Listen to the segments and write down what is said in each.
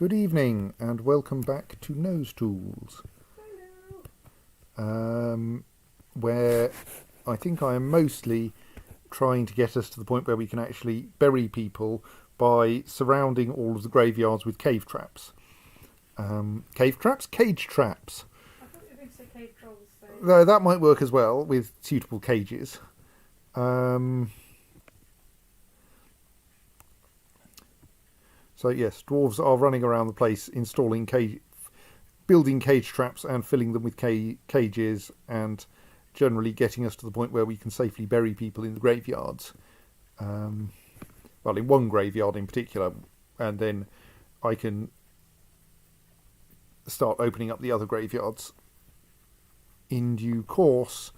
Good evening and welcome back to Nosetools, where I think I am mostly trying to get us to the point where we can actually bury people by surrounding all of the graveyards with cave traps. Cave traps? Cage traps. I thought you were going to say cave trolls. So. Though that might work as well with suitable cages. So yes, dwarves are running around the place installing building cage traps and filling them with cages, and generally getting us to the point where we can safely bury people in the graveyards. Well, in one graveyard in particular, and then I can start opening up the other graveyards in due course,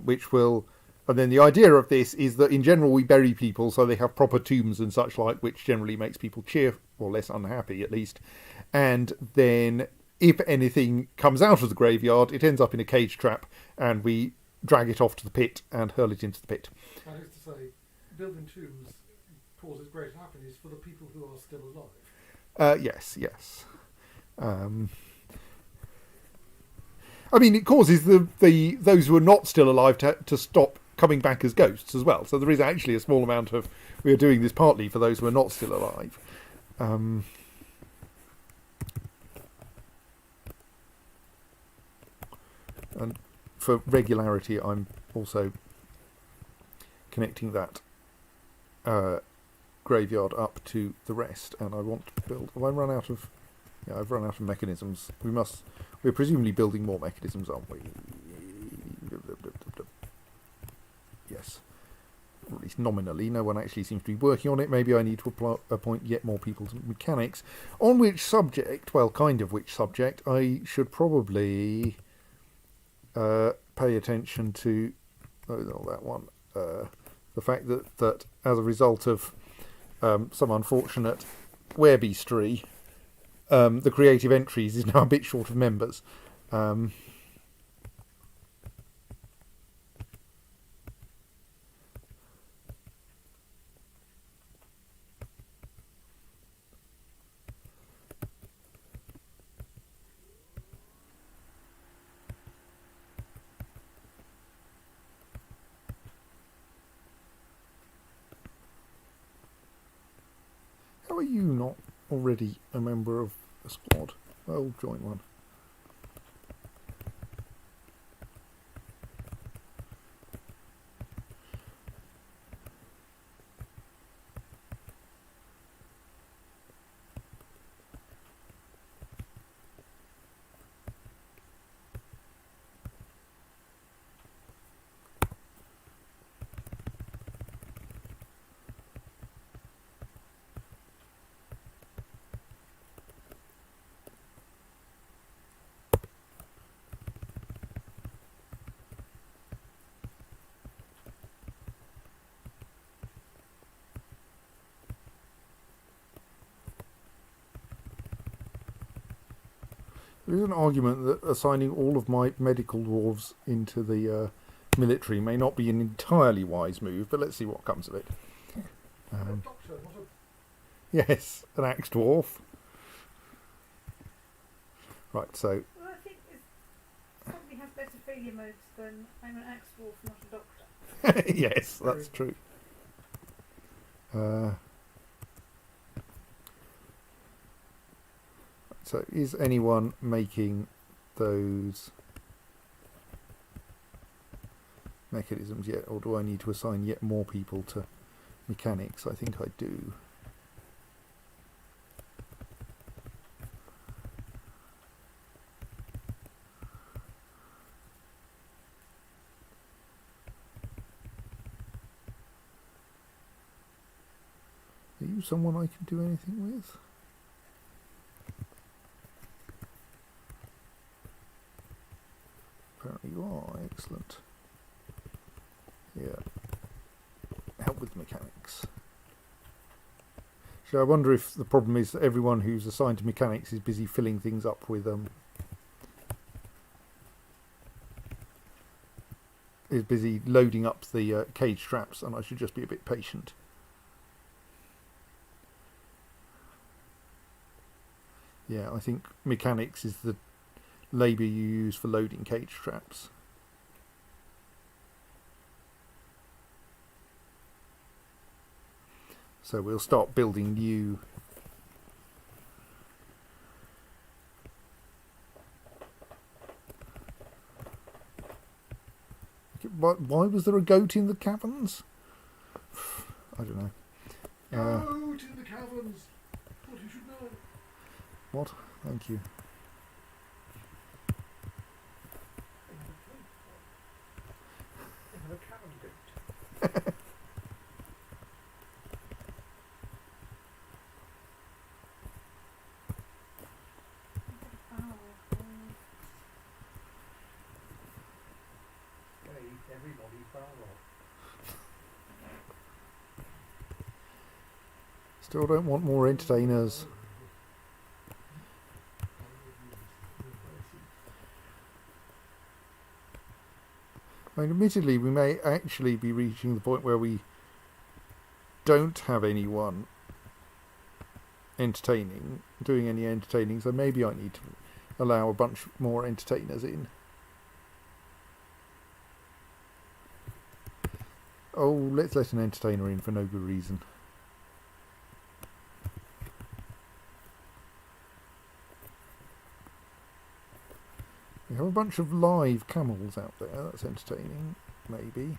which will... And then the idea of this is that in general we bury people so they have proper tombs and such like, which generally makes people cheerful, or less unhappy at least. And then if anything comes out of the graveyard, it ends up in a cage trap and we drag it off to the pit and hurl it into the pit. That is to say, building tombs causes great happiness for the people who are still alive. Yes. I mean, it causes those who are not still alive to stop coming back as ghosts as well. So there is actually a small amount of... We are doing this partly for those who are not still alive. And for regularity, I'm also connecting that graveyard up to the rest. And I want to build... Have I run out of... Yeah, I've run out of mechanisms. We're presumably building more mechanisms, aren't we? Yes. Or at least nominally. No one actually seems to be working on it. Maybe I need to appoint yet more people to mechanics. On which subject, well, kind of which subject, I should probably pay attention to... Oh, not that one. The fact that as a result of some unfortunate werebeastery, the creative entries is now a bit short of members. How are you not already a member of a squad? Well, join one. There is an argument that assigning all of my medical dwarves into the military may not be an entirely wise move, but let's see what comes of it. Yes, an axe dwarf. Right, so... Well, I think it probably has better failure modes than I'm an axe dwarf, not a doctor. Yes, that's true. So is anyone making those mechanisms yet, or do I need to assign yet more people to mechanics? I think I do. Are you someone I can do anything with? Apparently you are. Excellent. Yeah. Help with mechanics. So I wonder if the problem is that everyone who's assigned to mechanics is busy filling things up with is busy loading up the cage traps, and I should just be a bit patient. Yeah, I think mechanics is the labour you use for loading cage traps. So we'll start building new. Why was there a goat in the caverns? I don't know. Goat in the caverns! What you should know. What? Thank you. The cavern goat. Everybody foul. Still don't want more entertainers. I mean, admittedly, we may actually be reaching the point where we don't have anyone doing any entertaining, so maybe I need to allow a bunch more entertainers in. Oh, let's let an entertainer in for no good reason. We have a bunch of live camels out there, that's entertaining, maybe.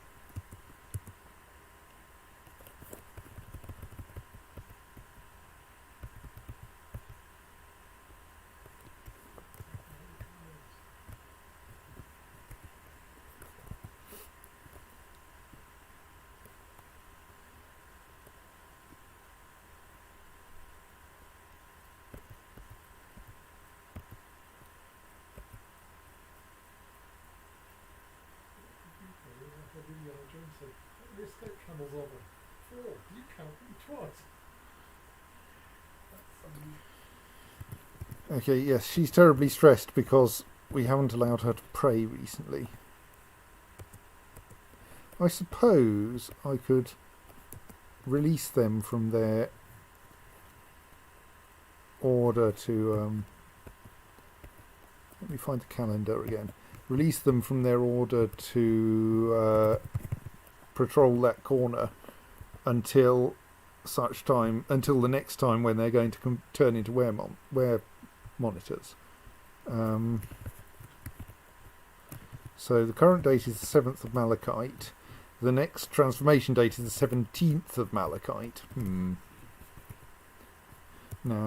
The escape camels are there. 4. You count them twice. Okay, yes, she's terribly stressed because we haven't allowed her to pray recently. I suppose I could release them from their order to... let me find the calendar again. Release them from their order to patrol that corner until the next time when they're going to turn into wear monitors. So the current date is the 7th of Malachite. The next transformation date is the 17th of Malachite. No,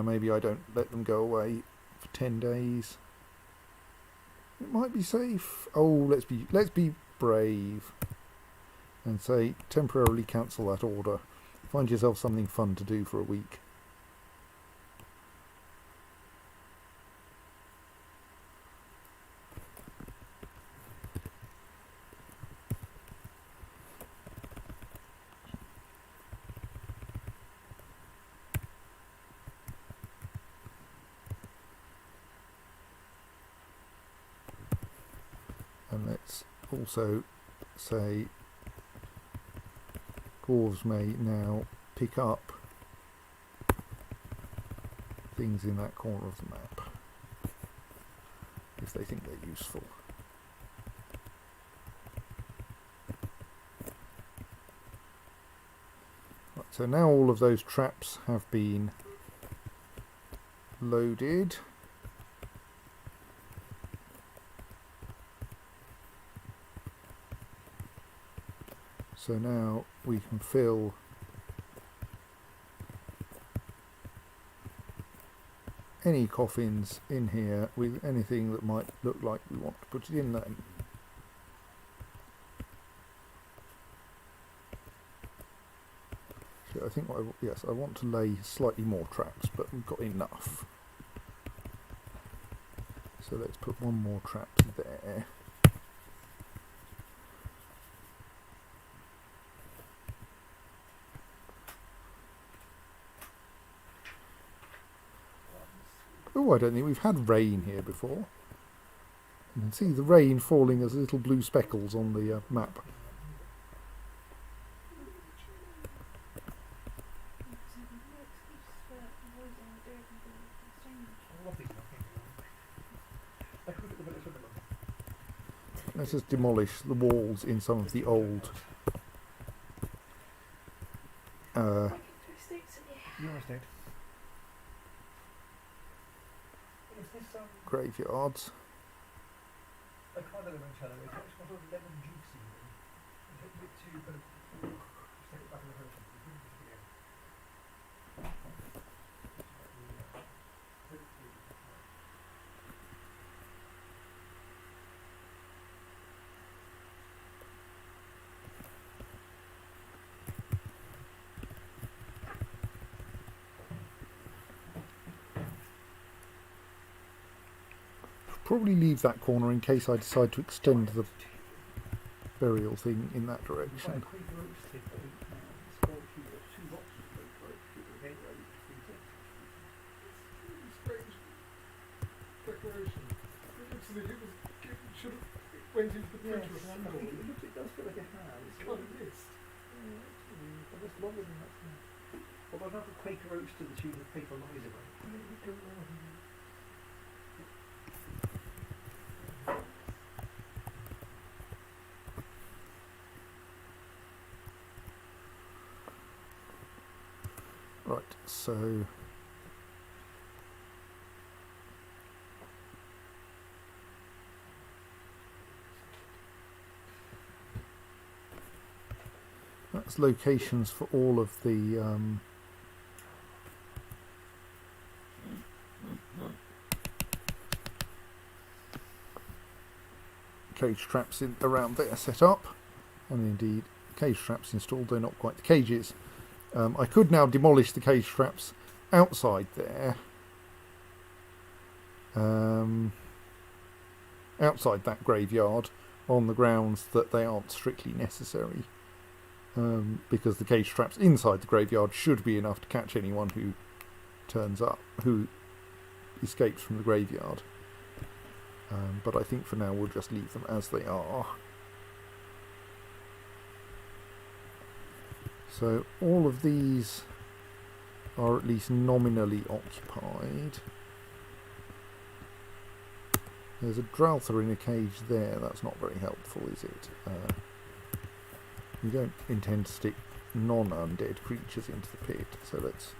maybe I don't let them go away for 10 days. It might be safe. Oh, let's be brave and say temporarily cancel that order. Find yourself something fun to do for a week. And let's also say dwarves may now pick up things in that corner of the map if they think they're useful. Right, so now all of those traps have been loaded. So now we can fill any coffins in here with anything that might look like we want to put it in them. So I think I want to lay slightly more traps, but we've got enough. So let's put one more trap there. Oh, I don't think we've had rain here before. You can see the rain falling as little blue speckles on the map. I love let us demolish the walls in some of the old Your estate. Is this graveyards. a kind of limoncello? It's got sort of lemon juice in it. Is it a bit too kind of stick it back in the hotel? Probably leave that corner in case I decide to extend the burial thing in that direction. Strange decoration. It looks as if it was should have went into the picture of some door. It does feel like it has. It's kind of missed. But that's longer than that. Although I'd have a Quaker Oats to the tune of Paper Liza. Right, so that's locations for all of the cage traps in around there set up, and indeed cage traps installed, though not quite the cages. I could now demolish the cage traps outside there, outside that graveyard, on the grounds that they aren't strictly necessary, because the cage traps inside the graveyard should be enough to catch anyone who turns up, who escapes from the graveyard. But I think for now we'll just leave them as they are. So all of these are at least nominally occupied. There's a Draltha in a cage there. That's not very helpful, is it? We don't intend to stick non-undead creatures into the pit, so let's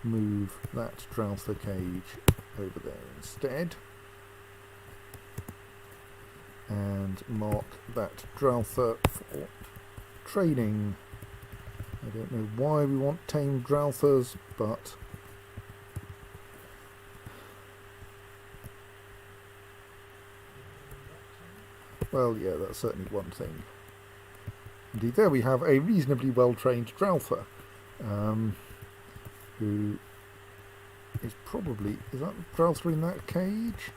move that Draltha cage over there instead. And mark that Draltha for training. I don't know why we want tamed Dralthas, but well, yeah, that's certainly one thing. Indeed, there we have a reasonably well-trained Draltha, who is probably... Is that the Draltha in that cage?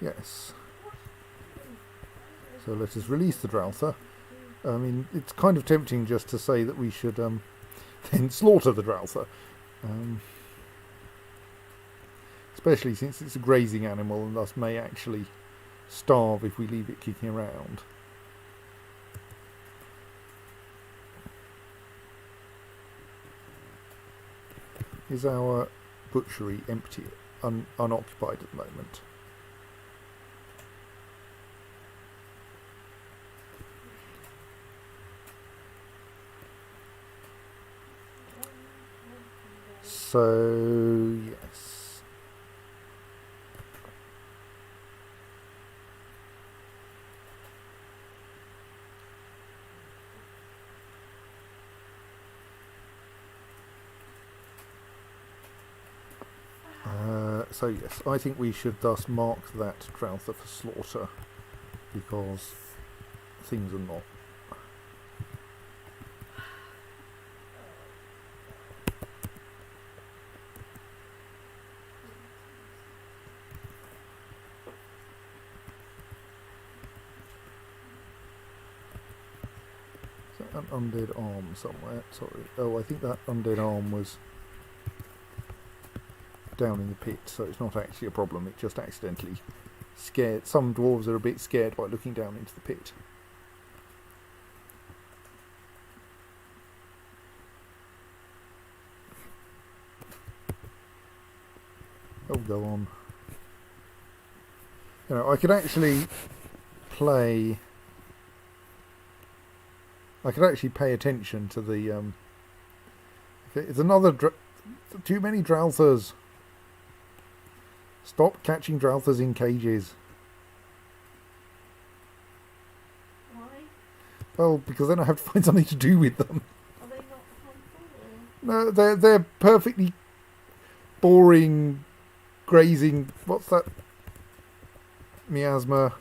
Yes. So let us release the Draltha. I mean, it's kind of tempting just to say that we should then slaughter the Draltha. Especially since it's a grazing animal and thus may actually starve if we leave it kicking around. Is our butchery empty, unoccupied at the moment? So, yes. So yes, I think we should thus mark that Draltha for slaughter, because things are not. An undead arm somewhere. Sorry. Oh, I think that undead arm was down in the pit, so it's not actually a problem. It just accidentally scared. Some dwarves are a bit scared by looking down into the pit. go on. You know, I could actually play. I could actually pay attention to the. Okay, it's another. Too many Drowthers. Stop catching Drowthers in cages. Why? Well, because then I have to find something to do with them. Are they not harmful? No, they're perfectly boring, grazing. What's that? Miasma.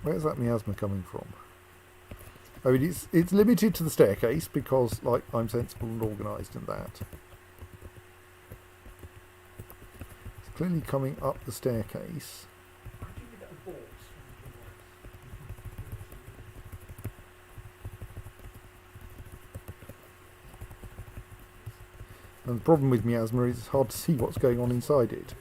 Where's that miasma coming from? I mean, it's limited to the staircase because, like, I'm sensible and organised in that. It's clearly coming up the staircase. Could you give that a balls? And the problem with miasma is it's hard to see what's going on inside it.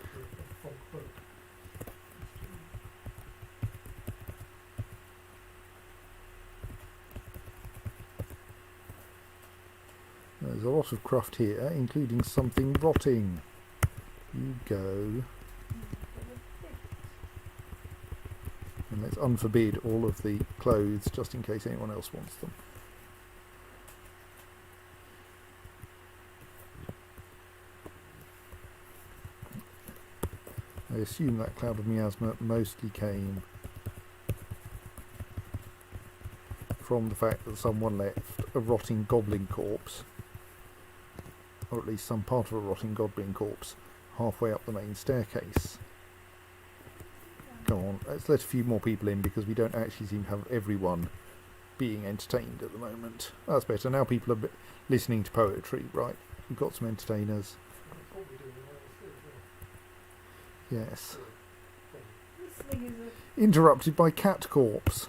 There's a lot of cruft here, including something rotting. You go. And let's unforbid all of the clothes just in case anyone else wants them. I assume that cloud of miasma mostly came from the fact that someone left a rotting goblin corpse, or at least some part of a rotting goblin corpse, halfway up the main staircase. Go on, let's let a few more people in because we don't actually seem to have everyone being entertained at the moment. That's better. Now people are listening to poetry, right? We've got some entertainers. Yes. Listening is a Interrupted by cat corpse.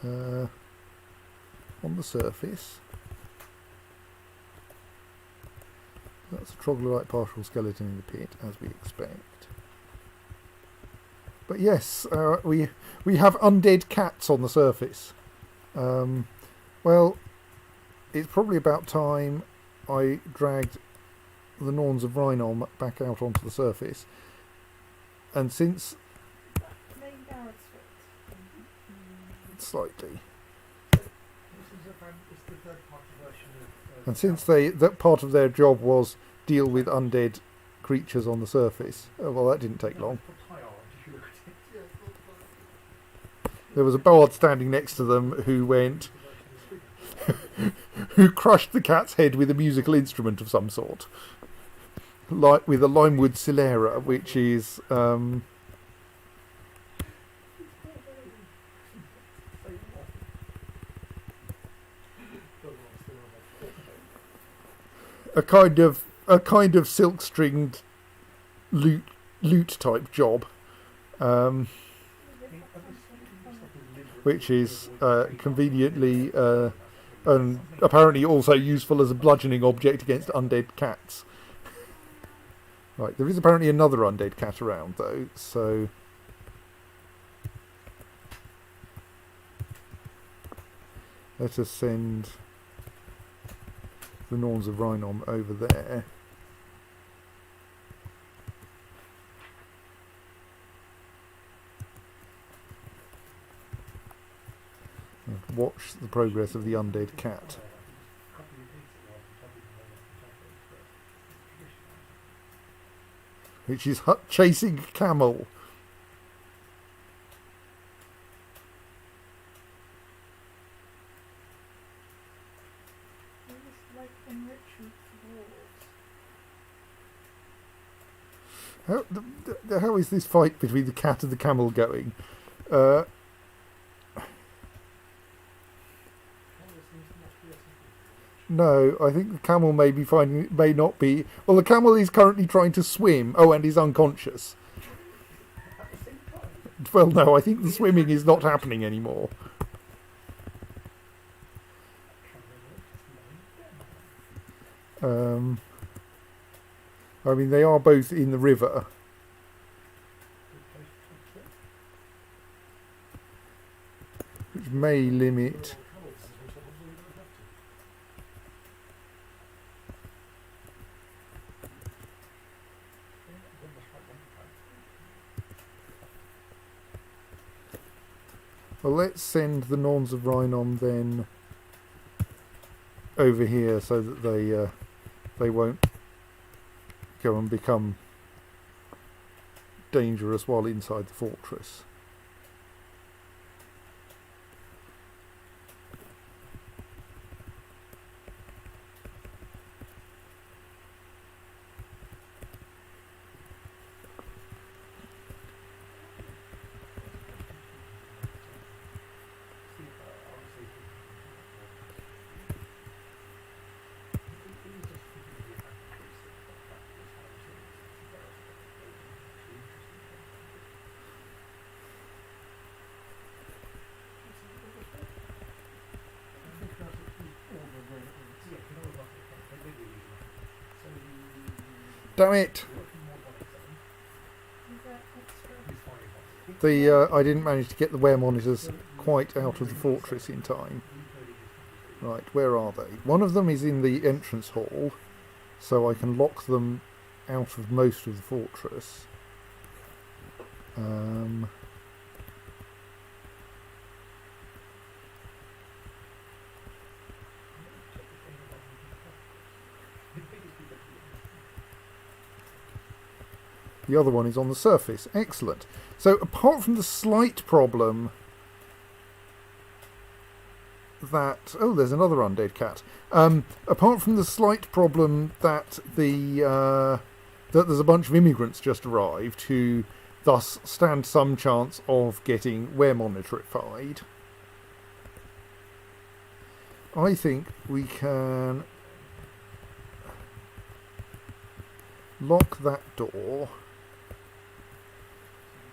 On the surface. That's a troglodyte partial skeleton in the pit, as we expect. But yes, we have undead cats on the surface. Well, it's probably about time I dragged the Norns of Rhinom back out onto the surface. And since... main garage suite. Slightly. This is the third party version of... And since that part of their job was deal with undead creatures on the surface, well, that didn't take long. There was a bard standing next to them who went, who crushed the cat's head with a musical instrument of some sort, like with a limewood silera, which is a kind of silk stringed lute type job, which is conveniently and apparently also useful as a bludgeoning object against undead cats. Right, there is apparently another undead cat around though, so let us send the Norns of Rhinom over there. And watch the progress of the undead cat. Which is chasing a camel. It was like enrichment for dwarves. How is this fight between the cat and the camel going? No, I think the camel may not be. Well, the camel is currently trying to swim. Oh, and is unconscious. Well, no, I think the swimming is not happening anymore. I mean, they are both in the river. Which may limit. Well, let's send the Norns of Rhinon then over here so that they won't go and become dangerous while inside the fortress. Damn it! Is that extra? I didn't manage to get the wear monitors quite out of the fortress in time. Right, where are they? One of them is in the entrance hall, so I can lock them out of most of the fortress. The other one is on the surface. Excellent. So apart from the slight problem that... Oh, there's another undead cat. Apart from the slight problem that that there's a bunch of immigrants just arrived who thus stand some chance of getting wear monitorified, I think we can lock that door,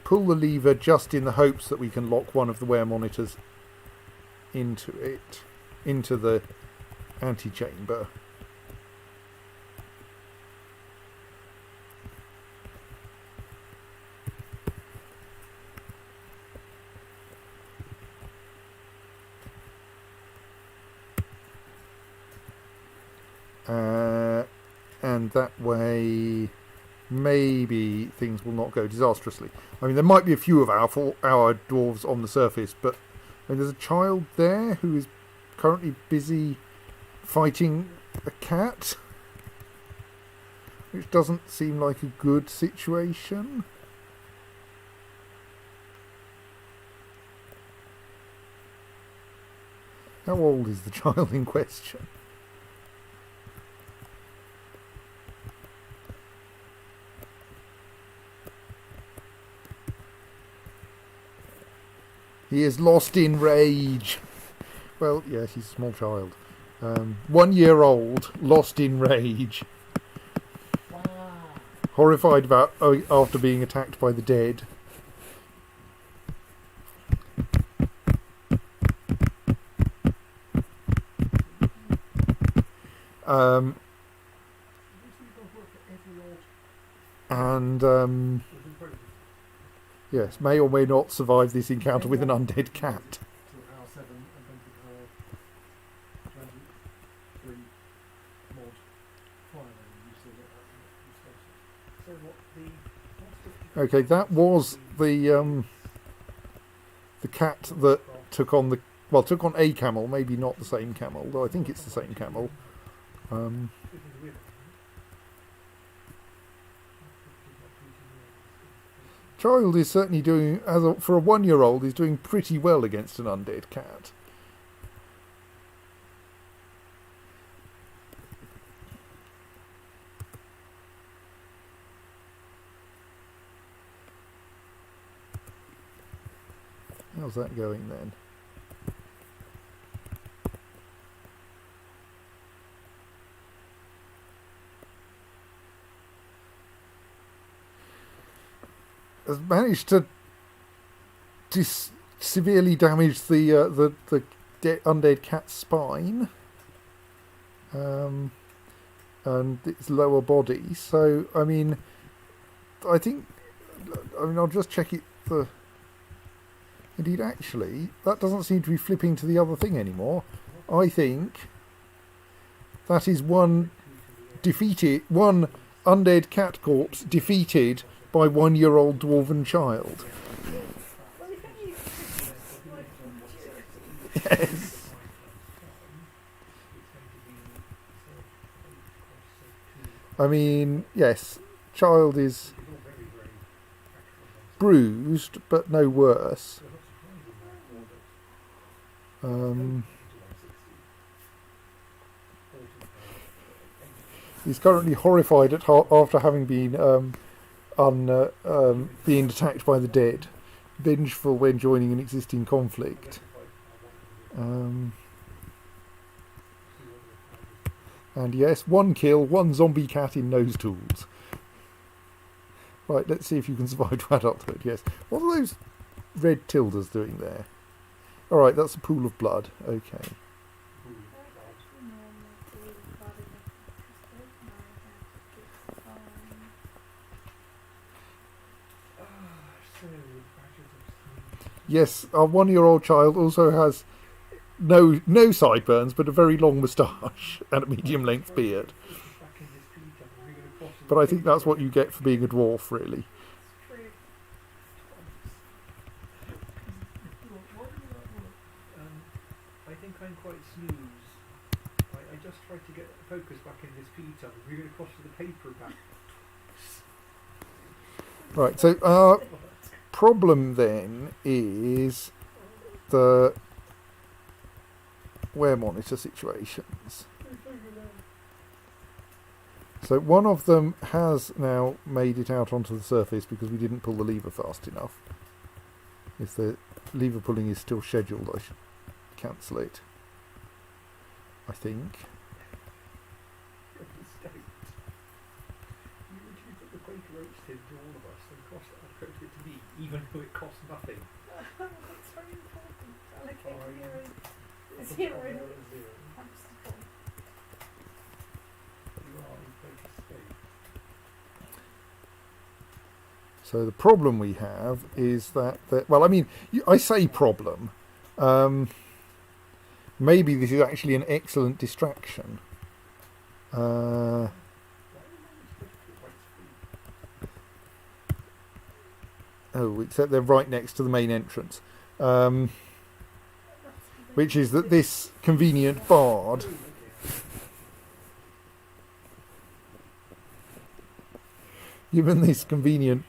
pull the lever just in the hopes that we can lock one of the wear monitors into it, into the antechamber. And that way maybe things will not go disastrously. I mean, there might be a few of our dwarves on the surface, but I mean, there's a child there who is currently busy fighting a cat, which doesn't seem like a good situation. How old is the child in question? He is lost in rage. Well, yes, he's a small child. 1 year old, lost in rage. Wow. Horrified after being attacked by the dead. Yes, may or may not survive this encounter with an undead cat. To hour 7 and then to hour 23 mod 5 and you still get that. So what the Okay, that was the cat that took on a camel, maybe not the same camel, though I think it's the same camel. Child is certainly doing, for a 1 year old, is doing pretty well against an undead cat. How's that going then? Has managed to severely damage the undead cat's spine and its lower body. So I mean, I'll just check it. Indeed, actually, that doesn't seem to be flipping to the other thing anymore. I think that is one undead cat corpse defeated by 1-year-old dwarven child. Well, if only you could like maturity. Yes. I mean, yes, child is bruised, but no worse. He's currently horrified at after having been being attacked by the dead, vengeful when joining an existing conflict. And yes, 1 kill, 1 zombie cat in Nosetools. Right, let's see if you can survive to adulthood. Yes. What are those red tildes doing there? Alright, that's a pool of blood. Okay. Yes, our 1-year-old child also has no sideburns, but a very long moustache and a medium-length beard. But I think that's what you get for being a dwarf, really. I think I'm quite snooze. I just tried to get focus back in this Peter. We're going to cross to the paperback. Right, so our problem then is the wear monitor situations. So one of them has now made it out onto the surface because we didn't pull the lever fast enough. If the lever pulling is still scheduled, I should cancel it, I think. You put the Quaker Oats tin to all of us and cost it to me, even though it costs nothing. That's very important. Allocate zero obstacle. You are in Quaker state. So the problem we have is that well, I mean, I say problem. Maybe this is actually an excellent distraction. Oh, except they're right next to the main entrance. Which is that this convenient bard this convenient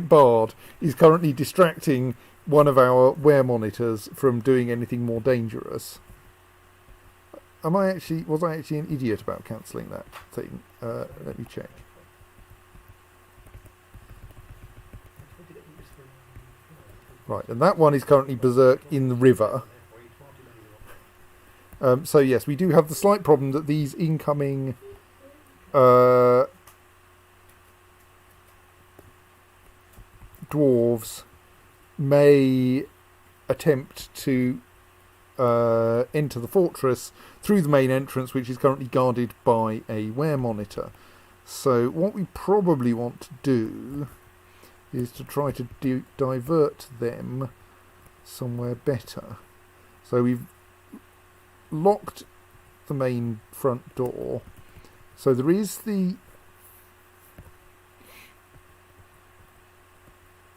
bard is currently distracting one of our wear monitors from doing anything more dangerous. Was I actually an idiot about cancelling that thing? Let me check. Right, and that one is currently berserk in the river. So yes, we do have the slight problem that these incoming dwarves may attempt to enter the fortress through the main entrance, which is currently guarded by a wear monitor. So what we probably want to do is to try to divert them somewhere better. So we've locked the main front door. So there is the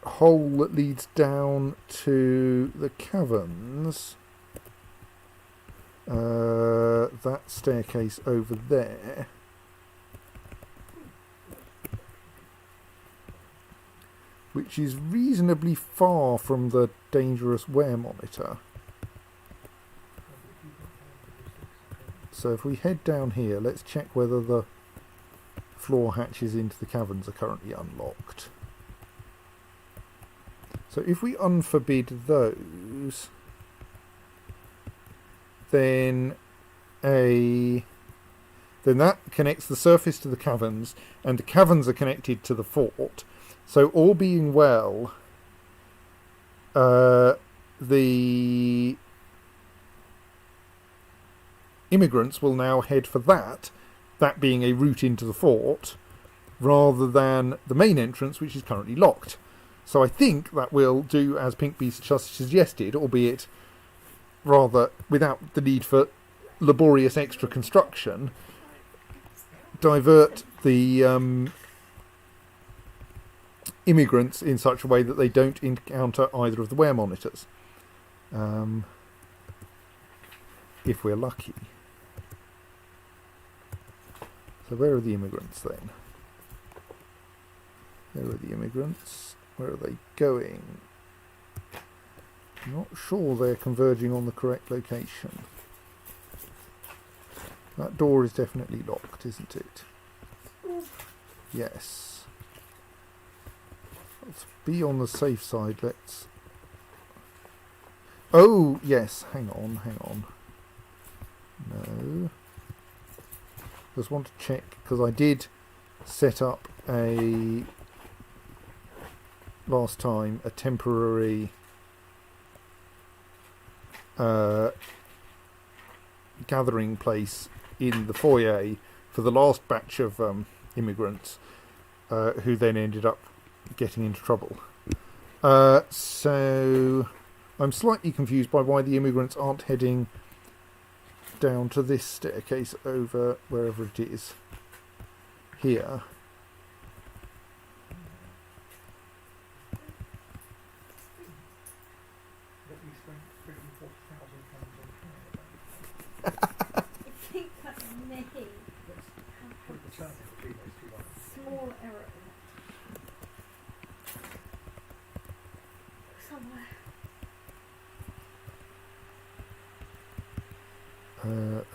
hole that leads down to the caverns. That staircase over there. Which is reasonably far from the dangerous wear monitor. So if we head down here, let's check whether the floor hatches into the caverns are currently unlocked. So if we unforbid those, then that connects the surface to the caverns, and the caverns are connected to the fort. So all being well, the immigrants will now head for that being a route into the fort, rather than the main entrance, which is currently locked. So I think that will do as Pinkbeast just suggested, albeit rather without the need for laborious extra construction. Divert the immigrants in such a way that they don't encounter either of the wear monitors. If we're lucky. So where are the immigrants then? There are the immigrants. Where are they going? I'm not sure they're converging on the correct location. That door is definitely locked, isn't it? Yes. Let's be on the safe side. Let's... Oh, yes. Hang on. No. Just want to check, because I did set up last time a temporary gathering place in the foyer for the last batch of immigrants who then ended up getting into trouble. So I'm slightly confused by why the immigrants aren't heading down to this staircase over wherever it is here. I think that's me. Small error in it. Somewhere.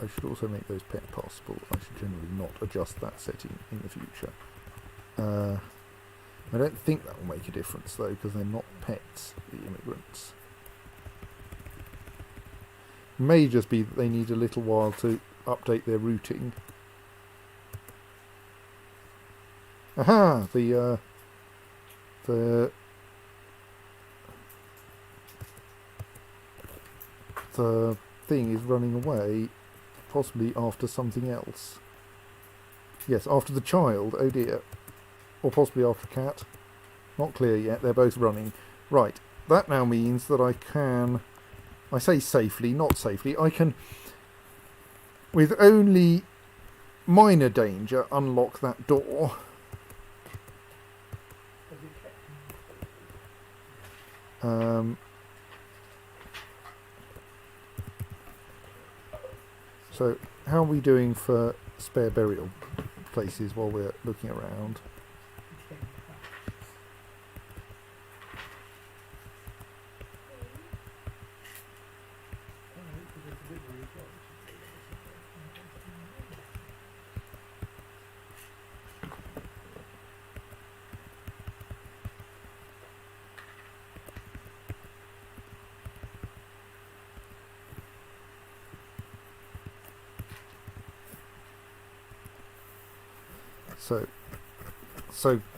I should also make those pet possible. I should generally not adjust that setting in the future. I don't think that will make a difference though, because they're not pets, the immigrants. May just be that they need a little while to update their routing. Aha! The thing is running away, possibly after something else. Yes, after the child. Oh dear. Or possibly after a cat. Not clear yet. They're both running. Right. That now means that I can... I say safely, not safely. I can, with only minor danger, unlock that door. So, how are we doing for spare burial places while we're looking around?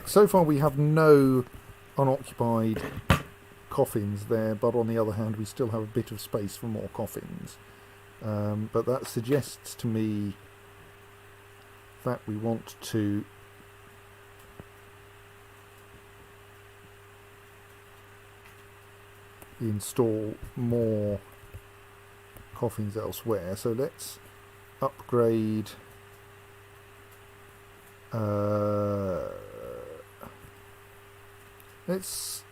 So far we have no unoccupied coffins there, but on the other hand we still have a bit of space for more coffins. But that suggests to me that we want to install more coffins elsewhere. So let's upgrade... let's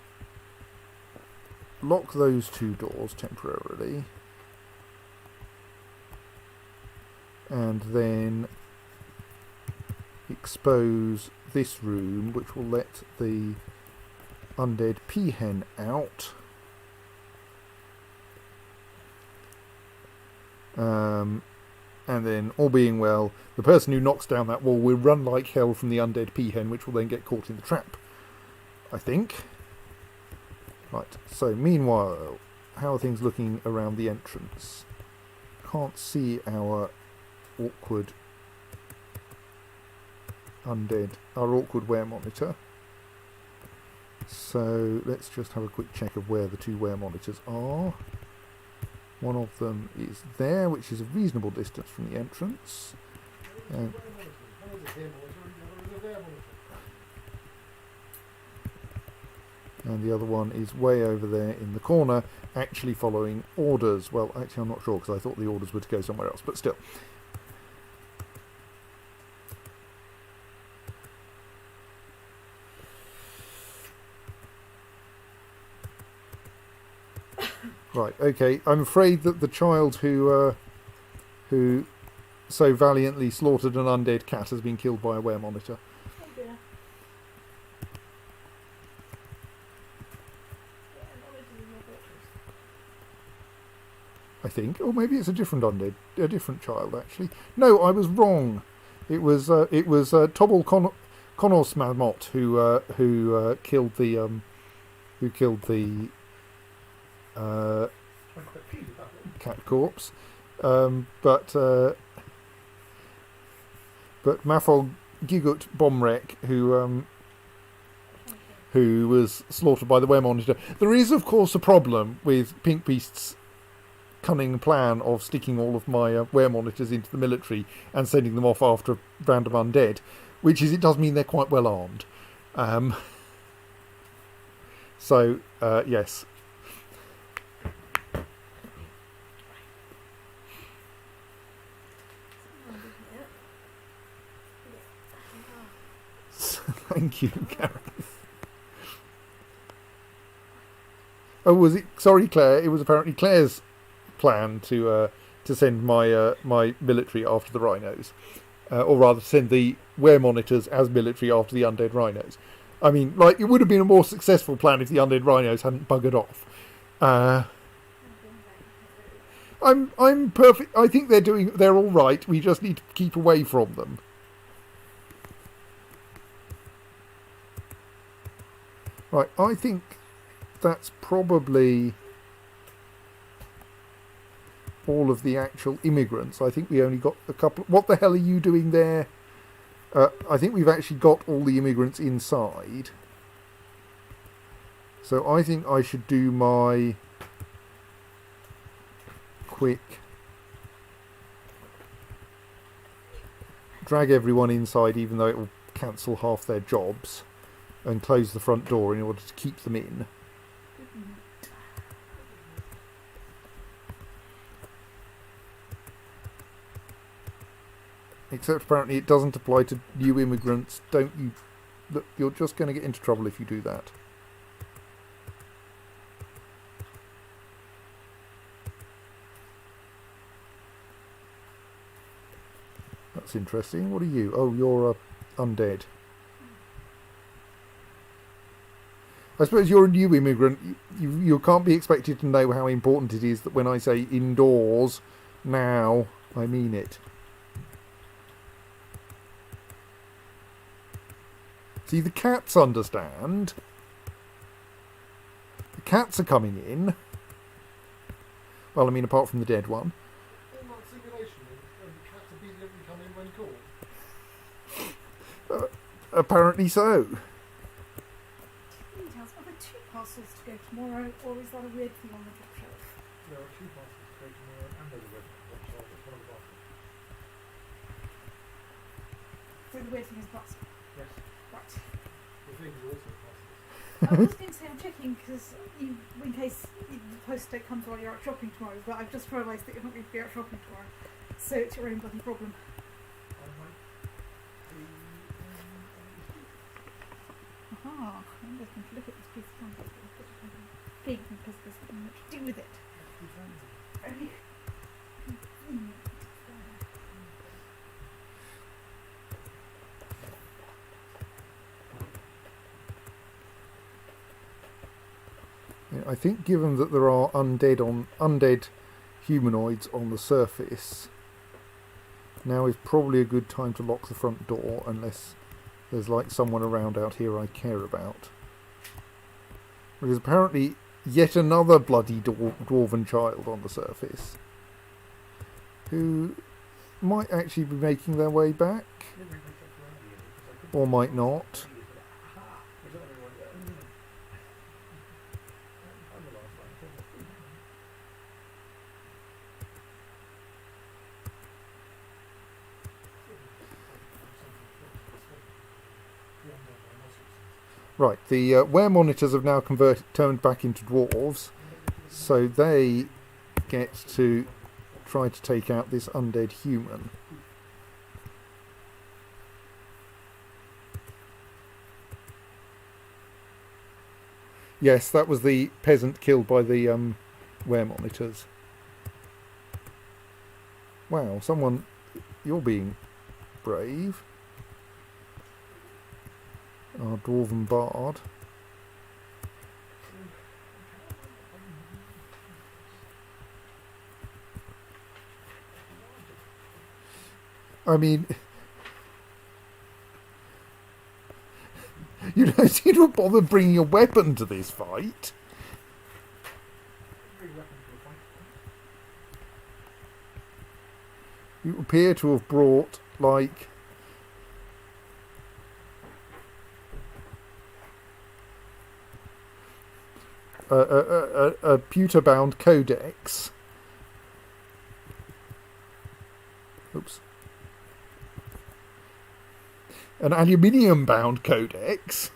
lock those two doors temporarily, and then expose this room, which will let the undead peahen out. And then, all being well, the person who knocks down that wall will run like hell from the undead peahen, which will then get caught in the trap, I think. Right, so meanwhile, how are things looking around the entrance? Can't see our awkward undead, our awkward wear monitor. So let's just have a quick check of where the two wear monitors are. One of them is there, which is a reasonable distance from the entrance. and the other one is way over there in the corner, actually following orders. Well, actually, I'm not sure because I thought the orders were to go somewhere else, but still. Right, okay. I'm afraid that the child who so valiantly slaughtered an undead cat has been killed by a wear monitor. Oh dear. Yeah, knowledge is in your virtues. I think, or maybe it's a different undead, a different child actually. No, I was wrong. It was Tobble Connors Mammoth who killed the I'm quite pleased with that one. cat corpse, but Mafog Gigut Bomrek who was slaughtered by the wear monitor. There is of course a problem with Pink Beast's cunning plan of sticking all of my wear monitors into the military and sending them off after random undead, which is it does mean they're quite well armed. So yes. Thank you, Karen. Oh, was it? Sorry, Claire. It was apparently Claire's plan to send my my military after the rhinos, or rather, send the wear monitors as military after the undead rhinos. I mean, like it would have been a more successful plan if the undead rhinos hadn't buggered off. I'm perfect. I think they're all right. We just need to keep away from them. Right, I think that's probably all of the actual immigrants. I think we only got a couple. What the hell are you doing there? I think we've actually got all the immigrants inside. So I think I should do my quick drag everyone inside, even though it will cancel half their jobs, and close the front door in order to keep them in. Except apparently it doesn't apply to new immigrants. Don't you? Look, you're just going to get into trouble if you do that. That's interesting. What are you? Oh, you're undead. I suppose you're a new immigrant. You can't be expected to know how important it is that when I say indoors now, I mean it. See, the cats understand. The cats are coming in. Well, I mean, apart from the dead one. All that simulation, and the cats are busy every come in when called. Apparently so. Details. Are there 2 parcels to go tomorrow, or is that a weird thing on the top shelf? There are 2 parcels to go tomorrow, and there's a red one, so it's one of the parcels. So the weird thing is bus. Yes. Right. The thing is also parcels. I was going to say I'm checking because in case the post date comes while you're out shopping tomorrow, but I've just realised that you're not going to be out shopping tomorrow, so it's your own bloody problem. I might be... Aha! I'm just going to look at this piece of paper and put it on the thing because there's something much to do with it. Very convenient. I think given that there are undead humanoids on the surface, now is probably a good time to lock the front door unless there's like someone around out here I care about. Because apparently yet another bloody dwarven child on the surface who might actually be making their way back, or might not. Right, the were monitors have now turned back into dwarves, so they get to try to take out this undead human. Yes, that was the peasant killed by the were monitors. Wow, you're being brave. Our dwarven bard. I mean, you don't seem to have bothered bringing a weapon to this fight. You appear to have brought, like, a pewter-bound codex. Oops. An aluminium-bound codex.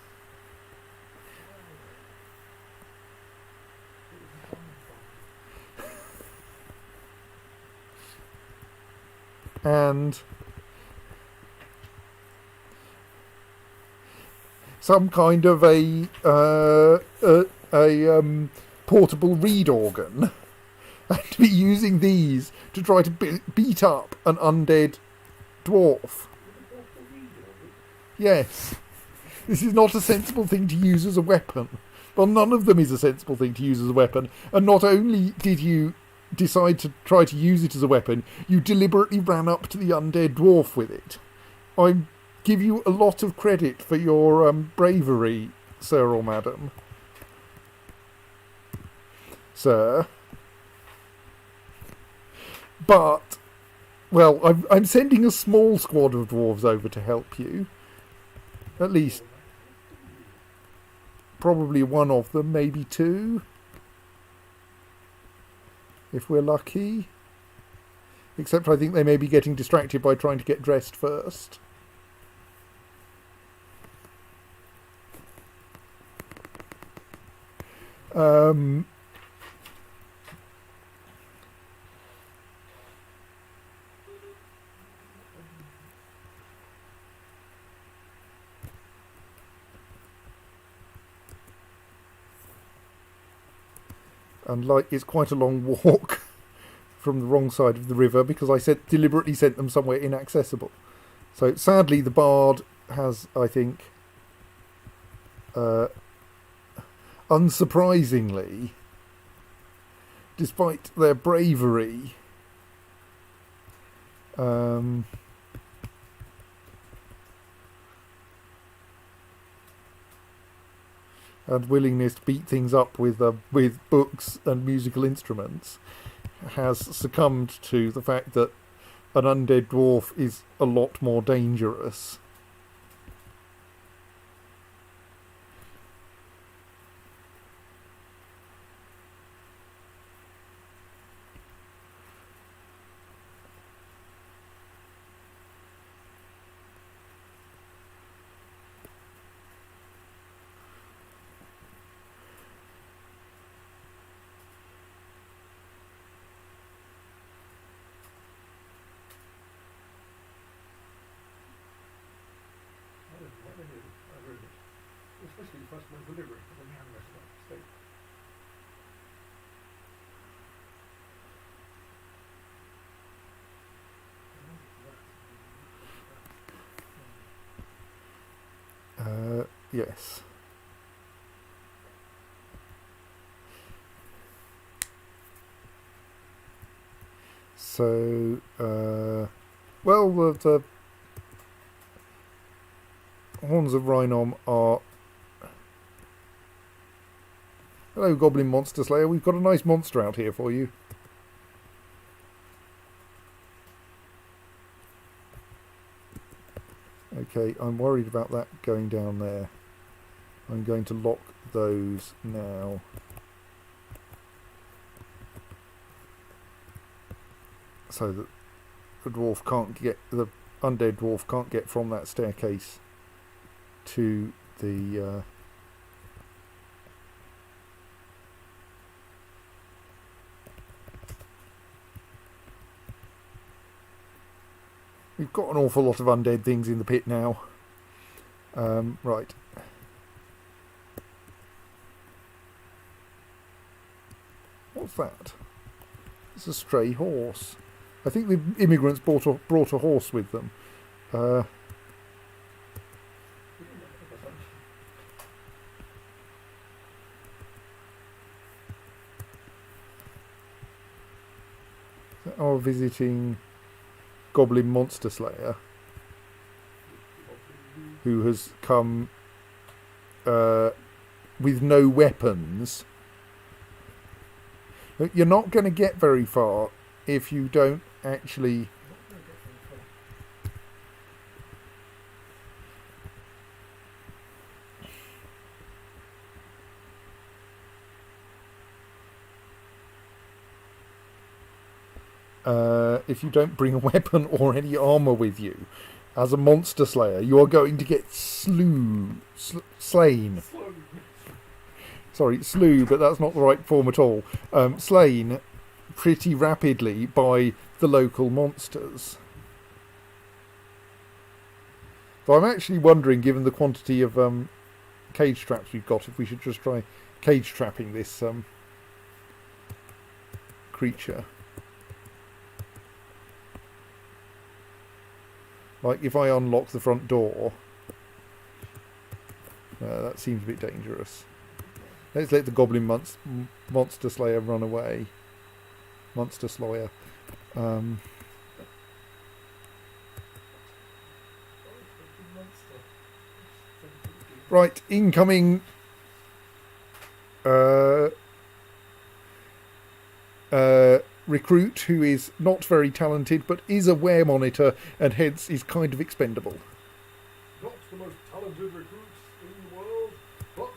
And some kind of a portable reed organ, and to be using these to try to beat up an undead dwarf. Yes, this is not a sensible thing to use as a weapon. Well, none of them is a sensible thing to use as a weapon, and not only did you decide to try to use it as a weapon, you deliberately ran up to the undead dwarf with it. I give you a lot of credit for your bravery, sir or madam. Sir. But, well, I'm sending a small squad of dwarves over to help you. At least, probably one of them, maybe two. If we're lucky. Except I think they may be getting distracted by trying to get dressed first. And like it's quite a long walk from the wrong side of the river because I deliberately sent them somewhere inaccessible. So sadly the bard has, I think, unsurprisingly, despite their bravery, and willingness to beat things up with books and musical instruments, has succumbed to the fact that an undead dwarf is a lot more dangerous. Especially the first one delivery, but then you have the rest of that state. Yes. So, well, the Horns of Rhinom are... Hello, Goblin Monster Slayer. We've got a nice monster out here for you. Okay, I'm worried about that going down there. I'm going to lock those now. So that the undead dwarf can't get from that staircase to the We've got an awful lot of undead things in the pit now. Right. What's that? It's a stray horse. I think the immigrants brought a horse with them. Are visiting Goblin Monster Slayer, who has come with no weapons. You're not going to get very far if you don't actually... if you don't bring a weapon or any armour with you. As a monster slayer, you are going to get slain. Sorry, slew, but that's not the right form at all. Slain pretty rapidly by the local monsters. So I'm actually wondering, given the quantity of cage traps we've got, if we should just try cage trapping this creature. Like, if I unlock the front door... that seems a bit dangerous. Let's let the Goblin Monster Slayer run away. Monster Slayer. Right, incoming... recruit who is not very talented but is a wear monitor and hence is kind of expendable. Not the most talented recruits in the world, but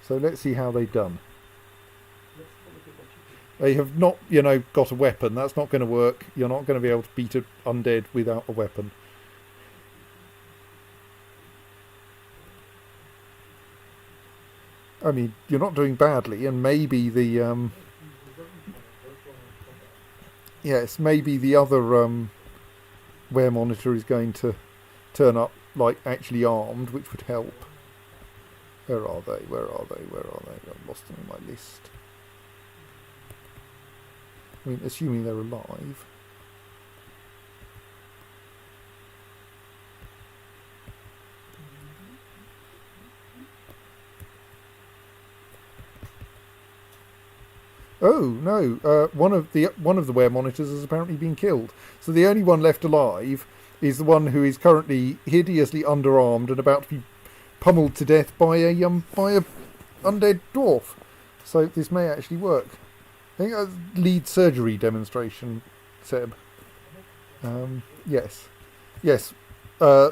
so let's see how they've done. let's have a look at what you They have not, got a weapon. That's not going to work. You're not going to be able to beat an undead without a weapon. I mean, you're not doing badly, and maybe the yes, maybe the other wear monitor is going to turn up like actually armed, which would help. Where are they? Where are they? Where are they? I've lost them in my list. I mean, assuming they're alive. Oh no! One of the wear monitors has apparently been killed. So the only one left alive is the one who is currently hideously underarmed and about to be pummeled to death by a undead dwarf. So this may actually work. I think that's lead surgery demonstration, Seb. Yes.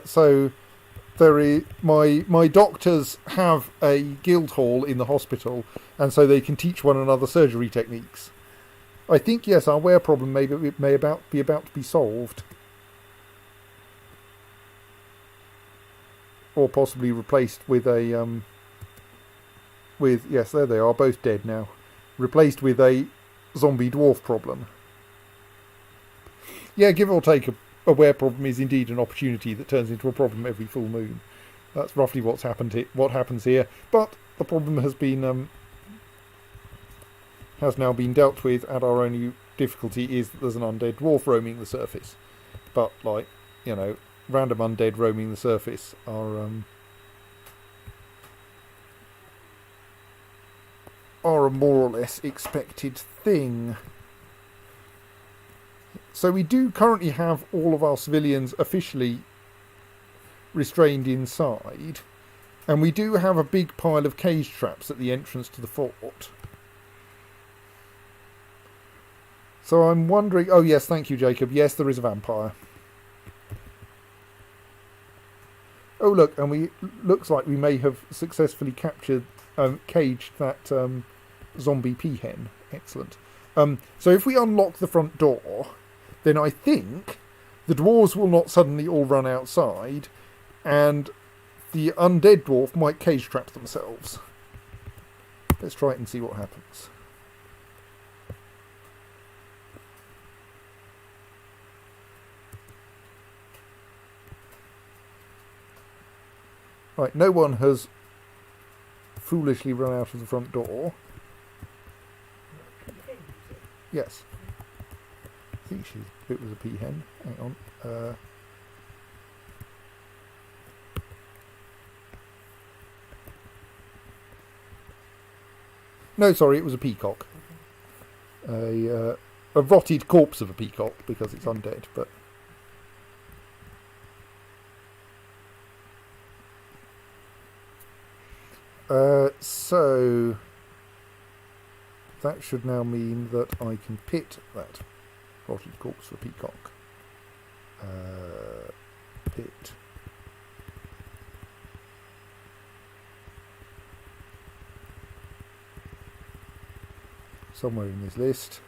So my doctors have a guild hall in the hospital, and so they can teach one another surgery techniques. I think yes, our wear problem may be about to be solved, or possibly replaced with a yes, there they are, both dead now, replaced with a zombie dwarf problem. Yeah, give or take, a wear problem is indeed an opportunity that turns into a problem every full moon. That's roughly what happens here. But the problem has now been dealt with, and our only difficulty is that there's an undead dwarf roaming the surface. But random undead roaming the surface are a more or less expected thing. So we do currently have all of our civilians officially restrained inside, and we do have a big pile of cage traps at the entrance to the fort. So I'm wondering... Oh yes, thank you, Jacob. Yes, there is a vampire. Oh look, and looks like we may have successfully caged that zombie peahen. Excellent. So if we unlock the front door, then I think the dwarves will not suddenly all run outside, and the undead dwarf might cage trap themselves. Let's try it and see what happens. Right, no one has foolishly run out of the front door. Yes. I think it was a peahen. Hang on. No, sorry, it was a peacock. A rotted corpse of a peacock because it's undead, but. So that should now mean that I can pit that rotted corpse for peacock. Pit. Somewhere in this list.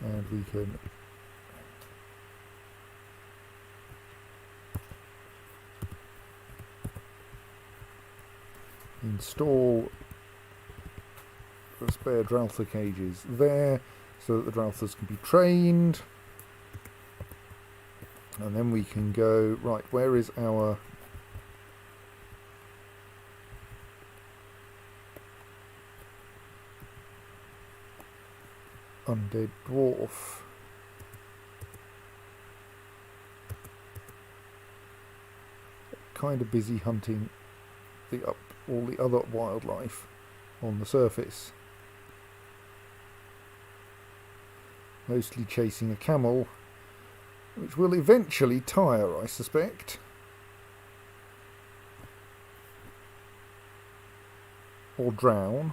And we can install the spare Draltha cages there so that the Dralthas can be trained. And then we can go, right, where is our undead dwarf? Kind of busy hunting all the other wildlife on the surface. Mostly chasing a camel, which will eventually tire, I suspect. Or drown.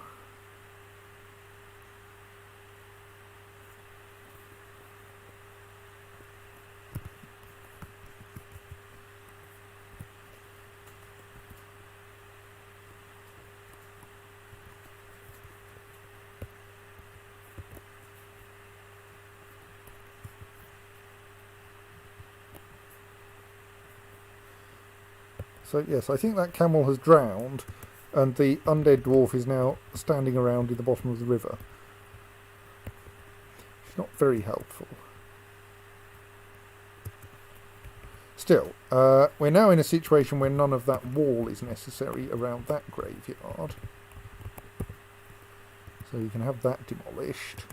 So yes, I think that camel has drowned, and the undead dwarf is now standing around in the bottom of the river. It's not very helpful. Still, we're now in a situation where none of that wall is necessary around that graveyard. So you can have that demolished.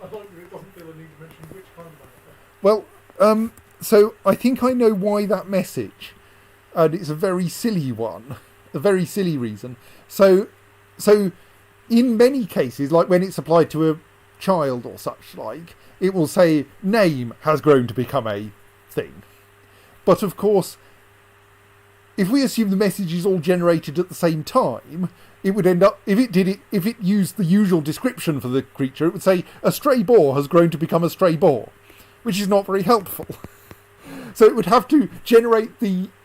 I like that it doesn't feel a need to mention which kind of animal. Well, so I think I know why that message, and it's a very silly one, a very silly reason. So in many cases, like when it's applied to a child or such like, it will say name has grown to become a thing. But of course, if we assume the message is all generated at the same time, it would end up, if it used the usual description for the creature, it would say a stray boar has grown to become a stray boar, which is not very helpful. So it would have to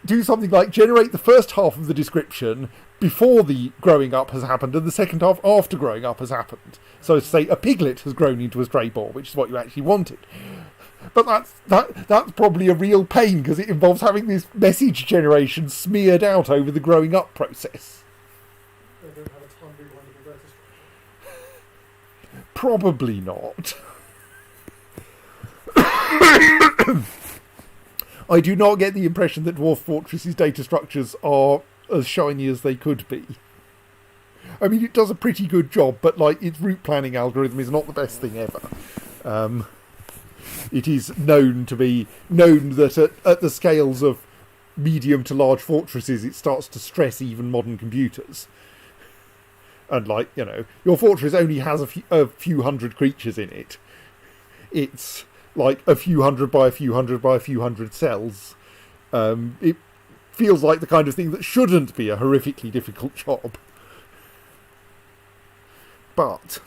do something like generate the first half of the description before the growing up has happened and the second half after growing up has happened. So to say a piglet has grown into a stray boar, which is what you actually wanted. But that's probably a real pain because it involves having this message generation smeared out over the growing up process. They don't have a ton behind the data structure. Probably not. I do not get the impression that Dwarf Fortress's data structures are as shiny as they could be. I mean, it does a pretty good job, but like its route planning algorithm is not the best thing ever. It is known that at the scales of medium to large fortresses, it starts to stress even modern computers. And like, you know, your fortress only has a few hundred creatures in it. It's like a few hundred by a few hundred by a few hundred cells. It feels like the kind of thing that shouldn't be a horrifically difficult job. but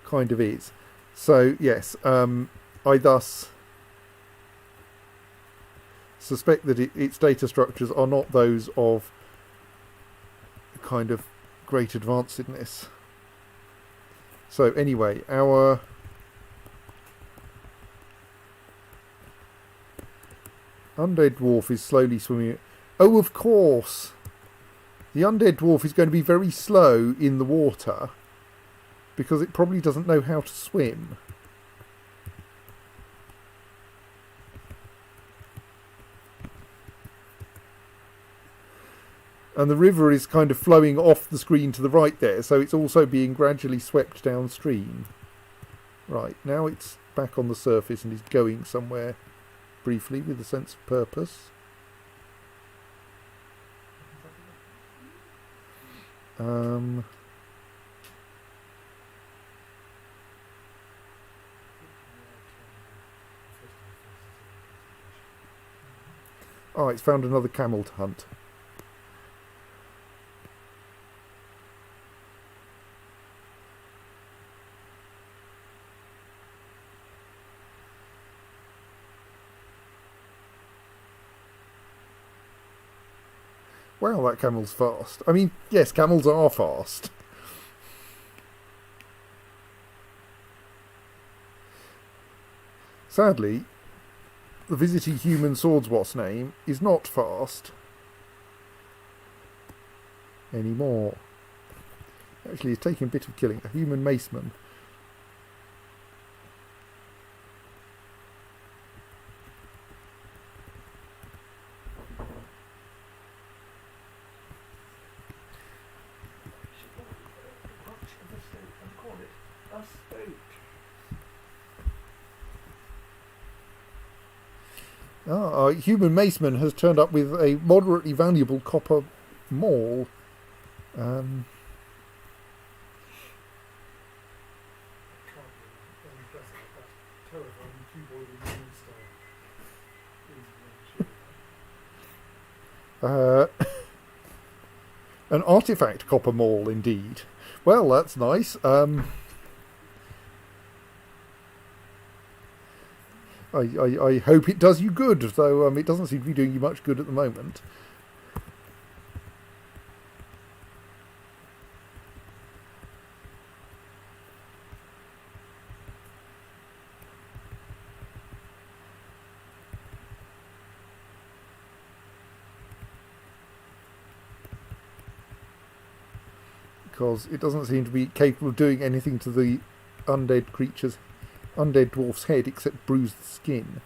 kind of is. So yes, I thus suspect that its data structures are not those of kind of great advancedness. So anyway, our undead dwarf is slowly swimming. Oh, of course! The undead dwarf is going to be very slow in the water because it probably doesn't know how to swim. And the river is kind of flowing off the screen to the right there, so it's also being gradually swept downstream. Right, now it's back on the surface and is going somewhere briefly with a sense of purpose. Oh, it's found another camel to hunt. Wow, that camel's fast. I mean, yes, camels are fast. Sadly, the visiting human swordswasp name is not fast anymore. Actually, it's taking a bit of killing. A human maceman. Our human maceman has turned up with a moderately valuable copper maul. An artifact copper maul, indeed. Well, that's nice. I hope it does you good, though it doesn't seem to be doing you much good at the moment. Because it doesn't seem to be capable of doing anything to the undead dwarf's head except bruise the skin.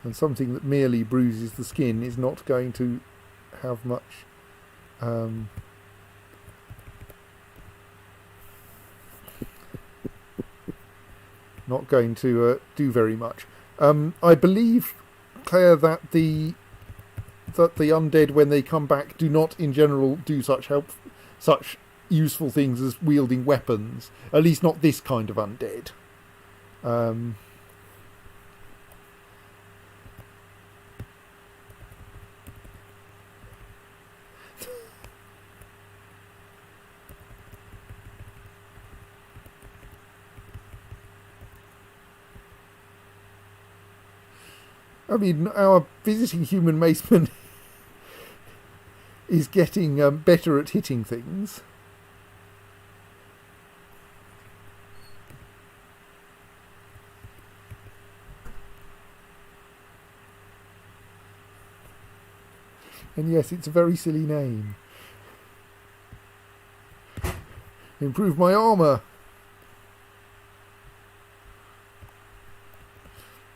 And something that merely bruises the skin is not going to have much not going to do very much. I believe, Claire, that the undead, when they come back, do not in general do such useful things as wielding weapons. At least not this kind of undead. I mean, our visiting human maceman is getting better at hitting things. And yes, it's a very silly name. Improve my armour.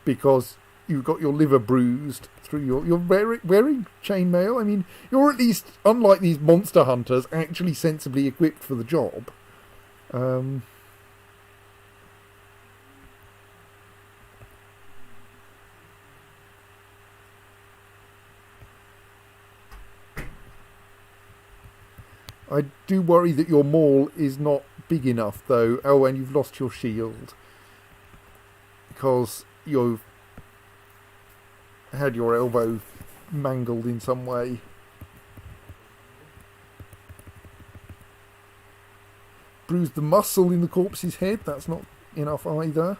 Because you've got your liver bruised through you're wearing chainmail. I mean, you're at least, unlike these monster hunters, actually sensibly equipped for the job. I do worry that your maul is not big enough, though. Oh, and you've lost your shield. Because you've had your elbow mangled in some way. bruised the muscle in the corpse's head. That's not enough either.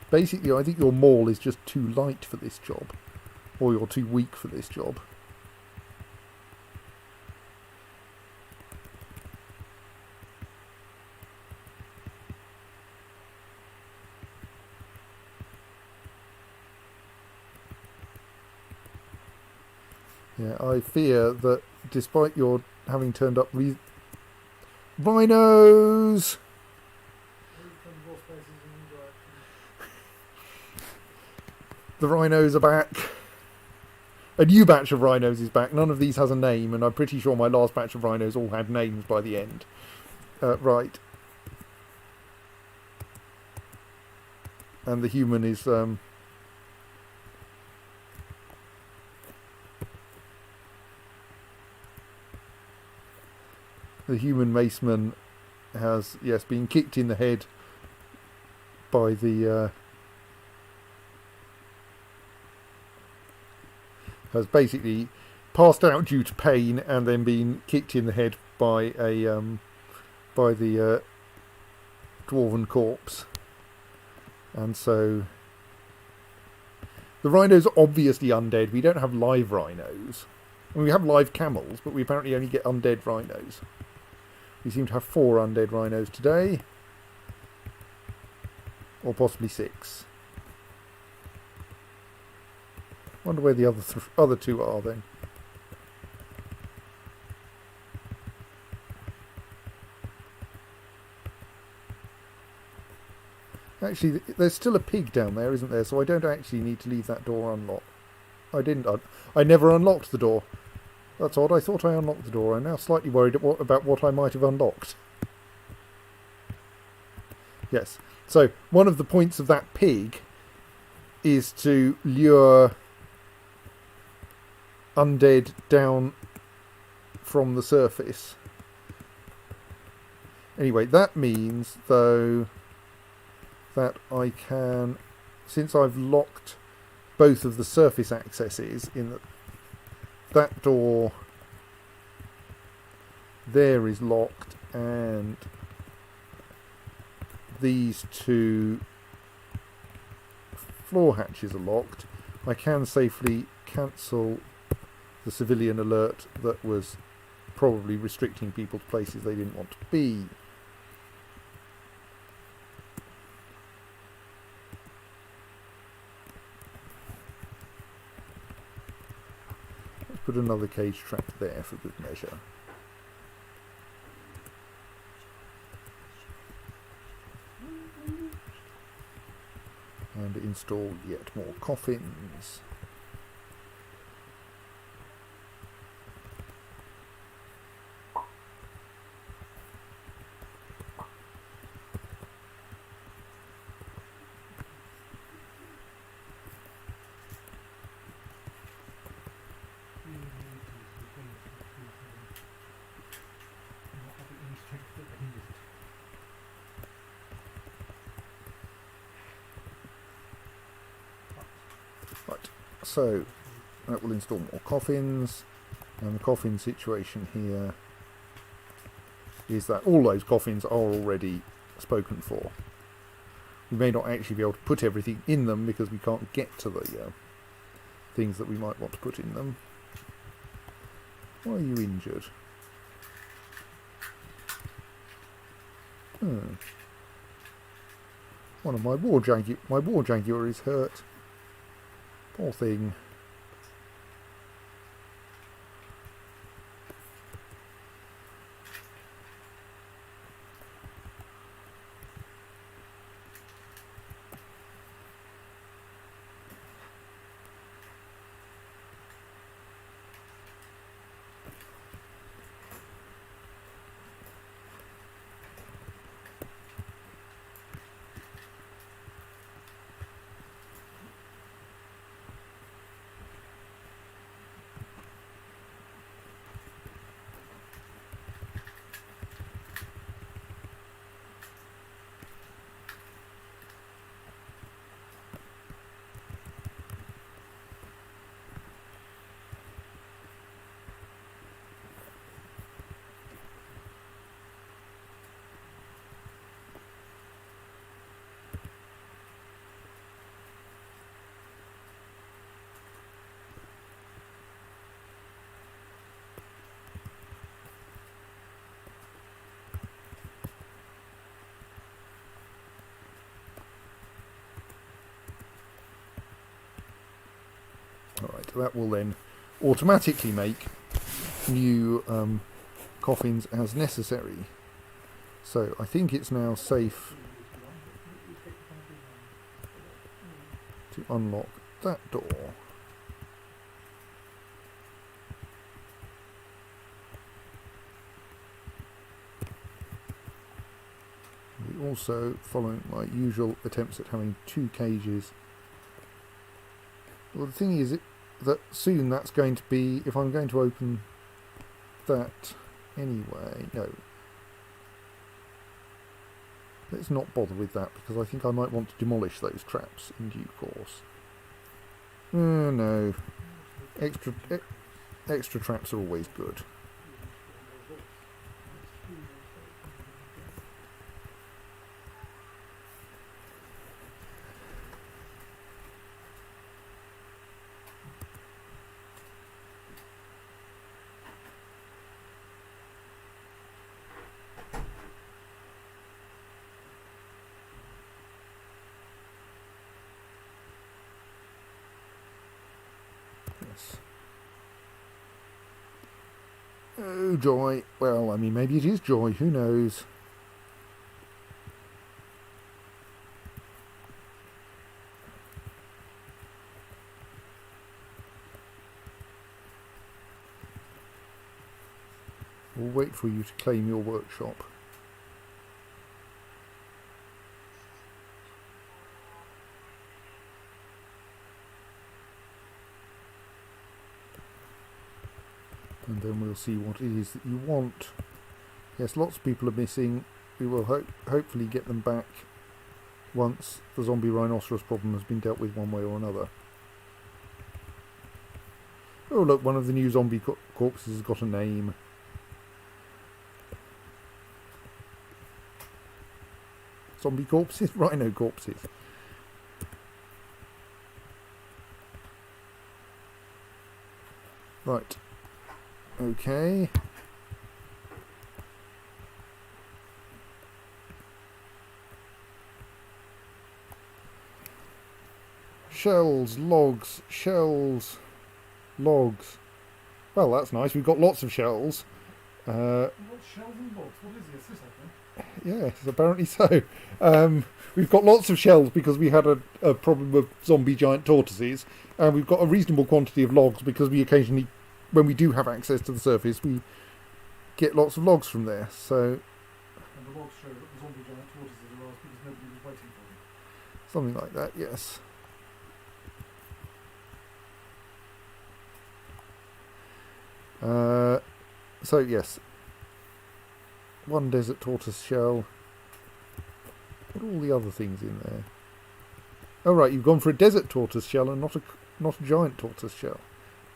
Basically, I think your maul is just too light for this job. Or you're too weak for this job. Yeah, I fear that despite your having turned up rhinos! The rhinos are back. A new batch of rhinos is back. None of these has a name, and I'm pretty sure my last batch of rhinos all had names by the end. Right. And the human is... the human maceman has, yes, been kicked in the head by the... has basically passed out due to pain and then been kicked in the head by the dwarven corpse. And so the rhinos are obviously undead. We don't have live rhinos. I mean, we have live camels, but we apparently only get undead rhinos. We seem to have 4 undead rhinos today, or possibly 6. Wonder where the other 2 are then. Actually, there's still a pig down there, isn't there? So I don't actually need to leave that door unlocked. I didn't. I never unlocked the door. That's odd. I thought I unlocked the door. I'm now slightly worried about what I might have unlocked. Yes. So one of the points of that pig is to lure undead down from the surface. Anyway, that means, though, that I can, since I've locked both of the surface accesses in that door there is locked, and these 2 floor hatches are locked, I can safely cancel the civilian alert that was probably restricting people to places they didn't want to be. Let's put another cage trap there for good measure. And install yet more coffins. Right, so that will install more coffins, and the coffin situation here is that all those coffins are already spoken for. We may not actually be able to put everything in them because we can't get to the things that we might want to put in them. Why are you injured? One of my war jaguar is hurt. Poor thing. that will then automatically make new coffins as necessary. So I think it's now safe to unlock that door. We also, following my usual attempts at having 2 cages. Well, the thing is that soon that's going to be, if I'm going to open that anyway, no. Let's not bother with that, because I think I might want to demolish those traps in due course. No. Extra traps are always good. Yes. Oh, joy. Well, I mean, maybe it is joy. Who knows? We'll wait for you to claim your workshop. And then we'll see what it is that you want. Yes, lots of people are missing. We will hopefully get them back once the zombie rhinoceros problem has been dealt with one way or another. Oh look, one of the new zombie corpses has got a name. Zombie corpses? Rhino corpses. Right. Okay. Shells, logs, shells, logs. Well, that's nice. We've got lots of shells. What shells and logs? What is this? Is this something? Yes, apparently so. We've got lots of shells because we had a problem with zombie giant tortoises, and we've got a reasonable quantity of logs because we occasionally, when we do have access to the surface, we get lots of logs from there. So And the logs show that the zombie giant tortoises are ours because nobody was waiting for them. something like that, yes. So yes, one desert tortoise shell. What are all the other things in there? Oh right, you've gone for a desert tortoise shell and not a giant tortoise shell.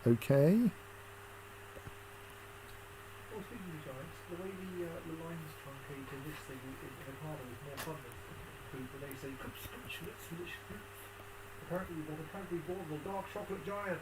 Okay. Well, speaking of giants, the way the lines truncate in this thing in Avocado is more fun than they say apparently born the dark chocolate giant.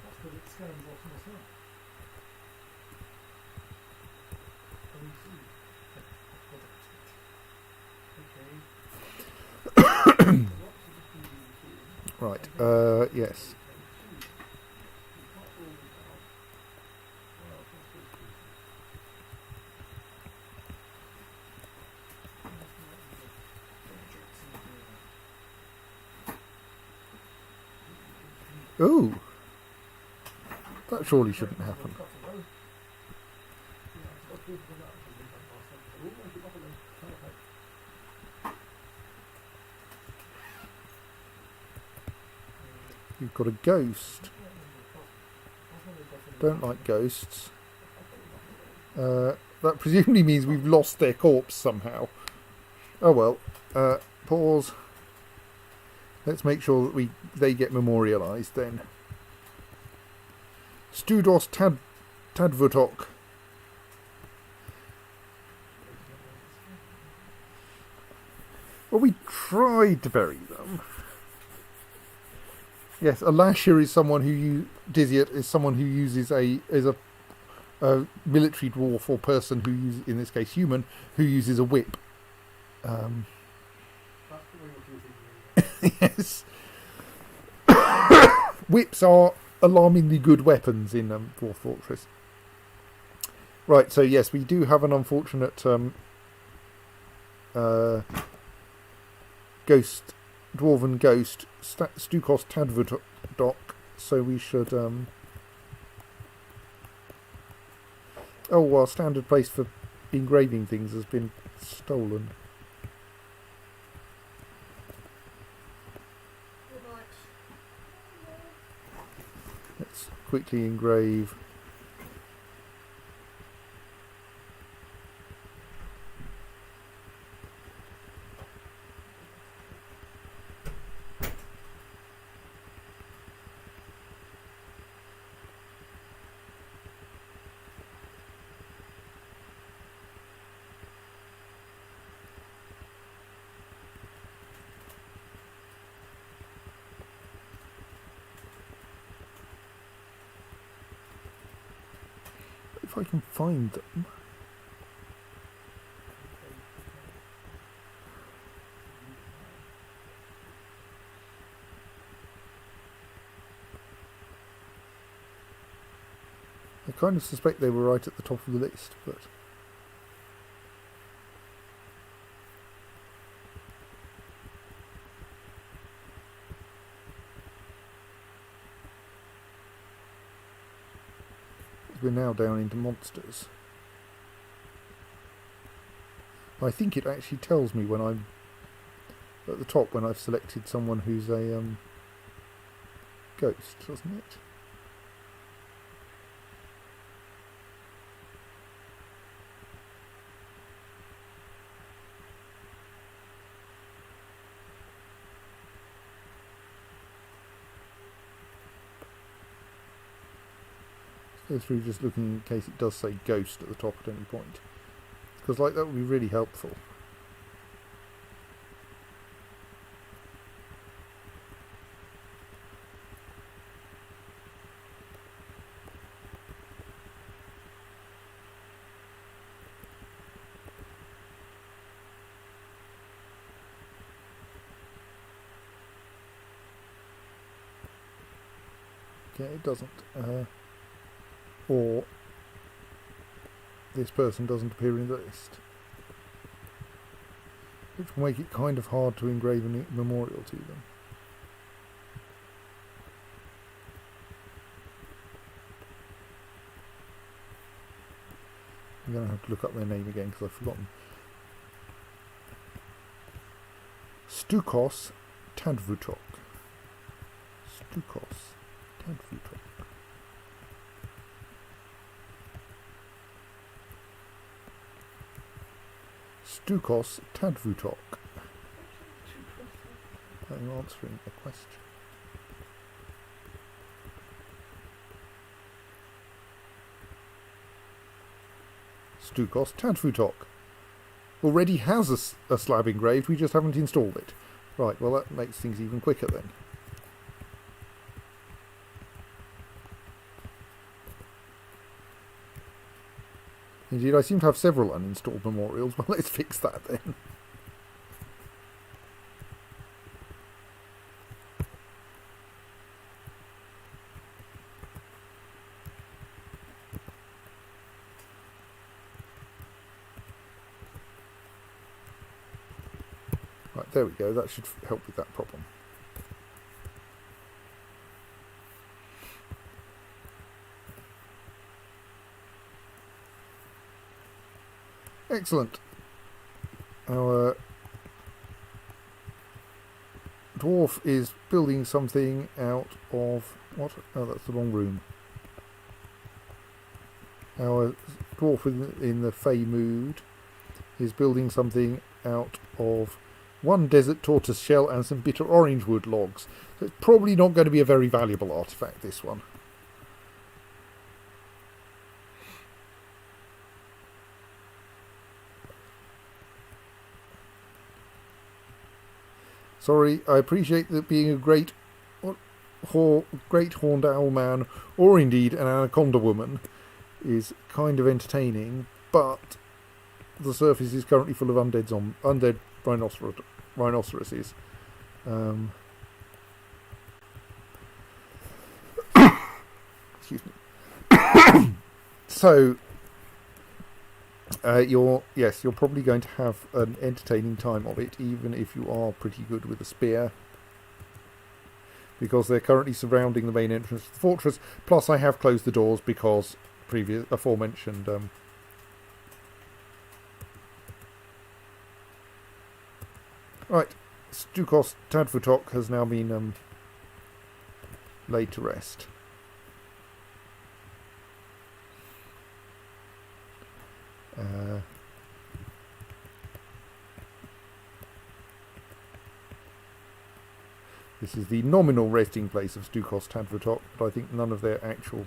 That's because it scans off myself. Right, yes. Ooh. That surely shouldn't happen. You've got a ghost. Don't like ghosts. That presumably means we've lost their corpse somehow. Oh well. Pause. Let's make sure that they get memorialised then. Studos Tadvutok. Well, we tried to bury them. Yes, a lasher is someone who Diziat is someone who uses a military dwarf or person who uses, in this case, human, who uses a whip. That's the way you're using Yes. Whips are alarmingly good weapons in Dwarf Fortress. Right, so yes, we do have an unfortunate dwarven ghost, Stukos Tadvudok, so we should... our standard place for engraving things has been stolen. Let's quickly engrave. If I can find them. I kind of suspect they were right at the top of the list, but... we're now down into monsters. I think it actually tells me when I'm at the top when I've selected someone who's a ghost, doesn't it? Go through just looking in case it does say ghost at the top at any point, because like that would be really helpful. Okay, it doesn't. Or this person doesn't appear in the list, which will make it kind of hard to engrave a memorial to them. I'm going to have to look up their name again because I've forgotten. Stukos Tadvutok. Stukos Tadvutok. Stukos Tadvutok. I'm answering a question. Stukos Tadvutok already has a slab engraved, we just haven't installed it. Right, well that makes things even quicker then. Indeed, I seem to have several uninstalled memorials. Well, let's fix that then. Right, there we go. That should help with that problem. Excellent. Our dwarf is building something out of... what? Oh, that's the wrong room. Our dwarf in the Fey mood is building something out of one desert tortoise shell, and some bitter orange wood logs. So it's probably not going to be a very valuable artifact, this one. Sorry, I appreciate that being a great horned owl man, or indeed an anaconda woman, is kind of entertaining, but the surface is currently full of undead rhinoceroses. Excuse me. So, you're probably going to have an entertaining time of it, even if you are pretty good with a spear, because they're currently surrounding the main entrance to the fortress. Plus, I have closed the doors because aforementioned. Right, Stukos Tadfutok has now been laid to rest. This is the nominal resting place of Stukos Tadfutok, but I think none of their actual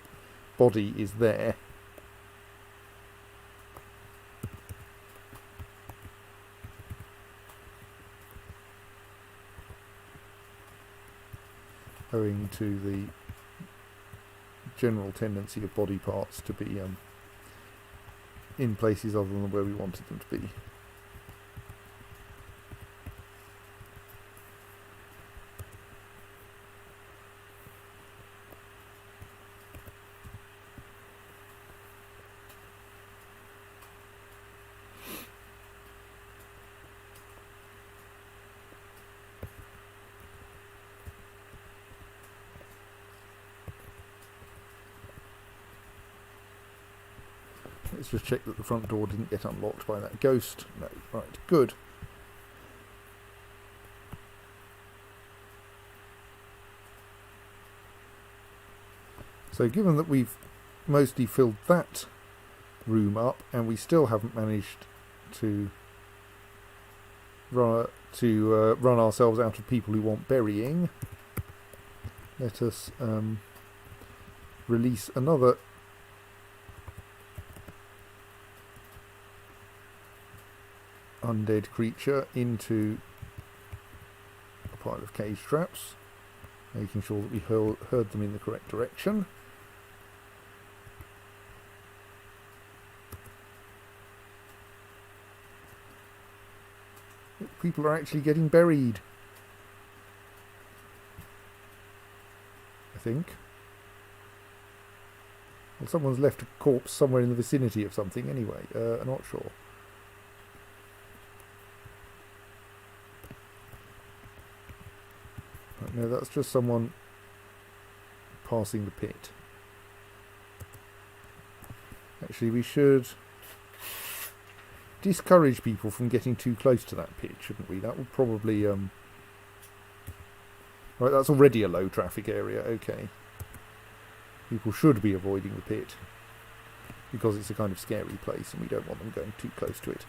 body is there. Owing to the general tendency of body parts to be in places other than where we wanted them to be. Let's just check that the front door didn't get unlocked by that ghost. No, right, good. So given that we've mostly filled that room up, and we still haven't managed to run ourselves out of people who want burying, let us release another undead creature into a pile of cage traps, making sure that we herd them in the correct direction. People are actually getting buried, I think. Well, someone's left a corpse somewhere in the vicinity of something anyway. I'm not sure. No, that's just someone passing the pit. Actually, we should discourage people from getting too close to that pit, shouldn't we? That would probably... Right, that's already a low traffic area, okay. People should be avoiding the pit, because it's a kind of scary place and we don't want them going too close to it.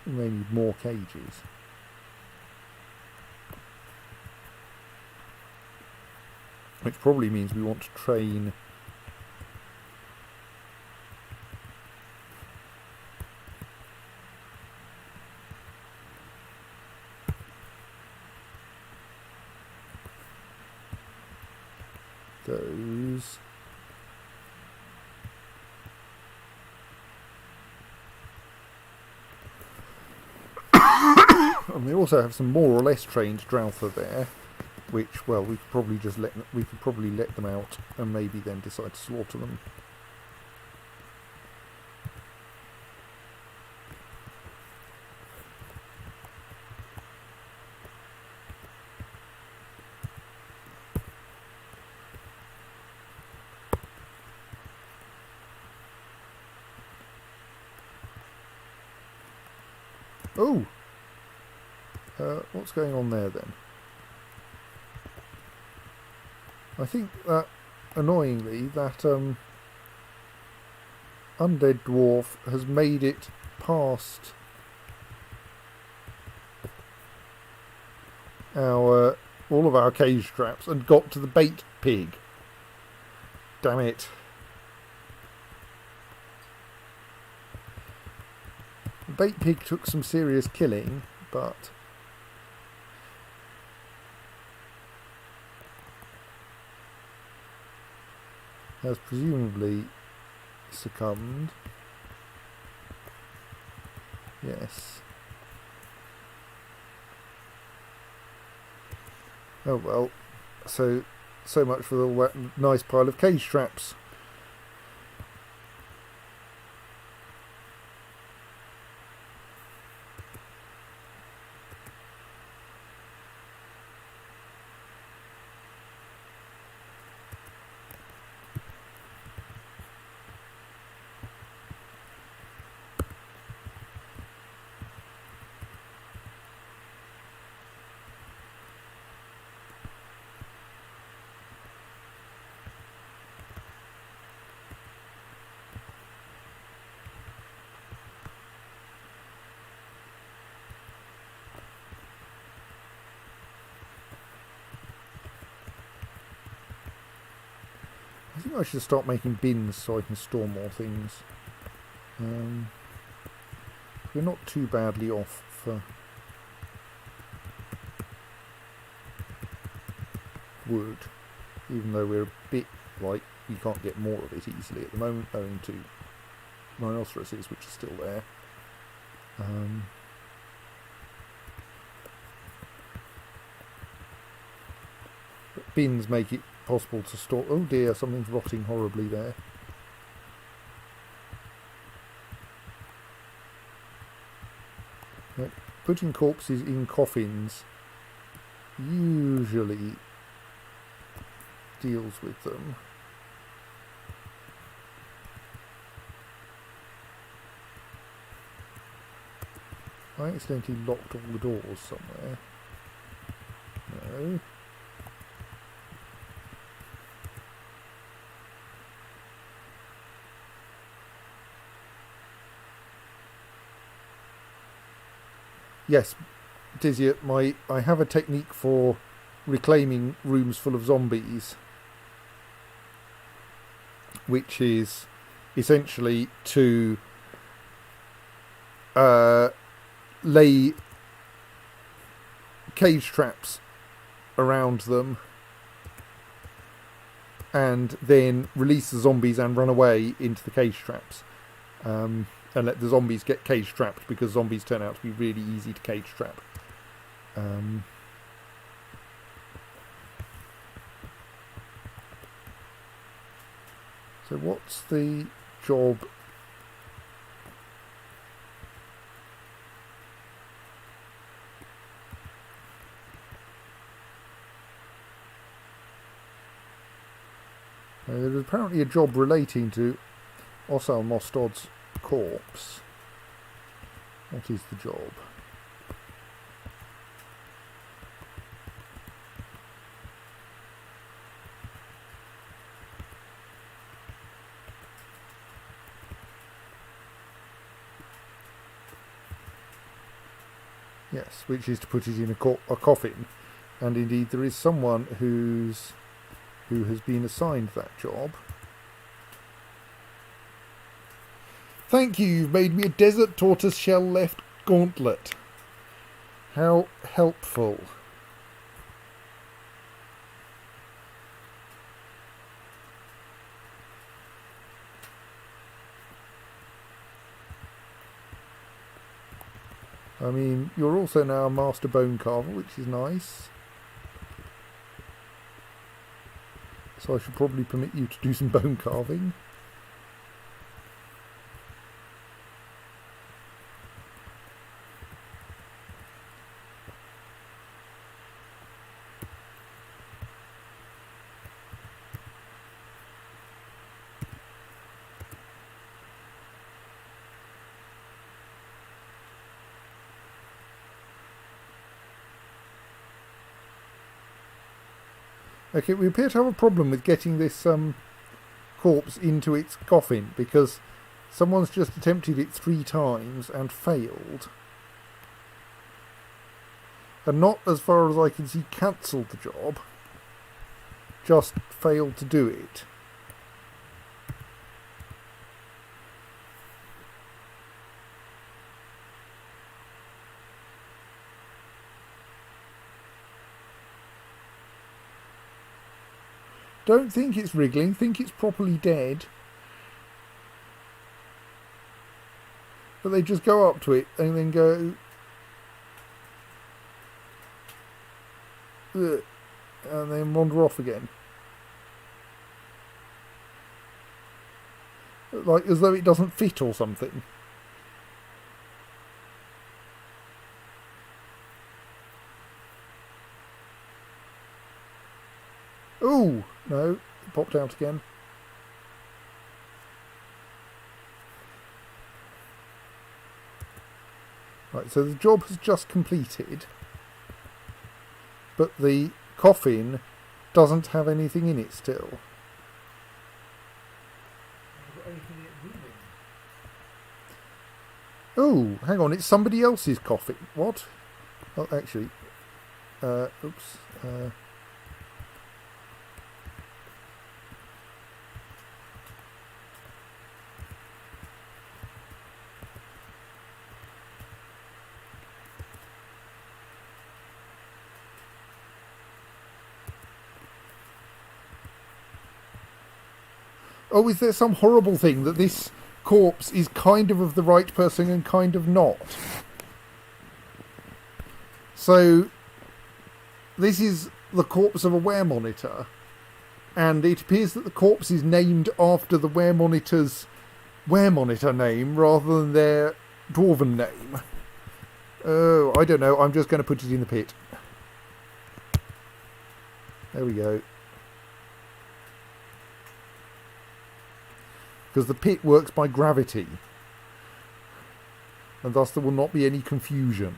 We may need more cages. Which probably means we want to train those. And we also have some more or less trained Drouther there, which, well, we could probably let them out and maybe then decide to slaughter them. Oh! What's going on there then? I think that, annoyingly, that undead dwarf has made it past our all of our cage traps and got to the bait pig. Damn it. The bait pig took some serious killing, but has presumably succumbed. Yes. Oh well. So much for the nice pile of cage traps. I think I should start making bins so I can store more things. We're not too badly off for wood, even though we're a bit like you can't get more of it easily at the moment owing to rhinoceroses, which are still there. But bins make it possible to store. Oh dear, something's rotting horribly there. Putting corpses in coffins usually deals with them. I accidentally locked all the doors somewhere. No. Yes, Dizzy, I have a technique for reclaiming rooms full of zombies, which is essentially to lay cage traps around them and then release the zombies and run away into the cage traps. And let the zombies get cage trapped, because zombies turn out to be really easy to cage trap. So what's the job? There is apparently a job relating to Otamlòr's corpse. What is the job? Yes, which is to put it in a coffin, and indeed there is someone who has been assigned that job. Thank you, you've made me a desert tortoise shell left gauntlet. How helpful. I mean, you're also now a master bone carver, which is nice. So I should probably permit you to do some bone carving. Okay, we appear to have a problem with getting this corpse into its coffin because someone's just attempted it 3 times and failed. And not, as far as I can see, cancelled the job. Just failed to do it. Don't think it's wriggling, think it's properly dead. But they just go up to it and then go... "Ugh," and then wander off again. Like as though it doesn't fit or something. Ooh! No, it popped out again. Right, so the job has just completed, but the coffin doesn't have anything in it still. Have you got anything in it moving? Oh, hang on, it's somebody else's coffin. What? Oh, actually, oops. Oh, is there some horrible thing that this corpse is kind of the right person and kind of not? So, this is the corpse of a wear monitor, and it appears that the corpse is named after the wear monitor's wear monitor name rather than their dwarven name. Oh, I don't know, I'm just going to put it in the pit. There we go. Because the pit works by gravity, and thus there will not be any confusion.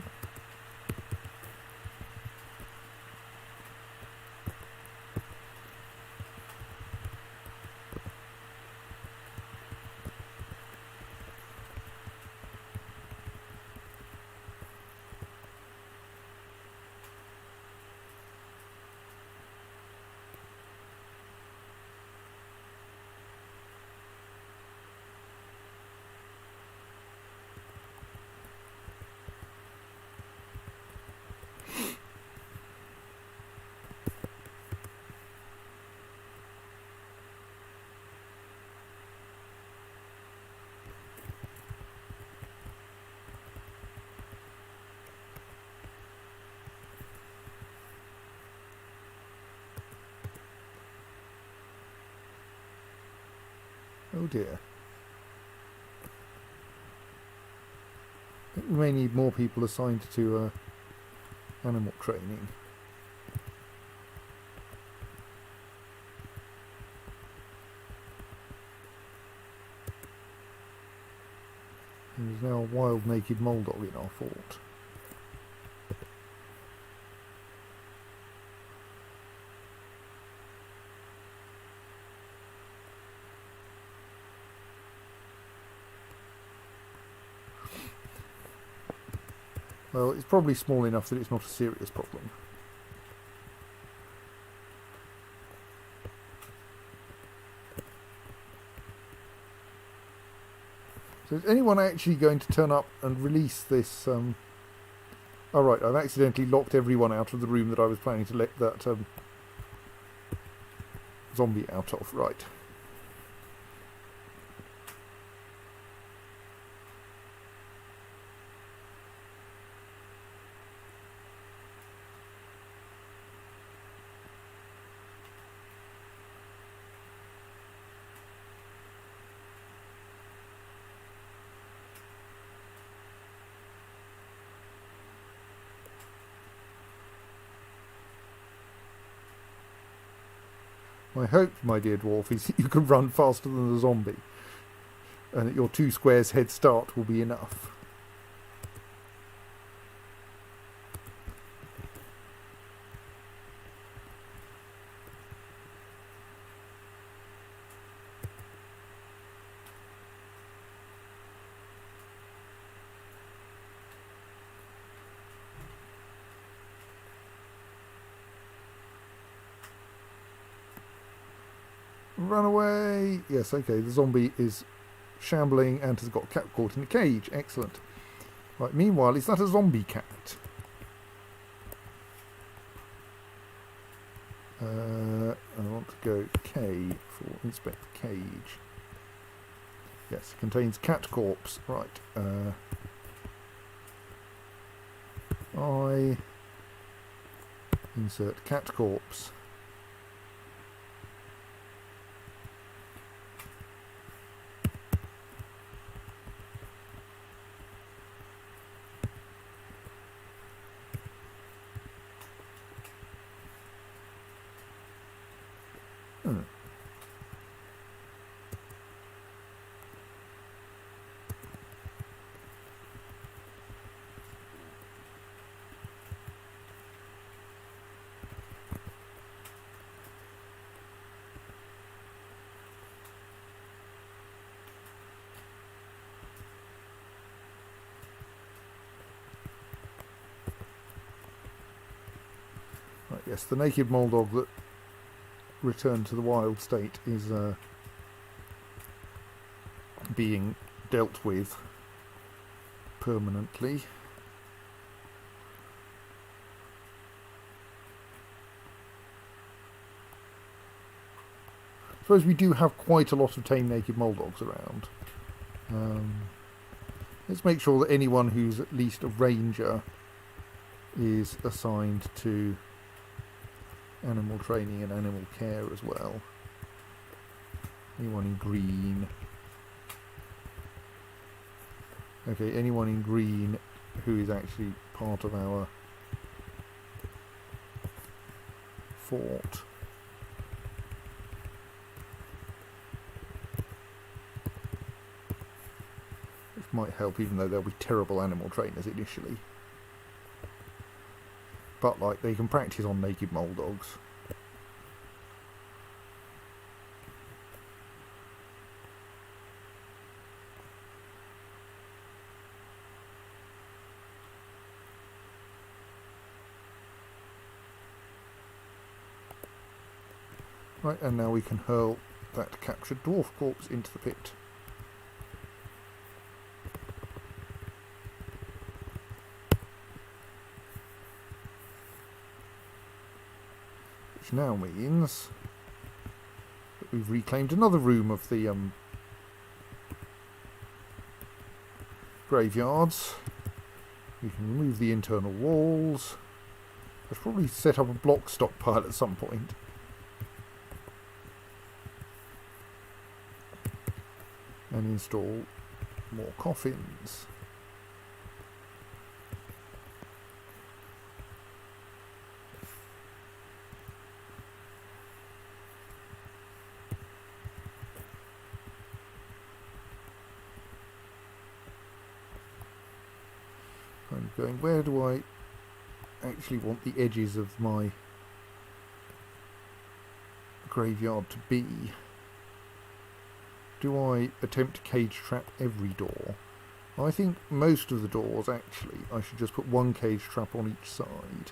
Oh dear. I think we may need more people assigned to animal training. There's now a wild naked moldog in our fort. Well, it's probably small enough that it's not a serious problem. So is anyone actually going to turn up and release this... Oh right, I've accidentally locked everyone out of the room that I was planning to let that zombie out of. Right. My hope, my dear dwarf, is that you can run faster than the zombie, and that your 2 squares head start will be enough. Run away! Yes, okay, the zombie is shambling and has got a cat caught in a cage. Excellent. Right, meanwhile, is that a zombie cat? I want to go K for inspect cage. Yes, contains cat corpse. Right. I insert cat corpse. Right, yes, the naked moldog that returned to the wild state is being dealt with permanently. I suppose we do have quite a lot of tame naked molddogs around. Let's make sure that anyone who's at least a ranger is assigned to animal training and animal care as well. Anyone in green. Okay, anyone in green who is actually part of our fort. This might help, even though they'll be terrible animal trainers initially. But, like, they can practice on naked molddogs. Right, and now we can hurl that captured dwarf corpse into the pit. Which now means that we've reclaimed another room of the graveyards. We can remove the internal walls. I should probably set up a block stockpile at some point. And install more coffins. I'm going, where do I actually want the edges of my graveyard to be? Do I attempt to cage trap every door? I think most of the doors, actually, I should just put one cage trap on each side.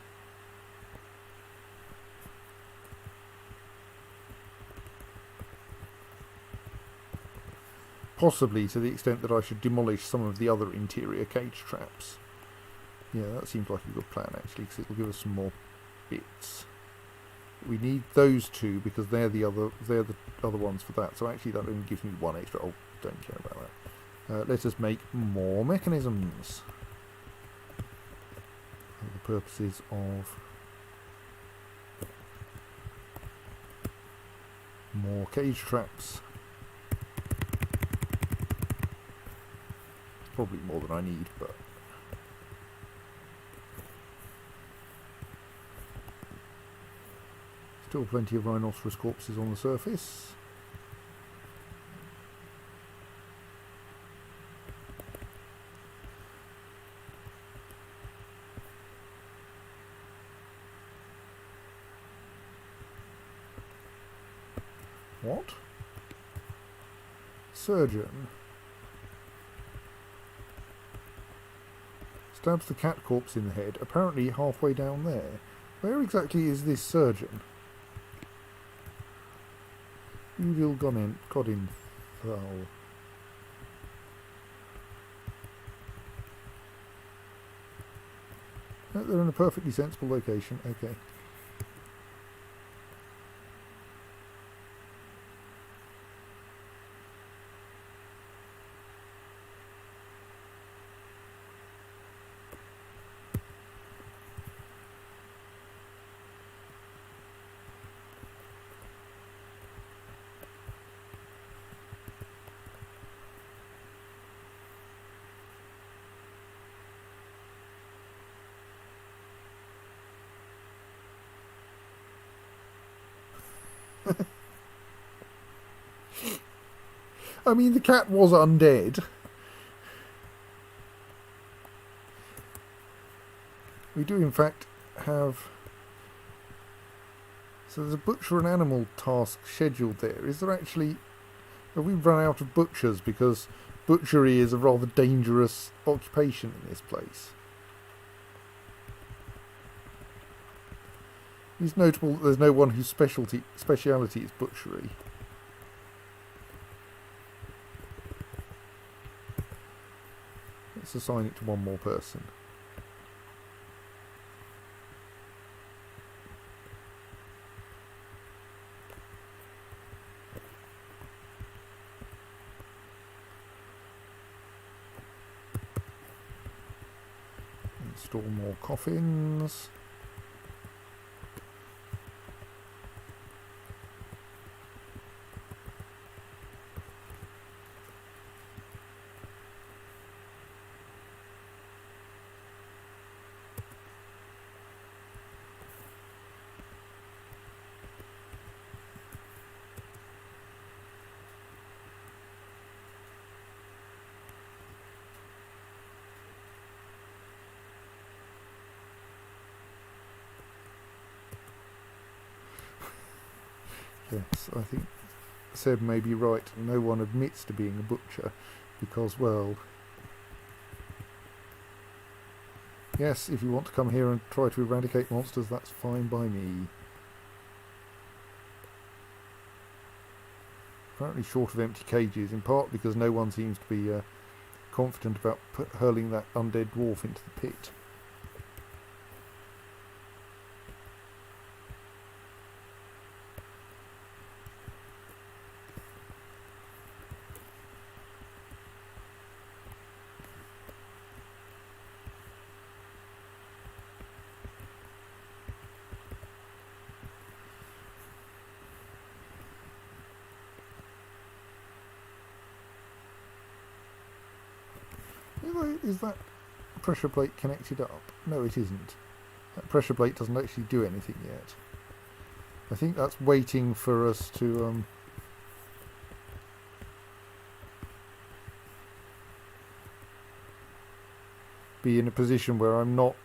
Possibly to the extent that I should demolish some of the other interior cage traps. Yeah, that seems like a good plan, actually, because it'll give us some more bits. We need those two because they're the other ones for that. So actually that only gives me one extra. Oh, don't care about that. Let us make more mechanisms for the purposes of more cage traps. Probably more than I need, but still plenty of rhinoceros corpses on the surface. What? Surgeon. Stabs the cat corpse in the head, apparently halfway down there. Where exactly is this surgeon? Evil Godin Thal. No, they're in a perfectly sensible location. Okay. I mean, the cat was undead. We do, in fact, have... So there's a butcher and animal task scheduled there. Is there actually... Have we run out of butchers? Because butchery is a rather dangerous occupation in this place. It's notable that there's no one whose speciality is butchery. Let's assign it to one more person. Install more coffins. Yes, I think Seb may be right. No one admits to being a butcher because, well... Yes, if you want to come here and try to eradicate monsters, that's fine by me. Apparently short of empty cages, in part because no one seems to be confident about hurling that undead dwarf into the pit. Is that pressure plate connected up? No, it isn't. That pressure plate doesn't actually do anything yet. I think that's waiting for us to be in a position where I'm not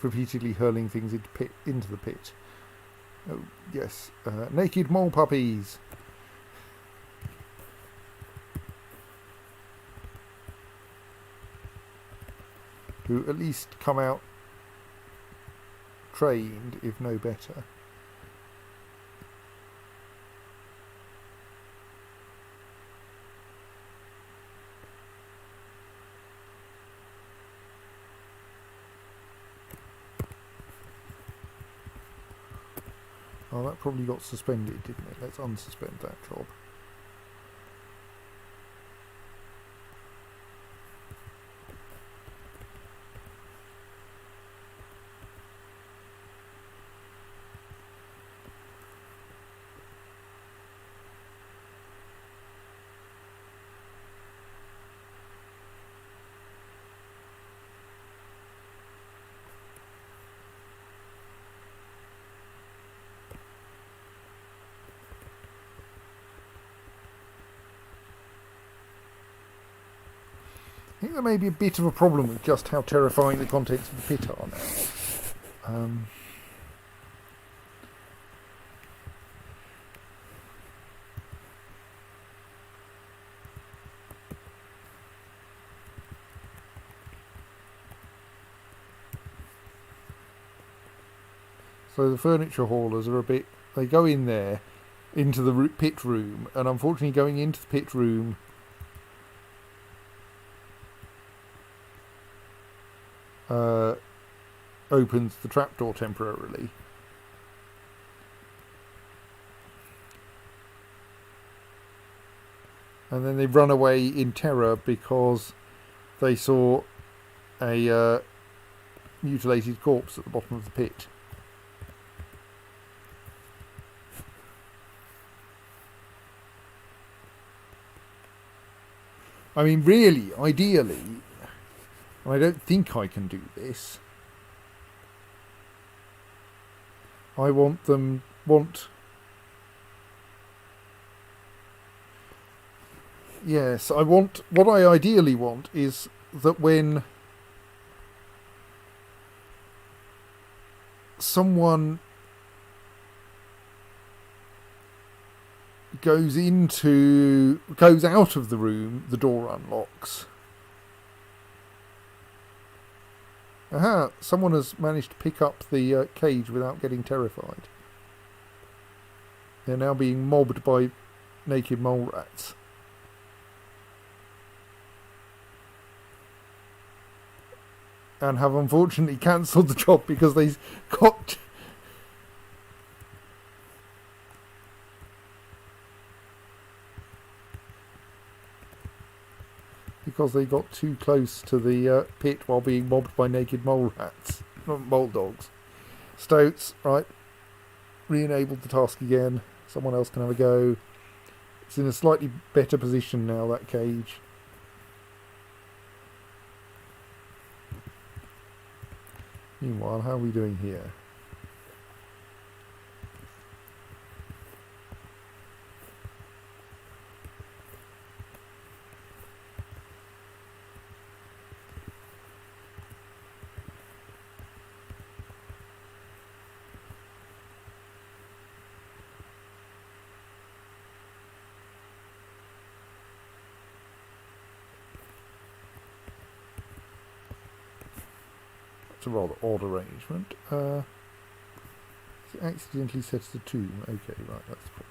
repeatedly hurling things into the pit. Oh, yes. Naked mole puppies! Who at least come out trained, if no better. Oh, that probably got suspended, didn't it? Let's unsuspend that job. I think there may be a bit of a problem with just how terrifying the contents of the pit are now. So the furniture haulers are a bit... They go in there, into the pit room, and unfortunately going into the pit room... opens the trapdoor temporarily. And then they run away in terror because they saw a mutilated corpse at the bottom of the pit. I mean, really, ideally, and I don't think I can do this, I want... Yes, what I ideally want is that when someone goes out of the room, the door unlocks. Aha, someone has managed to pick up the cage without getting terrified. They're now being mobbed by naked mole rats. And have unfortunately cancelled the job because they got... because they got too close to the pit while being mobbed by naked mole rats. Not mole dogs. Stoats, right. Re-enabled the task again. Someone else can have a go. It's in a slightly better position now, that cage. Meanwhile, how are we doing here? It's a rather odd arrangement. It accidentally sets the tomb. Okay, right, that's cool.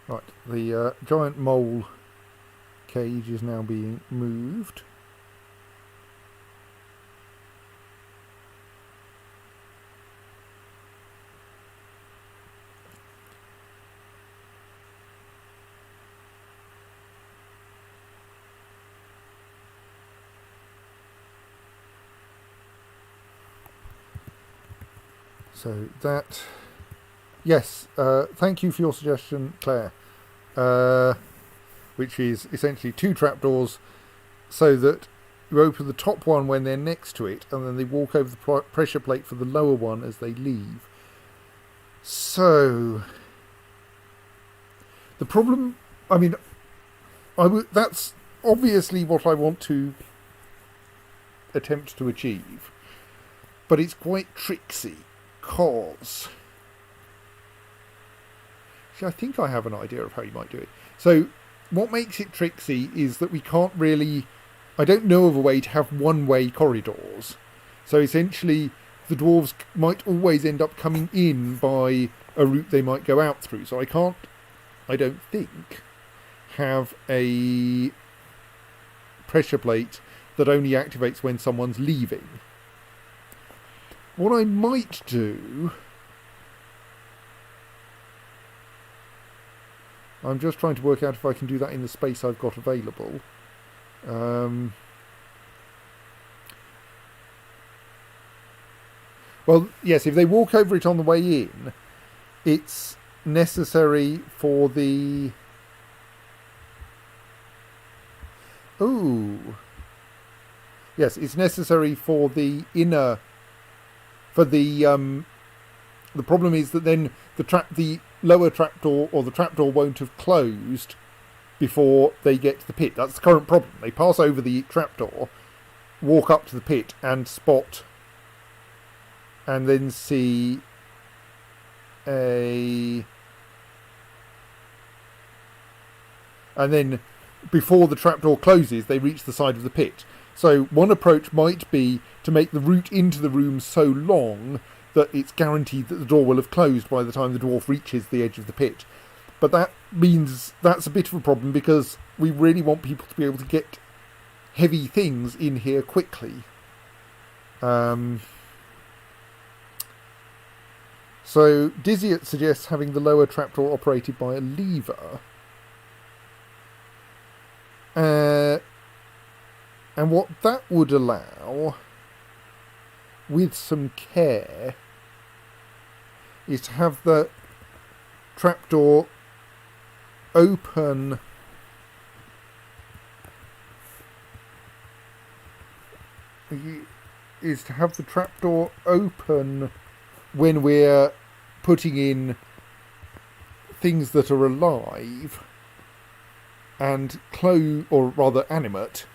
Right, the giant mole cage is now being moved. So that... Yes, thank you for your suggestion, Claire. Which is essentially 2 trapdoors so that you open the top one when they're next to it and then they walk over the pressure plate for the lower one as they leave. So, the problem... I mean, that's obviously what I want to attempt to achieve. But it's quite tricksy, because... I think I have an idea of how you might do it. So what makes it tricksy is that we can't really... I don't know of a way to have one-way corridors. So essentially the dwarves might always end up coming in by a route they might go out through. So I can't, I don't think, have a pressure plate that only activates when someone's leaving. What I might do... I'm just trying to work out if I can do that in the space I've got available. Well, yes, if they walk over it on the way in, it's necessary for the... Ooh. Yes, it's necessary for the inner. For the problem is that then the lower trapdoor or the trapdoor won't have closed before they get to the pit. That's the current problem. They pass over the trapdoor, walk up to the pit, and spot, and then see and then before the trapdoor closes, they reach the side of the pit. So one approach might be to make the route into the room so long that it's guaranteed that the door will have closed by the time the dwarf reaches the edge of the pit. But that means that's a bit of a problem because we really want people to be able to get heavy things in here quickly. So Dizzyat suggests having the lower trapdoor operated by a lever. And what that would allow, with some care, is to have the trapdoor open when we're putting in things that are alive and or rather animate,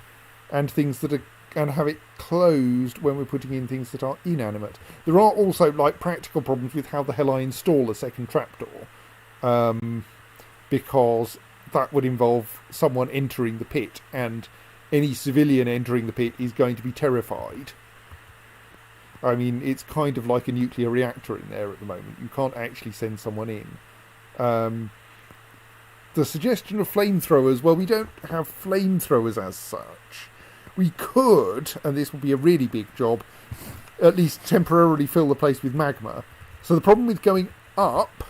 and things that are, and have it closed when we're putting in things that are inanimate. There are also practical problems with how the hell I install a second trapdoor, because that would involve someone entering the pit, and any civilian entering the pit is going to be terrified. I mean, it's kind of like a nuclear reactor in there at the moment. You can't actually send someone in. The suggestion of flamethrowers, well, we don't have flamethrowers as such. We could, and this would be a really big job, at least temporarily fill the place with magma. So the problem with going up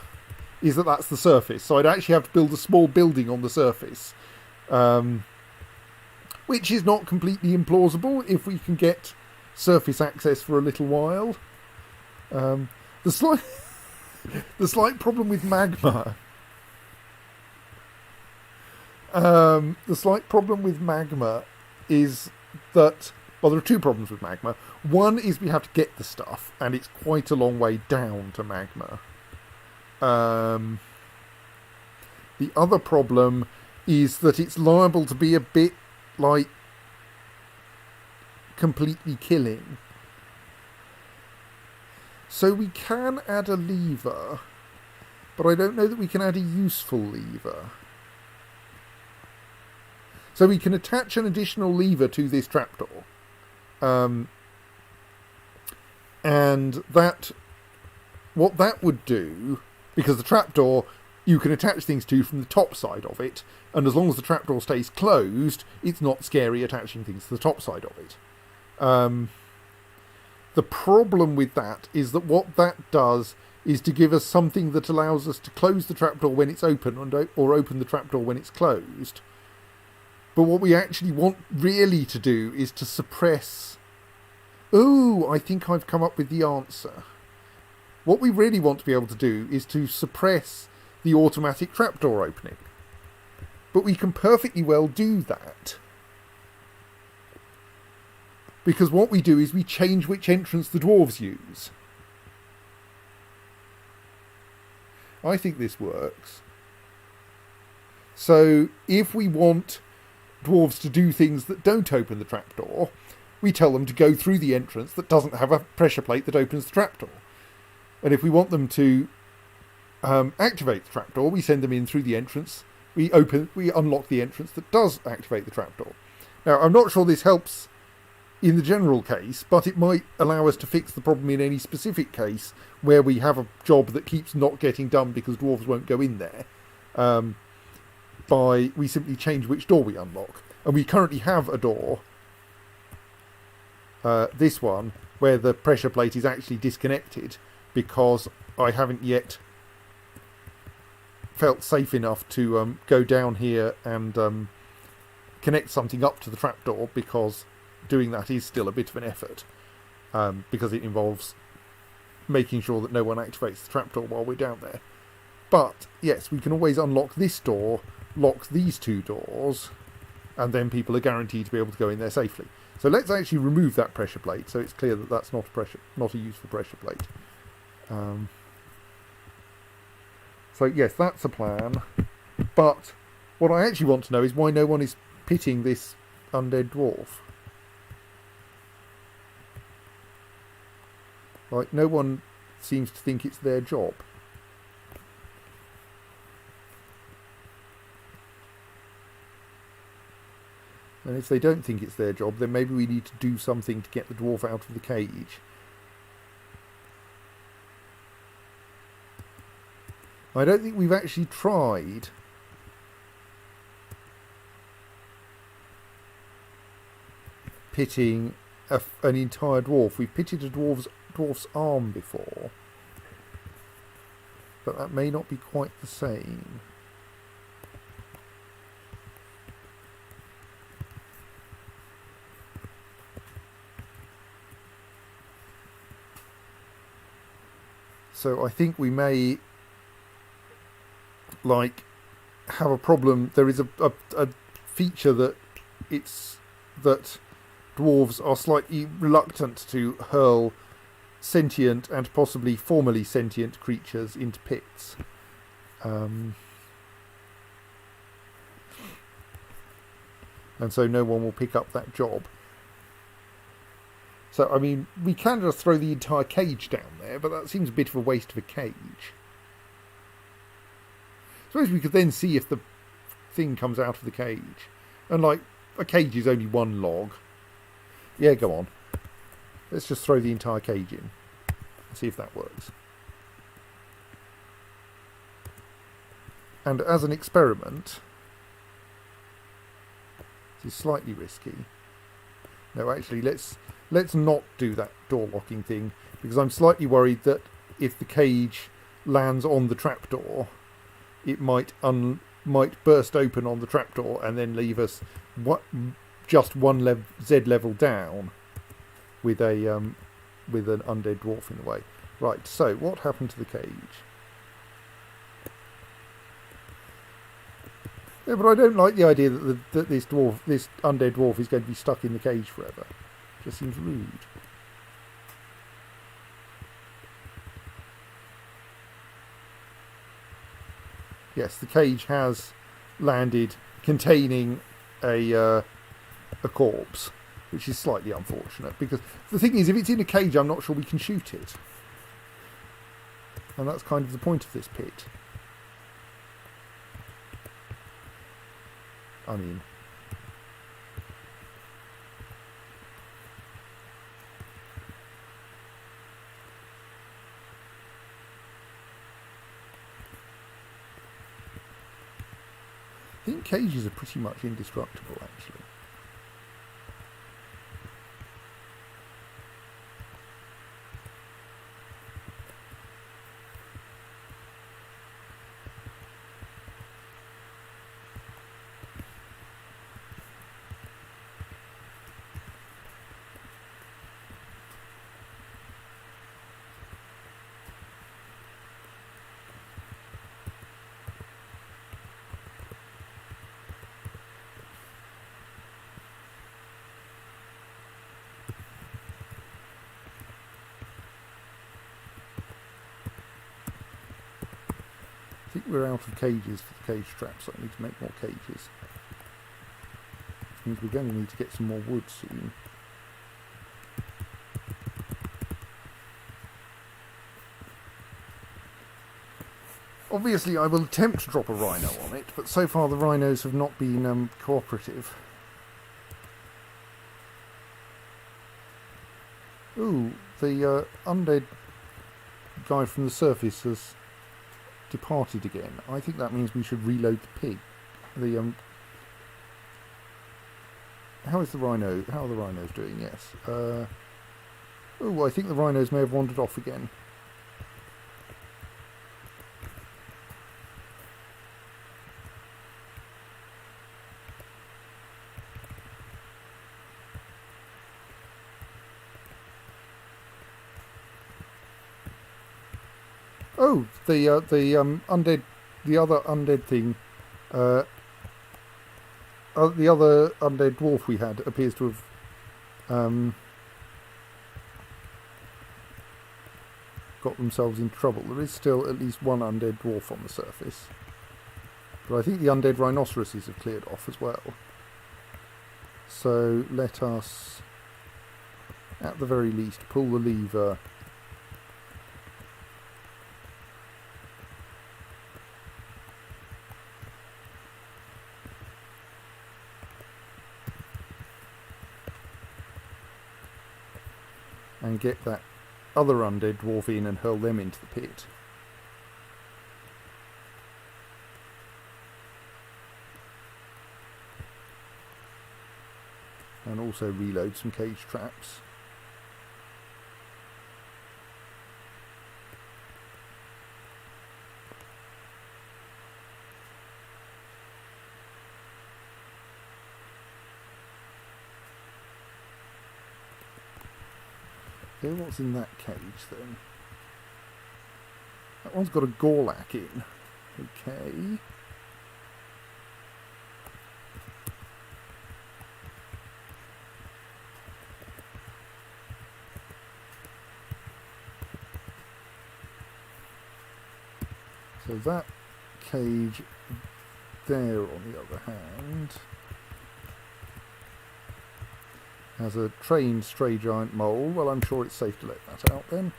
is that that's the surface. So I'd actually have to build a small building on the surface, which is not completely implausible if we can get surface access for a little while. The slight problem with magma. The slight problem with magma is that, well, there are two problems with magma. One is we have to get the stuff, and it's quite a long way down to magma. The other problem is that it's liable to be a bit completely killing. So we can add a lever, but I don't know that we can add a useful lever. So we can attach an additional lever to this trapdoor. And what that would do, because the trapdoor you can attach things to from the top side of it, and as long as the trapdoor stays closed, it's not scary attaching things to the top side of it. The problem with that is that what that does is to give us something that allows us to close the trapdoor when it's open, or open the trapdoor when it's closed. But what we actually want really to do is to suppress... Ooh, I think I've come up with the answer. What we really want to be able to do is to suppress the automatic trapdoor opening. But we can perfectly well do that. Because what we do is we change which entrance the dwarves use. I think this works. So if we want dwarves to do things that don't open the trapdoor, we tell them to go through the entrance that doesn't have a pressure plate that opens the trapdoor. And if we want them to activate the trapdoor, we send them in through the entrance. We unlock the entrance that does activate the trapdoor. Now, I'm not sure this helps in the general case, but it might allow us to fix the problem in any specific case where we have a job that keeps not getting done because dwarves won't go in there. We simply change which door we unlock. And we currently have a door, this one, where the pressure plate is actually disconnected because I haven't yet felt safe enough to go down here and connect something up to the trapdoor, because doing that is still a bit of an effort, because it involves making sure that no one activates the trapdoor while we're down there. But yes, we can always unlock this door, lock these two doors, and then people are guaranteed to be able to go in there safely. So let's actually remove that pressure plate, so it's clear that that's not a useful pressure plate. So yes, that's a plan. But what I actually want to know is why no one is pitting this undead dwarf. Like, no one seems to think it's their job. And if they don't think it's their job, then maybe we need to do something to get the dwarf out of the cage. I don't think we've actually tried pitting an entire dwarf. We've pitted a dwarf's arm before, but that may not be quite the same. So I think we may, like, have a problem. There is a feature that dwarves are slightly reluctant to hurl sentient and possibly formerly sentient creatures into pits. And so no one will pick up that job. So, I mean, we can just throw the entire cage down there, but that seems a bit of a waste of a cage. I suppose we could then see if the thing comes out of the cage. And, like, a cage is only one log. Yeah, go on. Let's just throw the entire cage in and see if that works. And as an experiment, this is slightly risky. No, actually, let's not do that door locking thing, because I'm slightly worried that if the cage lands on the trapdoor, it might burst open on the trapdoor and then leave us just one Z level down with an undead dwarf in the way. Right, so what happened to the cage? Yeah, but I don't like the idea that this undead dwarf is going to be stuck in the cage forever. Just seems rude. Yes, the cage has landed containing a corpse, which is slightly unfortunate, because the thing is, if it's in a cage, I'm not sure we can shoot it. And that's kind of the point of this pit. I mean, I think cages are pretty much indestructible, actually. I think we're out of cages for the cage traps, so I need to make more cages. Which means we're going to need to get some more wood soon. Obviously I will attempt to drop a rhino on it, but so far the rhinos have not been cooperative. Ooh, the undead guy from the surface has departed again. I think that means we should reload the pig. How is the rhino? How are the rhinos doing? Yes. Oh, I think the rhinos may have wandered off again. Oh, the other undead thing. the other undead dwarf we had appears to have got themselves in trouble. There is still at least one undead dwarf on the surface, but I think the undead rhinoceroses have cleared off as well. So let us, at the very least, pull the lever and get that other undead dwarf in and hurl them into the pit. And also reload some cage traps. Okay, what's in that cage then? That one's got a Gorlak in. Okay. So that cage there, on the other hand, has a trained stray giant mole. Well, I'm sure it's safe to let that out then.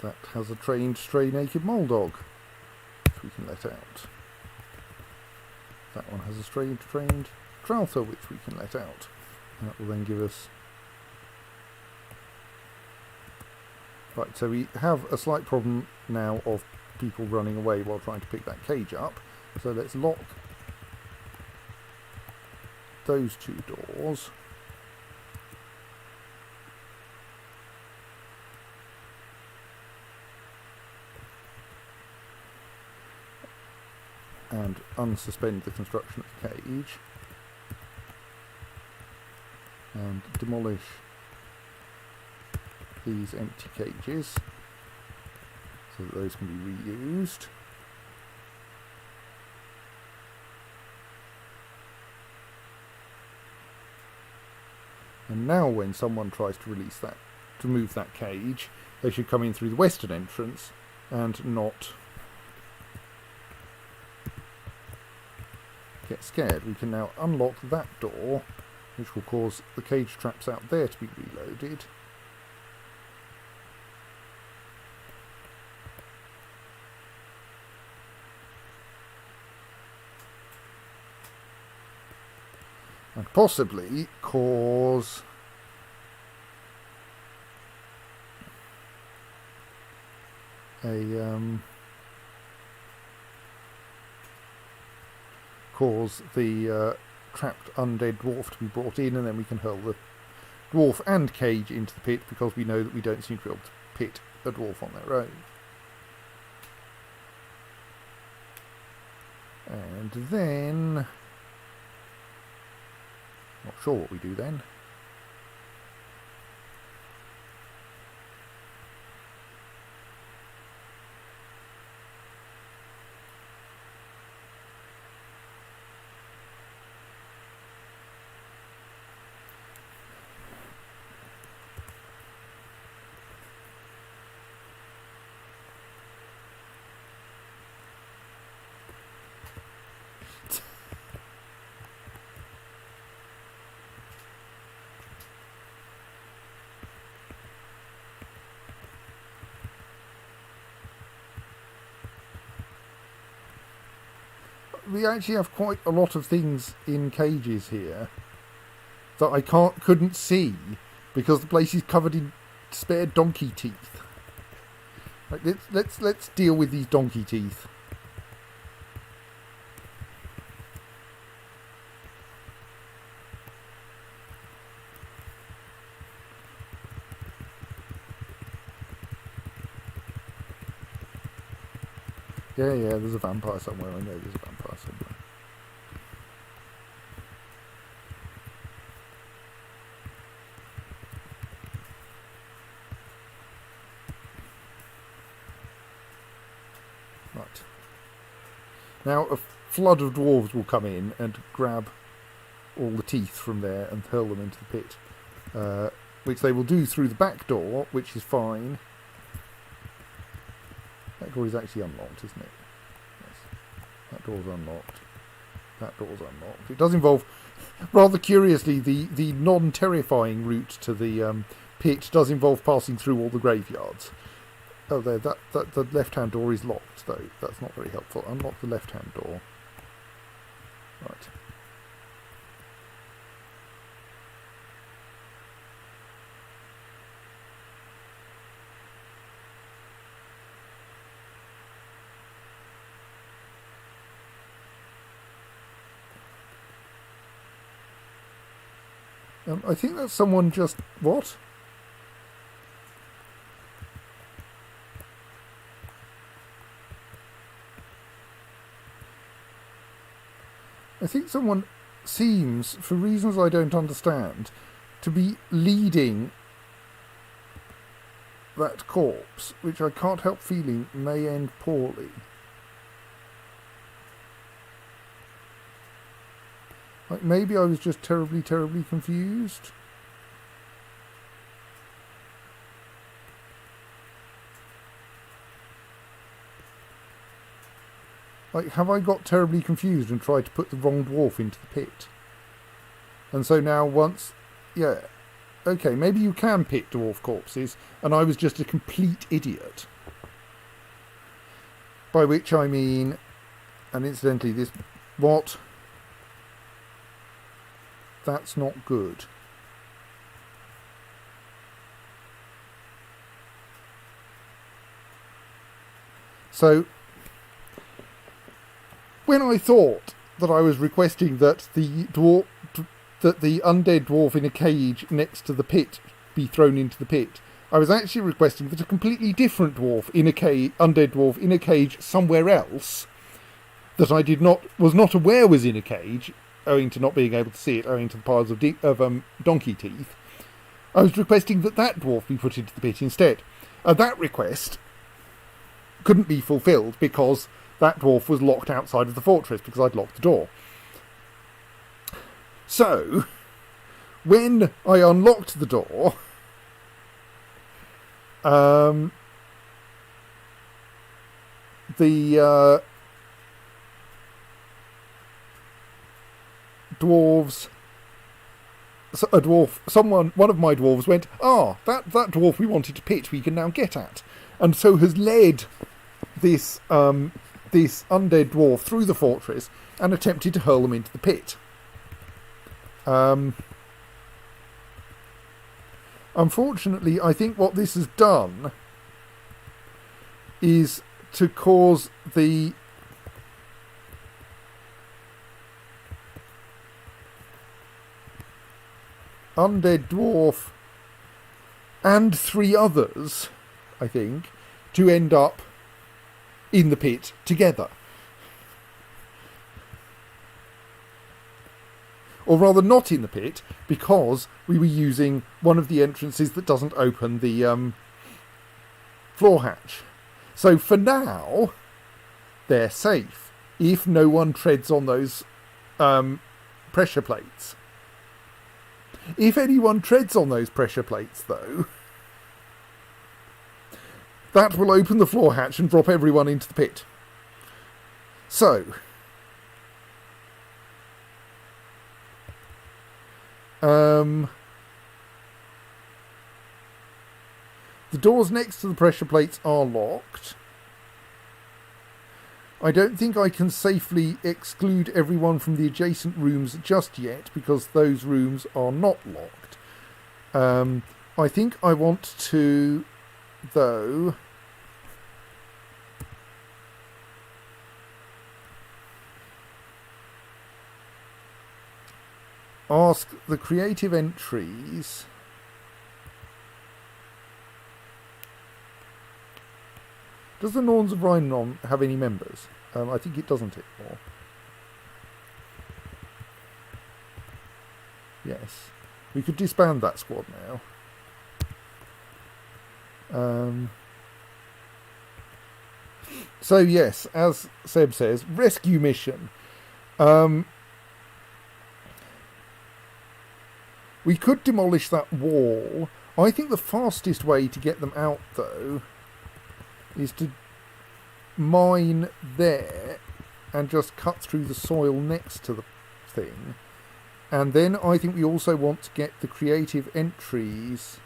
That has a trained stray naked mole dog, which we can let out. That one has a trained trouter, which we can let out. That will then give us... Right, so we have a slight problem now of people running away while trying to pick that cage up. So let's lock those two doors. And unsuspend the construction of the cage. And demolish these empty cages so that those can be reused. And now when someone tries to release that, to move that cage, they should come in through the western entrance and not get scared. We can now unlock that door, which will cause the cage traps out there to be reloaded. And possibly cause the trapped undead dwarf to be brought in, and then we can hurl the dwarf and cage into the pit, because we know that we don't seem to be able to pit a dwarf on their own. And then... not sure what we do then. We actually have quite a lot of things in cages here that I couldn't see because the place is covered in spare donkey teeth. Right, let's deal with these donkey teeth. Yeah, there's a vampire somewhere. I know there's a vampire somewhere. Right. Now a flood of dwarves will come in and grab all the teeth from there and hurl them into the pit, which they will do through the back door, which is fine. That door is actually unlocked, isn't it? Yes. That door's unlocked. That door's unlocked. It does involve, rather curiously, the non-terrifying route to the pit does involve passing through all the graveyards. Oh, there. The left-hand door is locked, though. That's not very helpful. Unlock the left-hand door. Right. I think that someone just... What? I think someone seems, for reasons I don't understand, to be leading that corpse, which I can't help feeling may end poorly. Like, maybe I was just terribly, terribly confused. Like, have I got terribly confused and tried to put the wrong dwarf into the pit? And so now once... Yeah. Okay, maybe you can pit dwarf corpses, and I was just a complete idiot. By which I mean... And incidentally, this... What... That's not good. So, when I thought that I was requesting that the undead dwarf in a cage next to the pit be thrown into the pit, I was actually requesting that a completely different dwarf in a undead dwarf in a cage somewhere else that I was not aware was in a cage, owing to not being able to see it, owing to the piles of donkey teeth. I was requesting that dwarf be put into the pit instead. That request couldn't be fulfilled because that dwarf was locked outside of the fortress because I'd locked the door. So, when I unlocked the door, the dwarves, one of my dwarves went, that dwarf we wanted to pit we can now get at, and so has led this undead dwarf through the fortress and attempted to hurl them into the pit. Unfortunately, I think what this has done is to cause the undead dwarf and 3 others, I think, to end up in the pit together. Or rather not in the pit, because we were using one of the entrances that doesn't open the floor hatch. So for now, they're safe, if no one treads on those pressure plates. If anyone treads on those pressure plates, though, that will open the floor hatch and drop everyone into the pit. So, the doors next to the pressure plates are locked. I don't think I can safely exclude everyone from the adjacent rooms just yet, because those rooms are not locked. I think I want to, though, ask the creative entries Does the Norns of Rhinon have any members? I think it doesn't anymore. Yes. We could disband that squad now. So yes, as Seb says, rescue mission. We could demolish that wall. I think the fastest way to get them out, though, is to mine there and just cut through the soil next to the thing. And then I think we also want to get the creative entries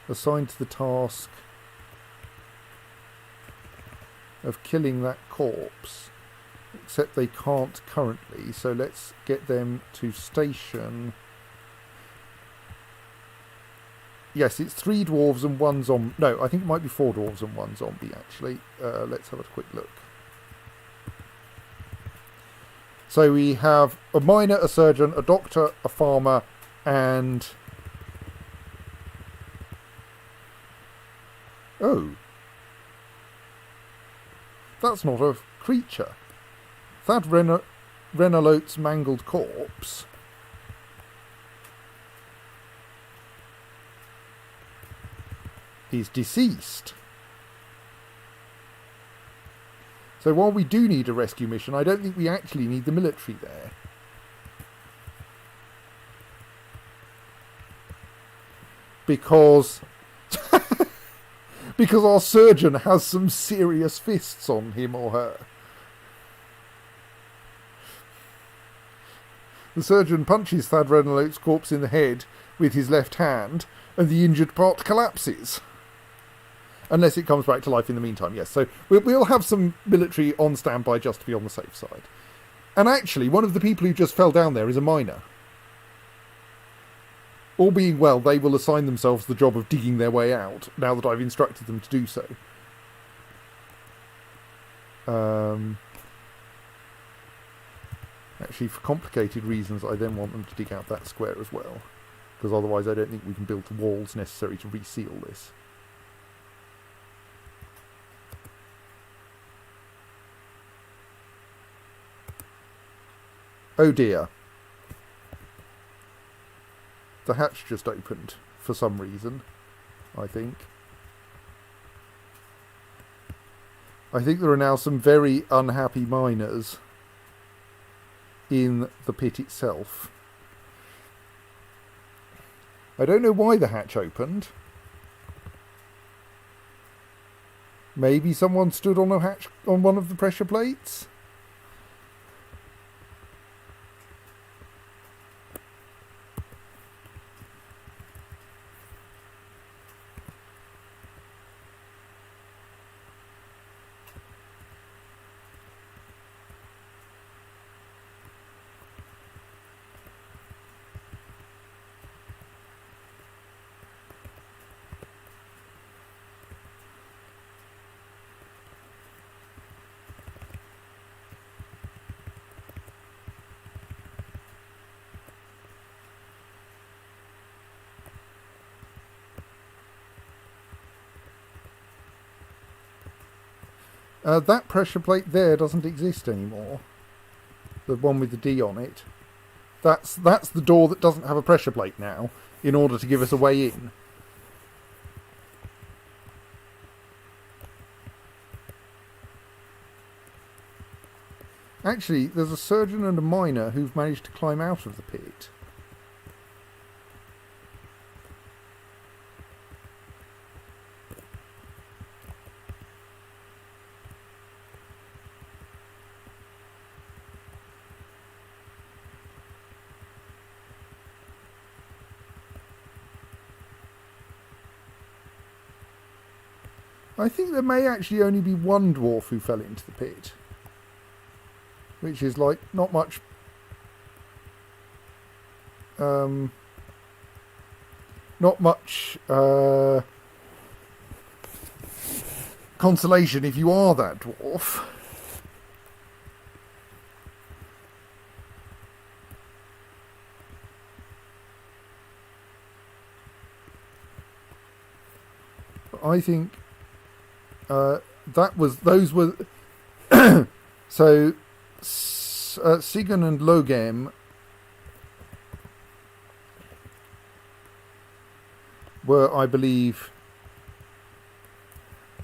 assigned to the task of killing that corpse, except they can't currently, so let's get them to station. Yes, it's 3 dwarves and 1 zombie. No, I think it might be 4 dwarves and 1 zombie, actually. Let's have a quick look. So we have a miner, a surgeon, a doctor, a farmer, and... Oh. That's not a creature. That Renalote's mangled corpse is deceased. So while we do need a rescue mission, I don't think we actually need the military there. Because because our surgeon has some serious fists on him or her. The surgeon punches Thad Renalote's corpse in the head with his left hand, and the injured part collapses. Unless it comes back to life in the meantime, yes. So we'll have some military on standby just to be on the safe side. And actually, one of the people who just fell down there is a miner. All being well, they will assign themselves the job of digging their way out, now that I've instructed them to do so. Actually, for complicated reasons, I then want them to dig out that square as well. Because otherwise I don't think we can build the walls necessary to reseal this. Oh dear. The hatch just opened for some reason, I think. I think there are now some very unhappy miners in the pit itself. I don't know why the hatch opened. Maybe someone stood on a hatch on one of the pressure plates? That pressure plate there doesn't exist anymore. The one with the D on it. That's the door that doesn't have a pressure plate now, in order to give us a way in. Actually, there's a surgeon and a miner who've managed to climb out of the pit. I think there may actually only be one dwarf who fell into the pit. Which is like not much consolation if you are that dwarf. But I think those were so Sigan and Logem were, I believe,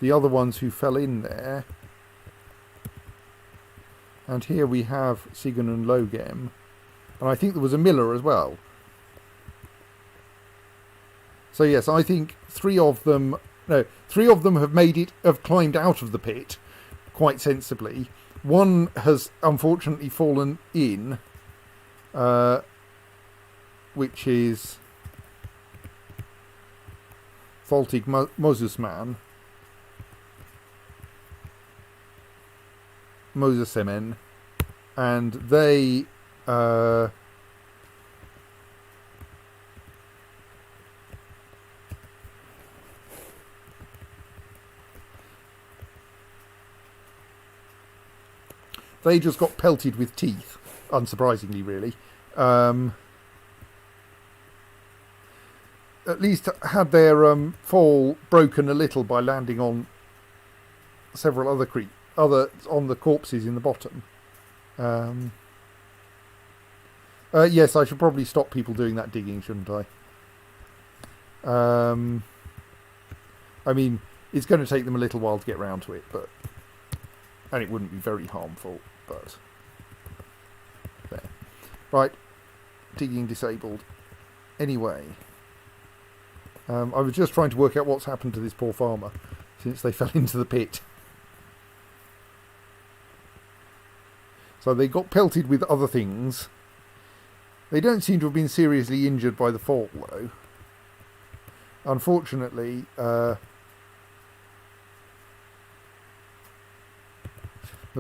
the other ones who fell in there. And here we have Sigan and Logem. And I think there was a miller as well. So yes, I think three of them have climbed out of the pit quite sensibly. One has unfortunately fallen in, which is Thaltig Mosusman. Mosesemen, and they just got pelted with teeth, unsurprisingly, really. At least had their fall broken a little by landing on several other on the corpses in the bottom. Yes, I should probably stop people doing that digging, shouldn't I? I mean, it's going to take them a little while to get round to it, and it wouldn't be very harmful, but there. Right, digging disabled. Anyway, I was just trying to work out what's happened to this poor farmer since they fell into the pit. So they got pelted with other things. They don't seem to have been seriously injured by the fall, though. Unfortunately, the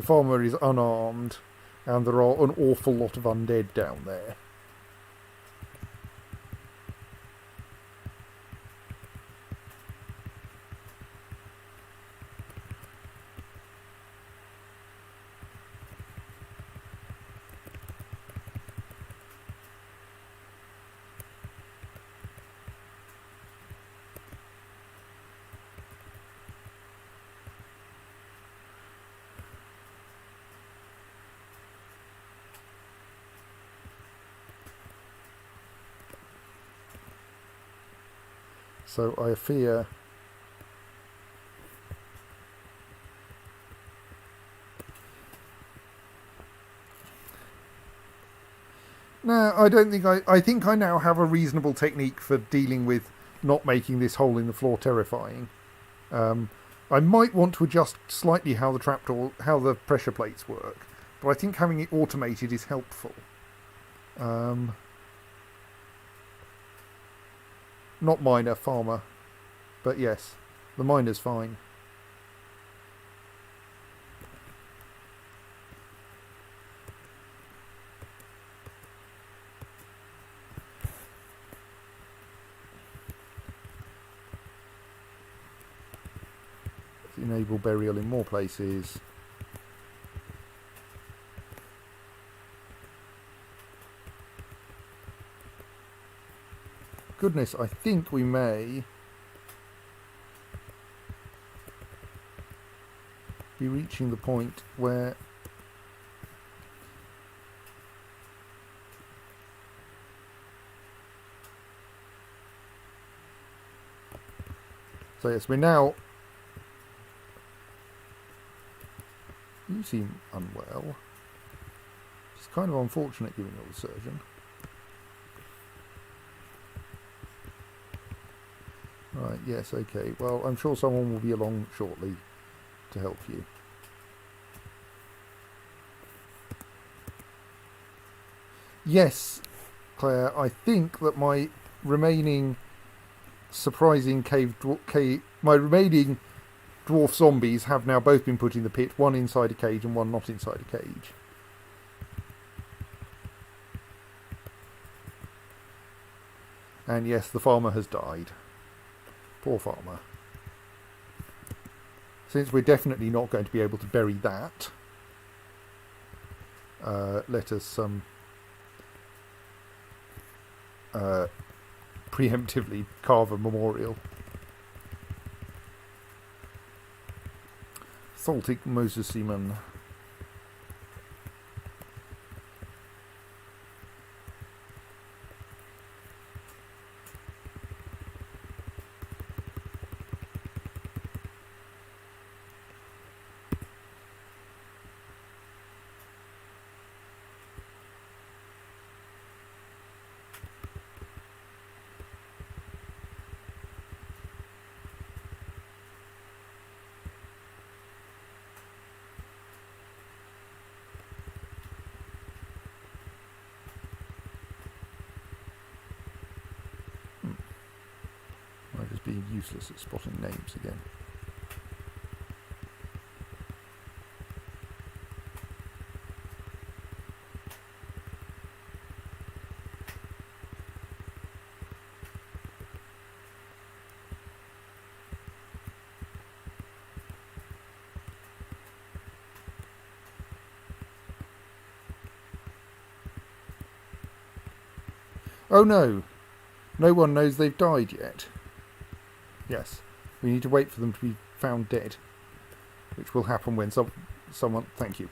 farmer is unarmed, and there are an awful lot of undead down there. So I fear no, I don't think I think I now have a reasonable technique for dealing with not making this hole in the floor terrifying. I might want to adjust slightly how the pressure plates work, but I think having it automated is helpful. Not miner, farmer. But yes, the miner's fine. Let's enable burial in more places. Goodness, I think we may be reaching the point where so yes, we're now. You seem unwell. It's kind of unfortunate given you're the surgeon. Right, yes, okay. Well, I'm sure someone will be along shortly to help you. Yes, Claire, I think that my remaining my remaining dwarf zombies have now both been put in the pit, one inside a cage and one not inside a cage. And yes, the farmer has died. Poor farmer. Since we're definitely not going to be able to bury that, let us preemptively carve a memorial. Thaltig Mosusseman. being useless at spotting names again. Oh no! No one knows they've died yet. Yes, we need to wait for them to be found dead, which will happen when someone. Thank you.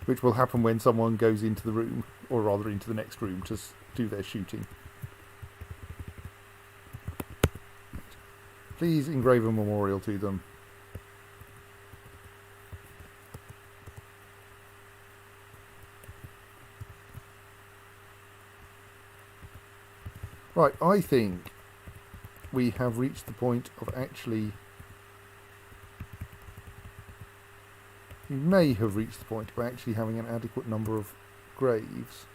Which will happen when someone goes into the room, or rather into the next room, to do their shooting. Please engrave a memorial to them. Right, I think we have reached the point of actually... We may have reached the point of actually having an adequate number of graves.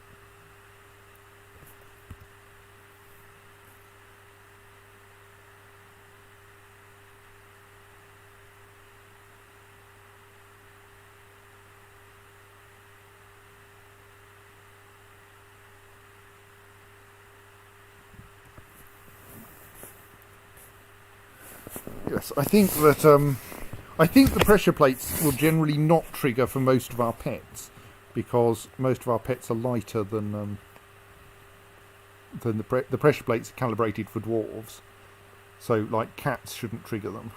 Yes, I think that I think the pressure plates will generally not trigger for most of our pets, because most of our pets are lighter than the pressure plates are calibrated for dwarves, so like cats shouldn't trigger them.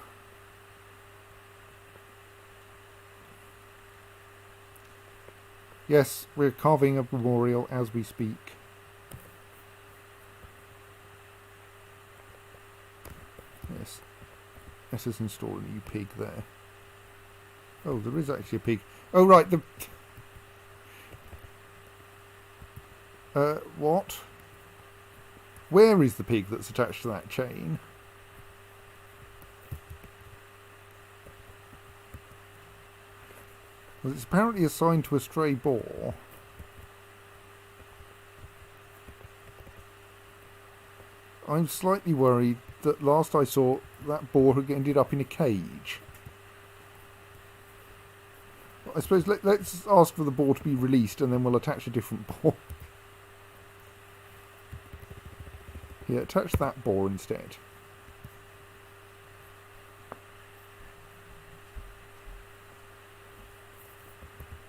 Yes, we're carving a memorial as we speak. Yes. Let us install a new pig there. Oh, there is actually a pig. Oh, right, what? Where is the pig that's attached to that chain? Well, it's apparently assigned to a stray boar. I'm slightly worried that last I saw, that boar had ended up in a cage. I suppose let's ask for the boar to be released, and then we'll attach a different boar. Yeah, attach that boar instead.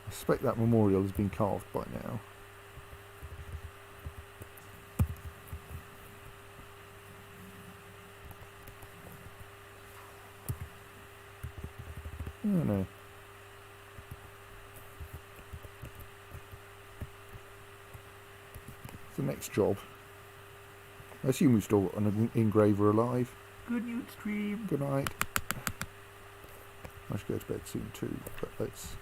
I suspect that memorial has been carved by now. Oh no. The next job. I assume we've still got an engraver alive. Good night, stream. Good night. I should go to bed soon too, but let's...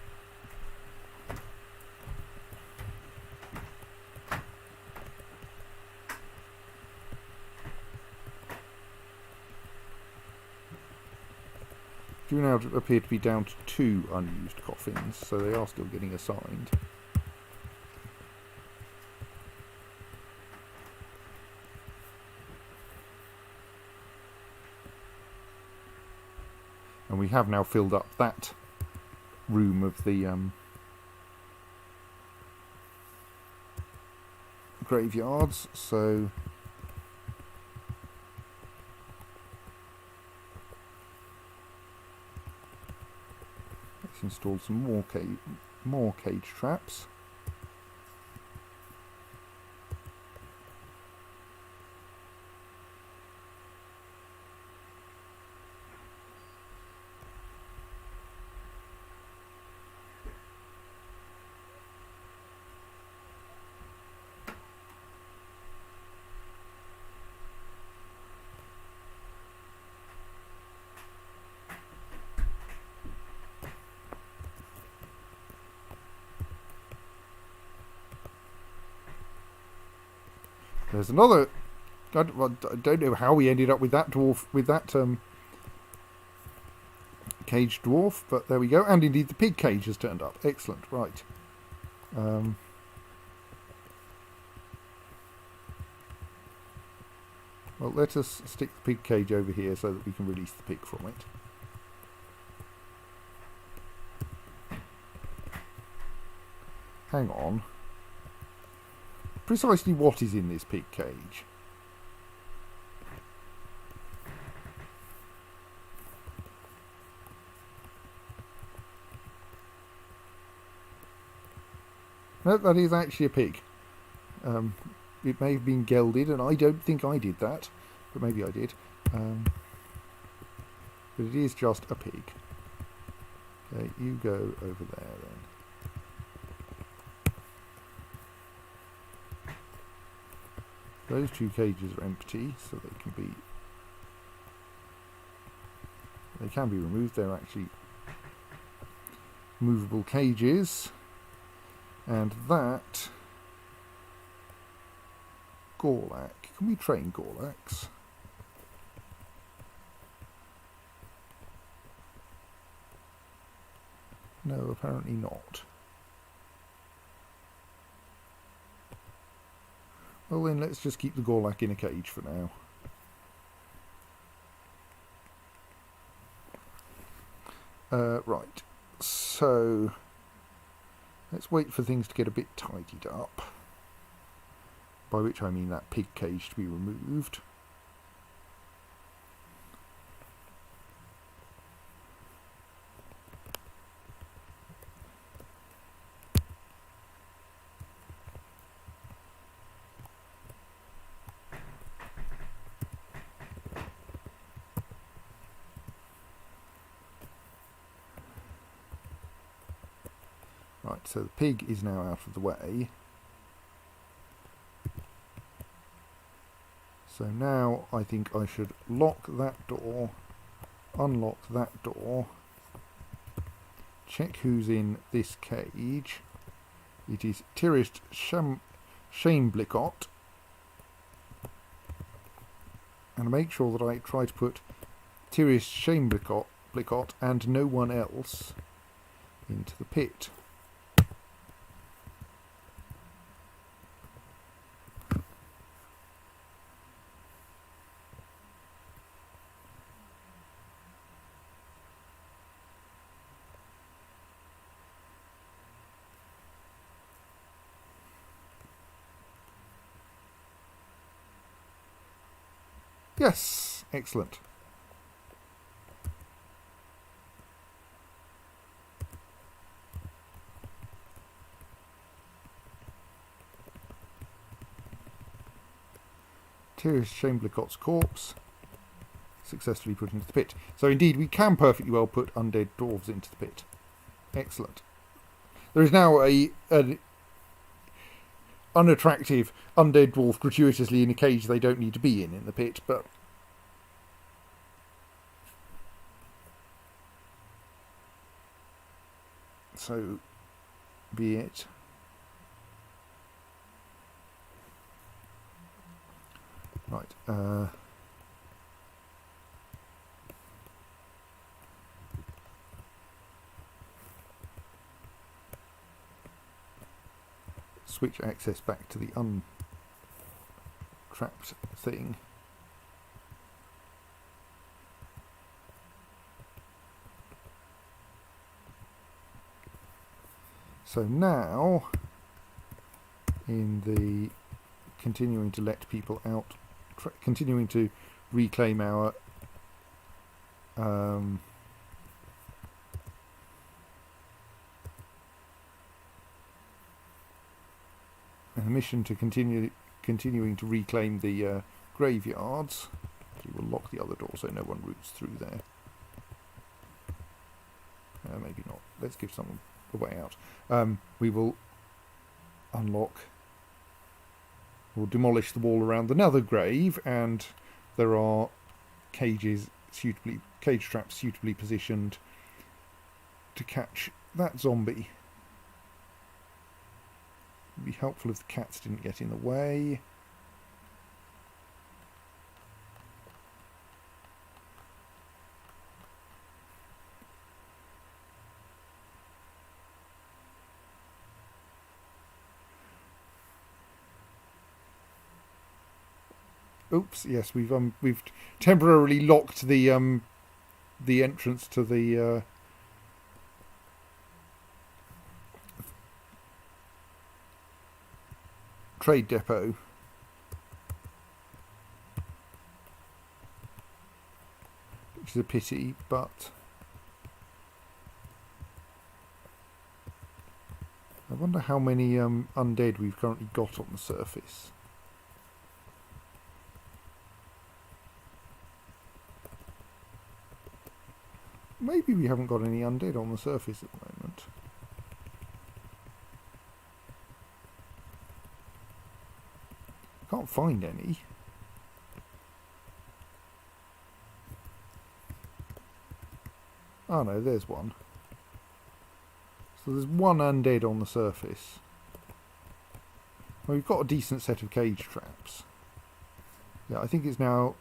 Do now appear to be down to 2 unused coffins, so they are still getting assigned. And we have now filled up that room of the graveyards, so let's install some more cage traps. There's another. I don't know how we ended up with that dwarf, with that caged dwarf, but there we go. And indeed, the pig cage has turned up. Excellent. Right. Well, let us stick the pig cage over here so that we can release the pig from it. Hang on. Precisely what is in this pig cage? No, that is actually a pig. It may have been gelded, and I don't think I did that, but maybe I did. But it is just a pig. Okay, you go over there then. Those two cages are empty, so they can be removed. They're actually movable cages. And that Gorlak. Can we train Gorlaks? No, apparently not. Well then, let's just keep the Gorlak in a cage for now. Right, so let's wait for things to get a bit tidied up, by which I mean that pig cage to be removed. Right, so the pig is now out of the way. So now I think I should lock that door, unlock that door, check who's in this cage. It is Tirist Shameblicot, and make sure that I try to put Tirist Shameblicot and no one else into the pit. Yes, excellent. Tirist Shameblicot's corpse successfully put into the pit. So indeed, we can perfectly well put undead dwarves into the pit. Excellent. There is now an unattractive undead dwarf gratuitously in a cage they don't need to be in the pit, but so be it. Right, switch access back to the untrapped thing. So now, in the continuing to let people out, continuing to reclaim our and the mission to continuing to reclaim the graveyards. We will lock the other door so no one roots through there. Maybe not. Let's give someone a way out. We will unlock. We'll demolish the wall around another grave, and there are cage traps suitably positioned to catch that zombie. It'd be helpful if the cats didn't get in the way. Oops, yes, we've temporarily locked the entrance to the trade depot. Which is a pity, but I wonder how many undead we've currently got on the surface. Maybe we haven't got any undead on the surface at the moment. Can't find any. Oh no, there's one. So there's one undead on the surface. Well, we've got a decent set of cage traps. Yeah, I think it's now...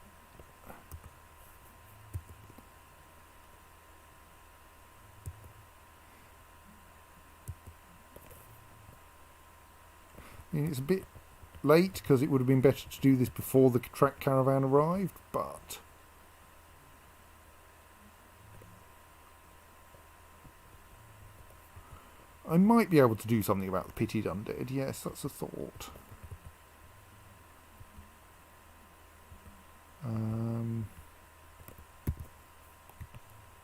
I mean, it's a bit late because it would have been better to do this before the track caravan arrived, but... I might be able to do something about the pitied undead. Yes, that's a thought.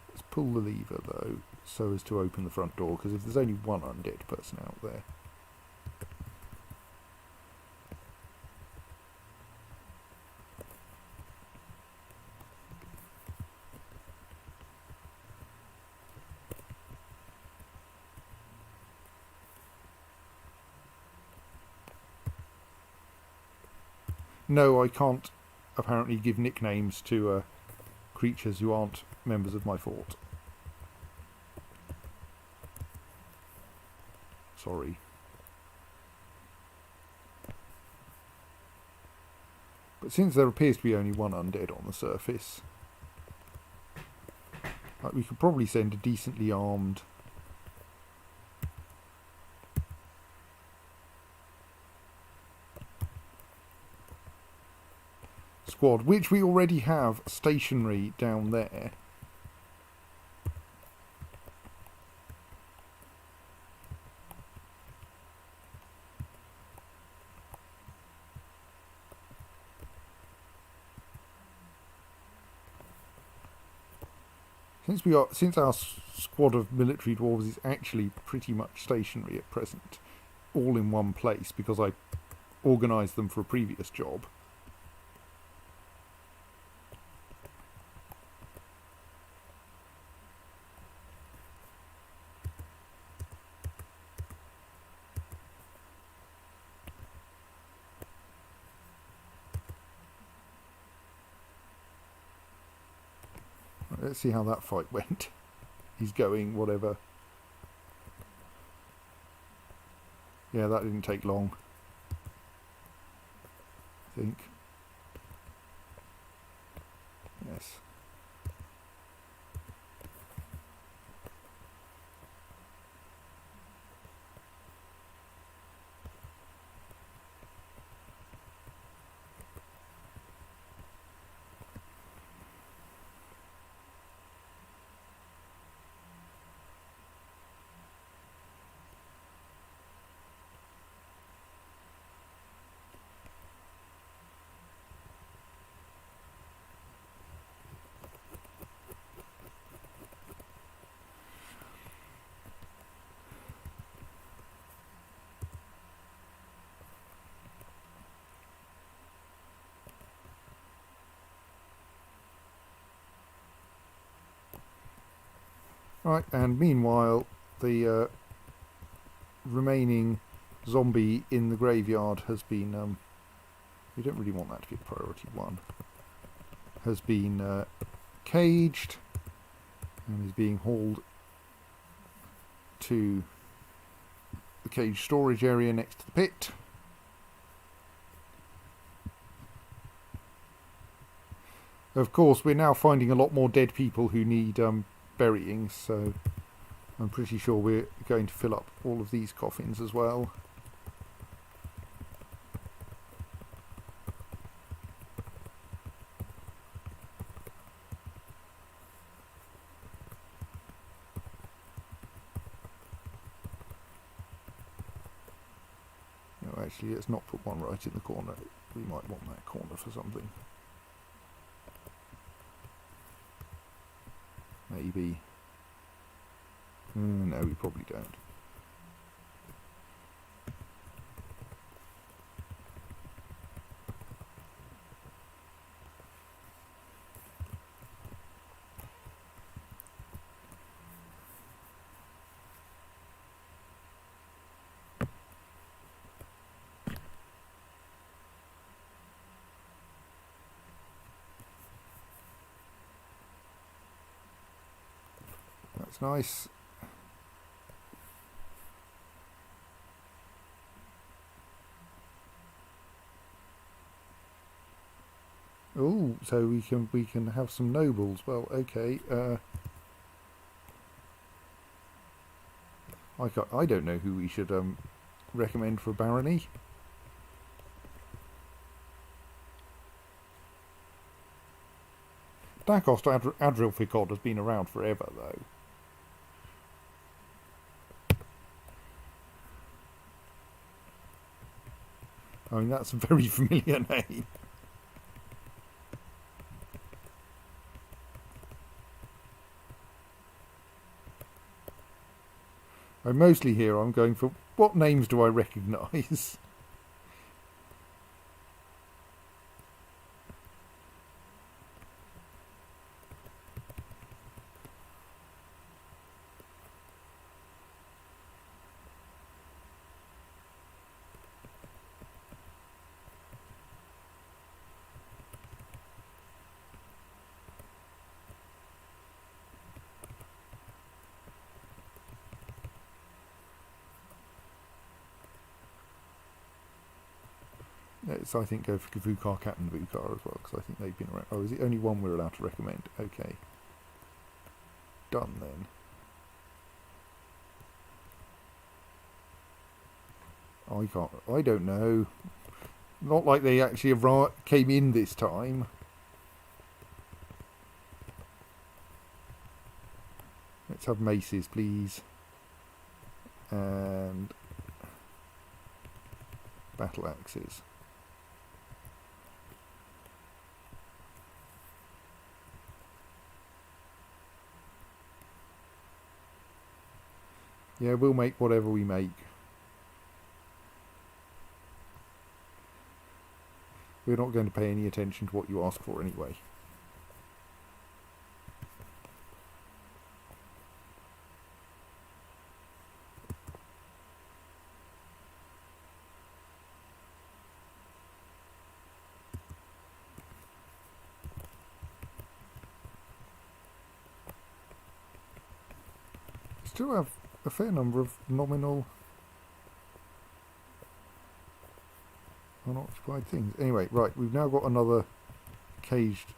Let's pull the lever, though, so as to open the front door, because if there's only one undead person out there... No, I can't apparently give nicknames to creatures who aren't members of my fort. Sorry. But since there appears to be only one undead on the surface, we could probably send a decently armed squad, which we already have stationary down there. Since our squad of military dwarves is actually pretty much stationary at present, all in one place because I organised them for a previous job. Let's see how that fight went. He's going, whatever. Yeah, that didn't take long, I think. Yes. Right, and meanwhile, the remaining zombie in the graveyard has been... we don't really want that to be a priority one. Has been caged and is being hauled to the cage storage area next to the pit. Of course, we're now finding a lot more dead people who need burying, so I'm pretty sure we're going to fill up all of these coffins as well. Actually, let's not put one right in the corner. We might want that corner for something. Maybe. No, we probably don't. That's nice. Oh, so we can have some nobles. Well, okay. I don't know who we should recommend for barony. Dacost Adrilficod has been around forever, though. I mean, that's a very familiar name. Mostly here I'm going for what names do I recognise? Let's, I think, go for Vukar, Captain Vukar as well, because I think they've been around. Oh, is it only one we're allowed to recommend? Okay. Done then. I don't know. Not like they actually came in this time. Let's have maces, please. And battle axes. Yeah, we'll make whatever we make. We're not going to pay any attention to what you ask for anyway. Still have a fair number of nominal unoccupied things. Anyway, right, we've now got another caged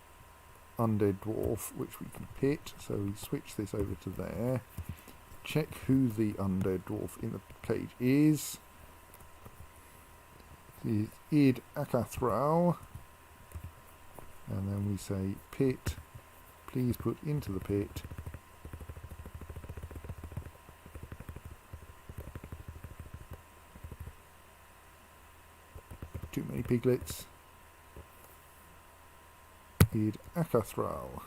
undead dwarf which we can pit, so we switch this over to there. Check who the undead dwarf in the cage is. It is Id Akathral. And then we say pit, please put into the pit too many piglets. Id Akathral.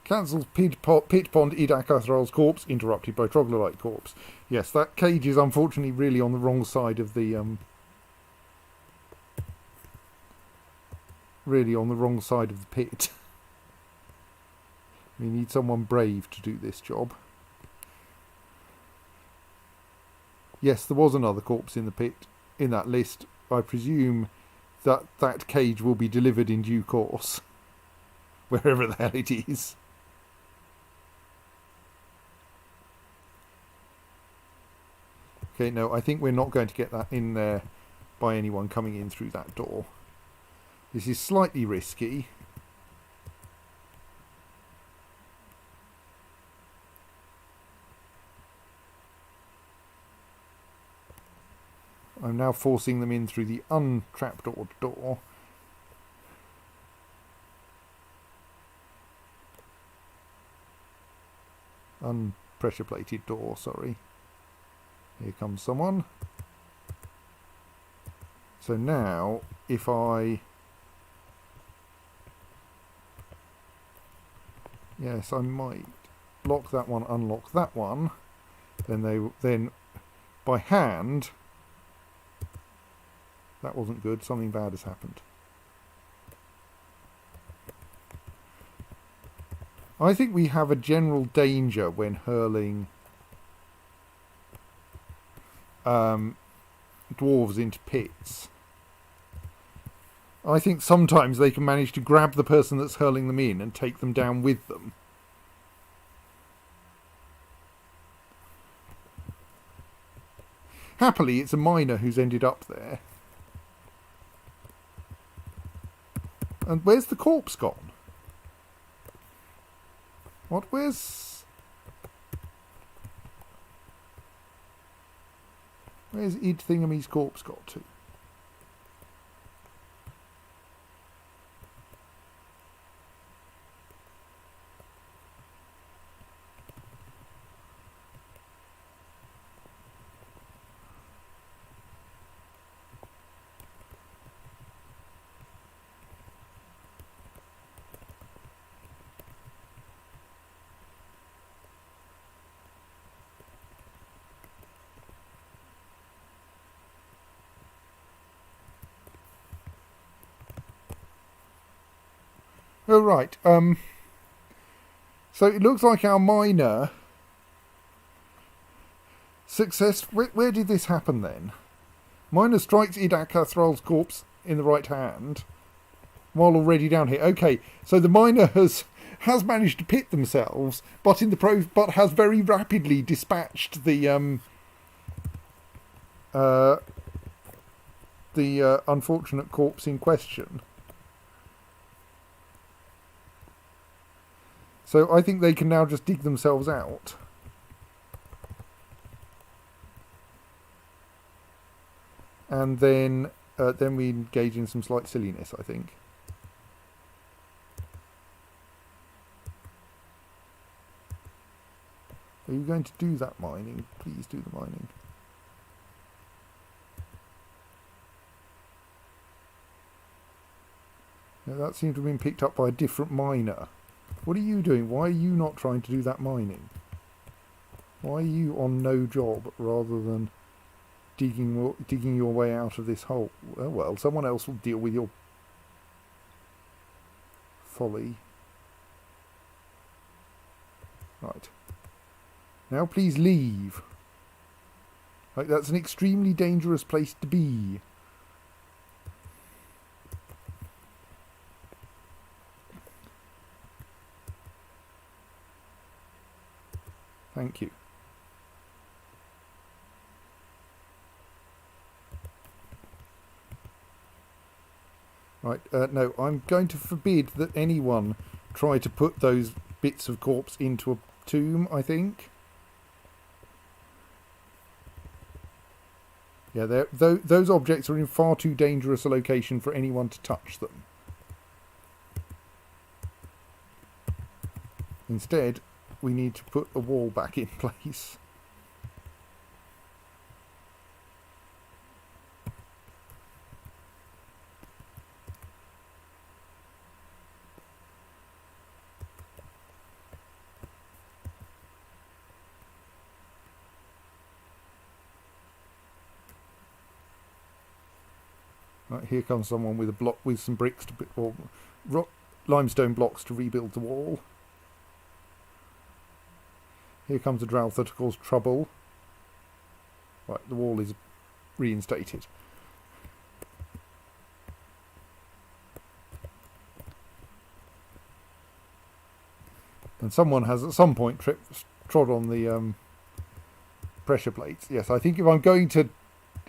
Cancels pit pond Id Akathral's corpse, interrupted by troglodyte corpse. Yes, that cage is unfortunately really on the wrong side of the really on the wrong side of the pit. We need someone brave to do this job. Yes, there was another corpse in the pit in that list. I presume that cage will be delivered in due course, wherever the hell it is. Okay, no, I think we're not going to get that in there by anyone coming in through that door. This is slightly risky. I'm now forcing them in through the untrapdoored door. Unpressure plated door, sorry. Here comes someone. So now, if I... Yes, I might lock that one, unlock that one. Then by hand... That wasn't good. Something bad has happened. I think we have a general danger when hurling dwarves into pits. I think sometimes they can manage to grab the person that's hurling them in and take them down with them. Happily, it's a miner who's ended up there. And where's the corpse gone? What? Where's Id Thingamy's corpse got to? Oh, right. So it looks like our miner... Success... Where did this happen then? Miner strikes Idak Cathral's corpse in the right hand while already down here. Okay, so the miner has managed to pit themselves, but but has very rapidly dispatched the unfortunate corpse in question. So I think they can now just dig themselves out. And then we engage in some slight silliness, I think. Are you going to do that mining? Please do the mining. Now that seemed to have been picked up by a different miner. What are you doing? Why are you not trying to do that mining? Why are you on no job rather than digging your way out of this hole? Well, someone else will deal with your folly. Right. Now please leave. Like, that's an extremely dangerous place to be. Thank you. Right, no, I'm going to forbid that anyone try to put those bits of corpse into a tomb, I think. Yeah, those objects are in far too dangerous a location for anyone to touch them. Instead, we need to put a wall back in place. Right, here comes someone with a block with some bricks or limestone blocks to rebuild the wall. Here comes a Drouther to cause trouble. Right, the wall is reinstated. And someone has at some point trod on the pressure plates. Yes, I think if I'm going to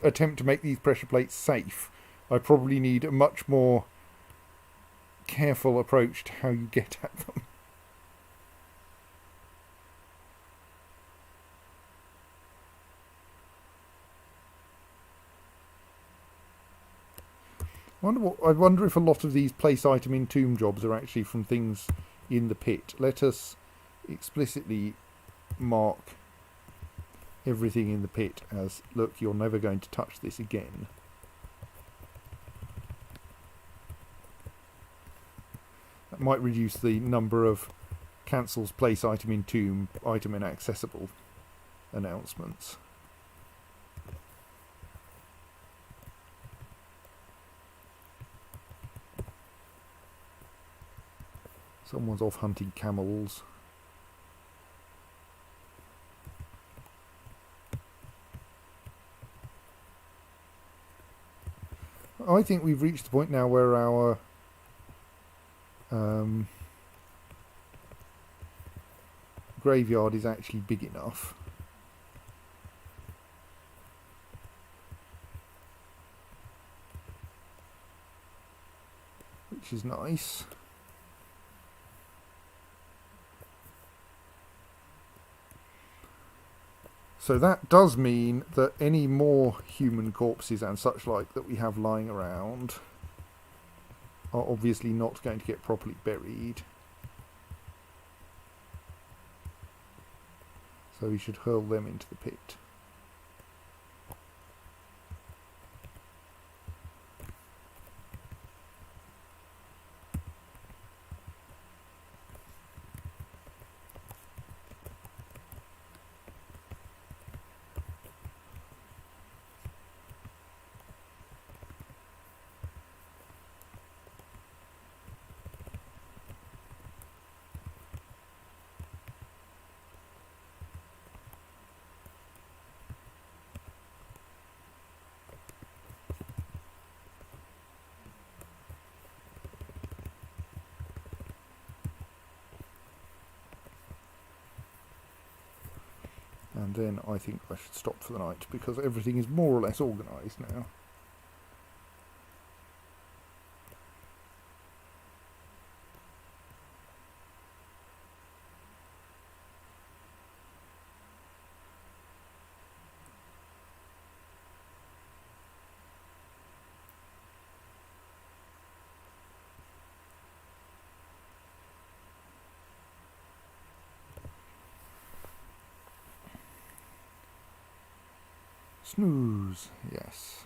attempt to make these pressure plates safe, I probably need a much more careful approach to how you get at them. I wonder if a lot of these place item in tomb jobs are actually from things in the pit. Let us explicitly mark everything in the pit as, look, you're never going to touch this again. That might reduce the number of cancels place item in tomb, item inaccessible announcements. Someone's off hunting camels. I think we've reached the point now where our graveyard is actually big enough. Which is nice. So that does mean that any more human corpses and such like that we have lying around are obviously not going to get properly buried. So we should hurl them into the pit. And then I think I should stop for the night because everything is more or less organised now. Snooze, yes.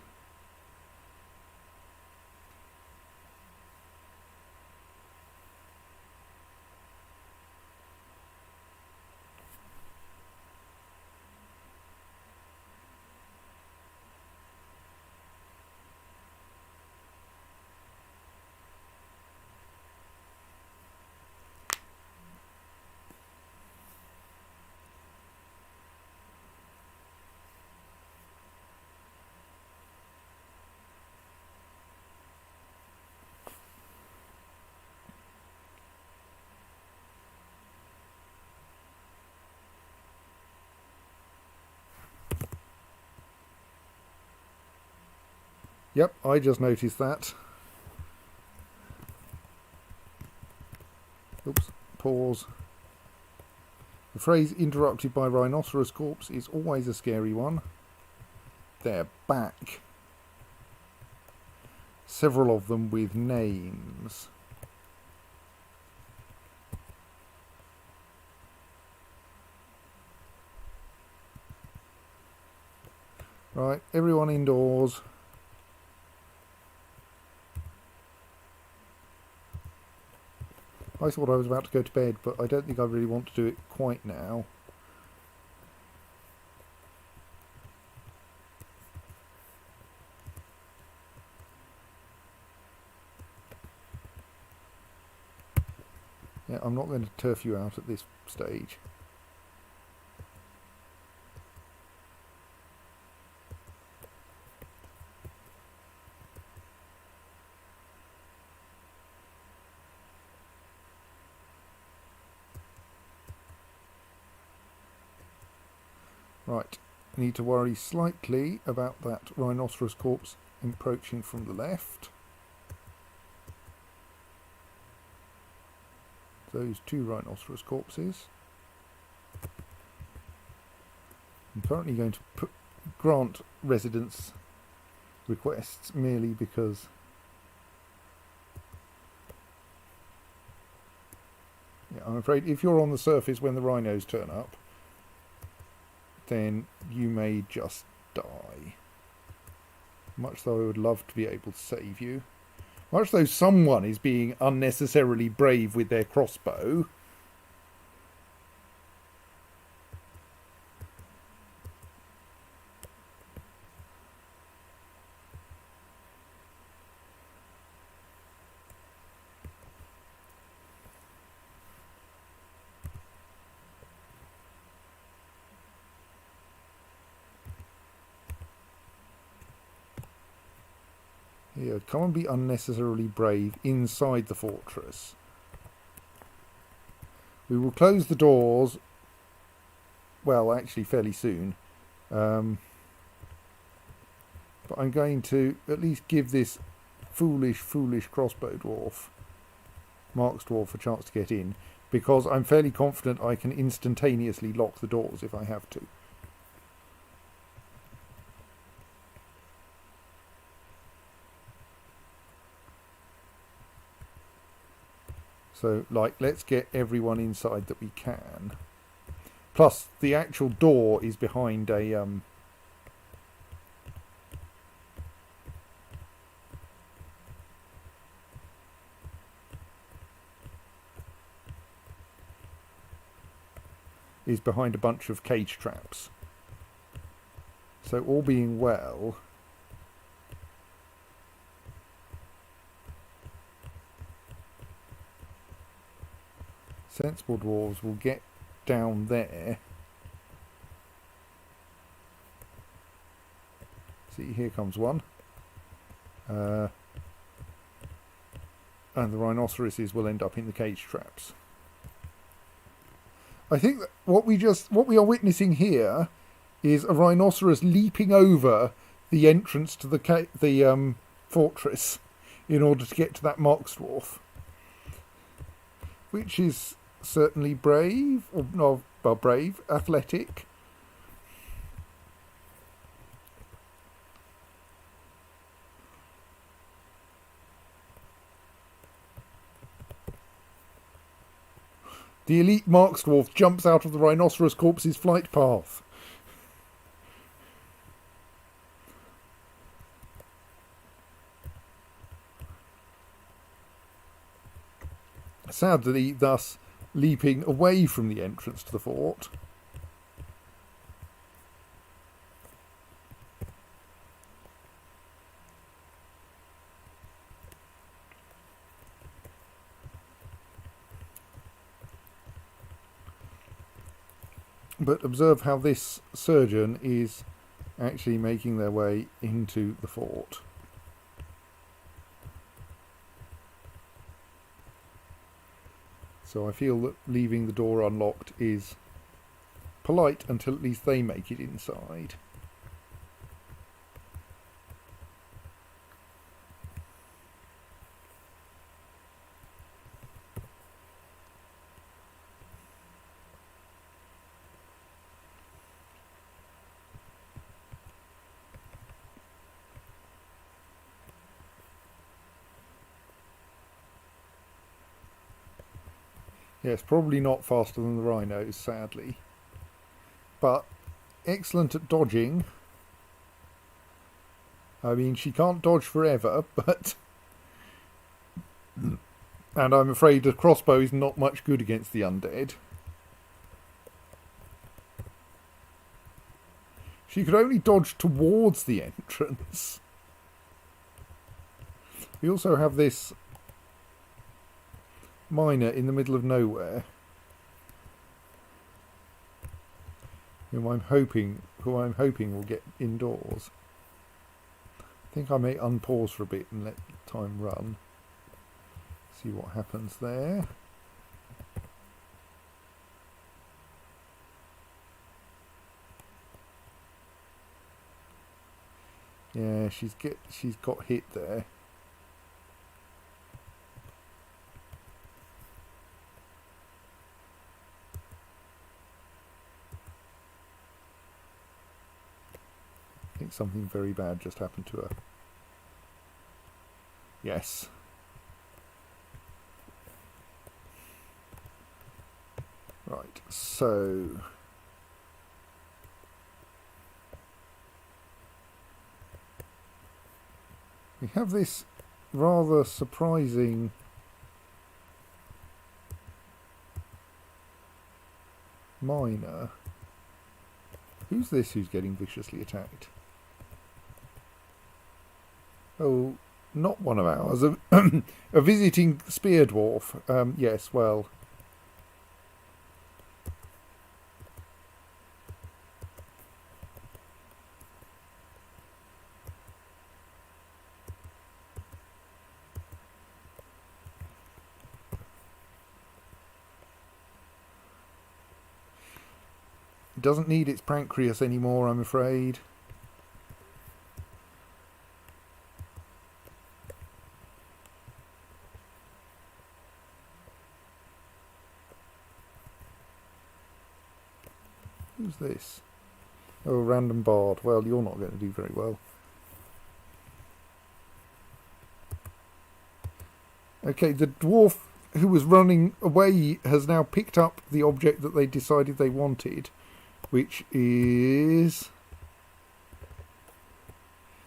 Yep, I just noticed that. Oops, pause. The phrase interrupted by rhinoceros corpse is always a scary one. They're back. Several of them with names. Right, everyone indoors. I thought I was about to go to bed, but I don't think I really want to do it quite now. Yeah, I'm not going to turf you out at this stage. Right, need to worry slightly about that rhinoceros corpse approaching from the left. Those two rhinoceros corpses. I'm currently going to grant residence requests merely because I'm afraid if you're on the surface when the rhinos turn up, then you may just die. Much though I would love to be able to save you. Much though someone is being unnecessarily brave with their crossbow. Here, come and be unnecessarily brave inside the fortress. We will close the doors, well, actually fairly soon. But I'm going to at least give this foolish crossbow dwarf, Mark's dwarf, a chance to get in, because I'm fairly confident I can instantaneously lock the doors if I have to. So, like, let's get everyone inside that we can. Plus, the actual door is behind a bunch of cage traps. So, all being well, sensible dwarves will get down there. See, here comes one. And the rhinoceroses will end up in the cage traps. I think that what we are witnessing here is a rhinoceros leaping over the entrance to the fortress in order to get to that Mark's dwarf, which is certainly brave, or no, well, brave, athletic. The elite Mark's dwarf jumps out of the rhinoceros corpse's flight path. Sadly, thus leaping away from the entrance to the fort. But observe how this surgeon is actually making their way into the fort. So I feel that leaving the door unlocked is polite until at least they make it inside. Yes, probably not faster than the rhinos, sadly. But excellent at dodging. I mean, she can't dodge forever, but... And I'm afraid a crossbow is not much good against the undead. She could only dodge towards the entrance. We also have this miner in the middle of nowhere, who I'm hoping will get indoors. I think I may unpause for a bit and let time run. See what happens there. Yeah, she's got hit there. I think something very bad just happened to her. Yes. Right, so we have this rather surprising miner. Who's this who's getting viciously attacked? Oh, not one of ours. A visiting spear dwarf. Yes, well. It doesn't need its pancreas anymore, I'm afraid. Who's this? Oh, a random bard. Well, you're not going to do very well. Okay, the dwarf who was running away has now picked up the object that they decided they wanted, which is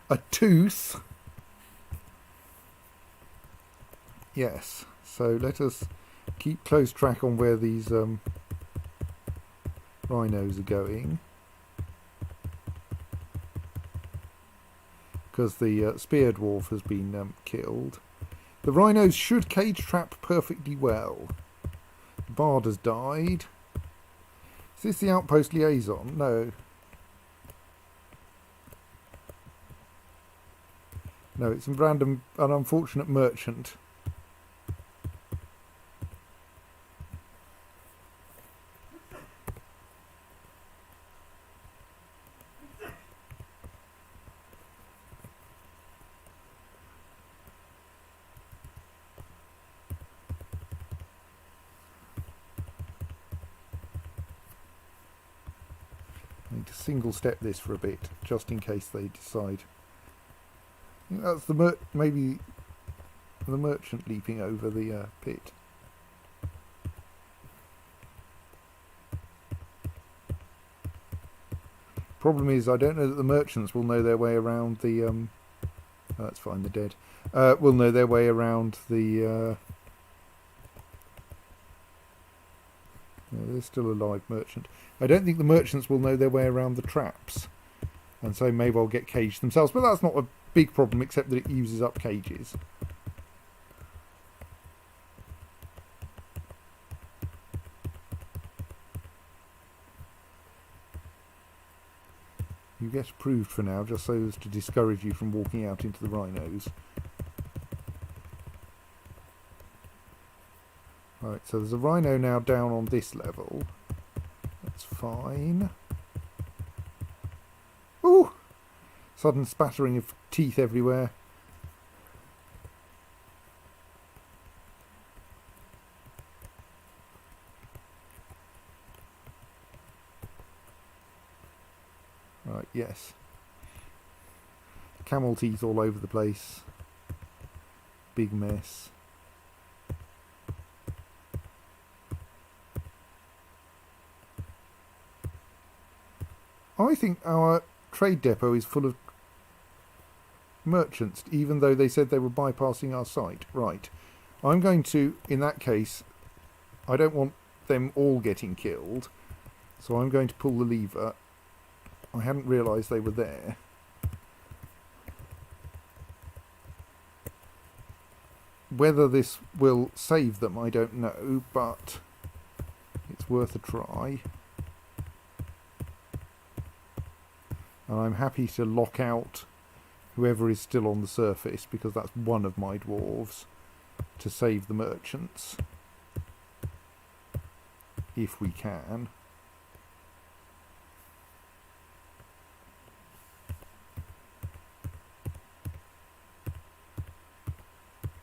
a tooth. Yes, so let us keep close track on where these rhinos are going, because the spear dwarf has been killed. The rhinos should cage trap perfectly well. The bard has died. Is this the outpost liaison? No. No, it's an unfortunate merchant. I need to single step this for a bit, just in case they decide. I think that's maybe the merchant leaping over the pit. Problem is, I don't know that the merchants will know their way around the. Oh, that's fine. They're dead. Will know their way around the. No, there's still a live merchant. I don't think the merchants will know their way around the traps, and so may well get caged themselves. But that's not a big problem, except that it uses up cages. You get approved for now, just so as to discourage you from walking out into the rhinos. Right, so there's a rhino now down on this level. That's fine. Ooh! Sudden spattering of teeth everywhere. Right, yes. Camel teeth all over the place. Big mess. I think our trade depot is full of merchants, even though they said they were bypassing our site. Right. I'm going to, in that case, I don't want them all getting killed, so I'm going to pull the lever. I hadn't realised they were there. Whether this will save them, I don't know, but it's worth a try. And I'm happy to lock out whoever is still on the surface, because that's one of my dwarves, to save the merchants. If we can.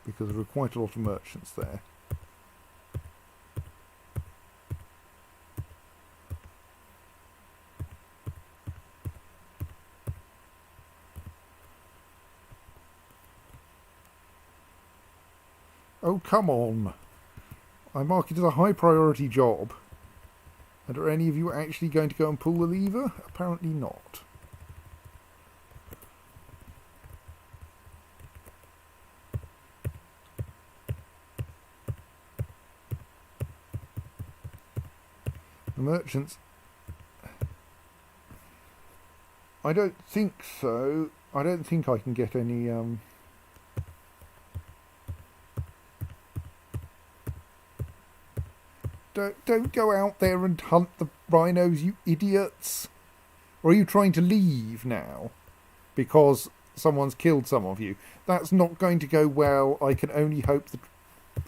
Because there are quite a lot of merchants there. Oh, come on. I mark it as a high priority job. And are any of you actually going to go and pull the lever? Apparently not. The merchants... I don't think so. I don't think I can get any... Don't go out there and hunt the rhinos, you idiots. Or are you trying to leave now? Because someone's killed some of you. That's not going to go well. I can only hope the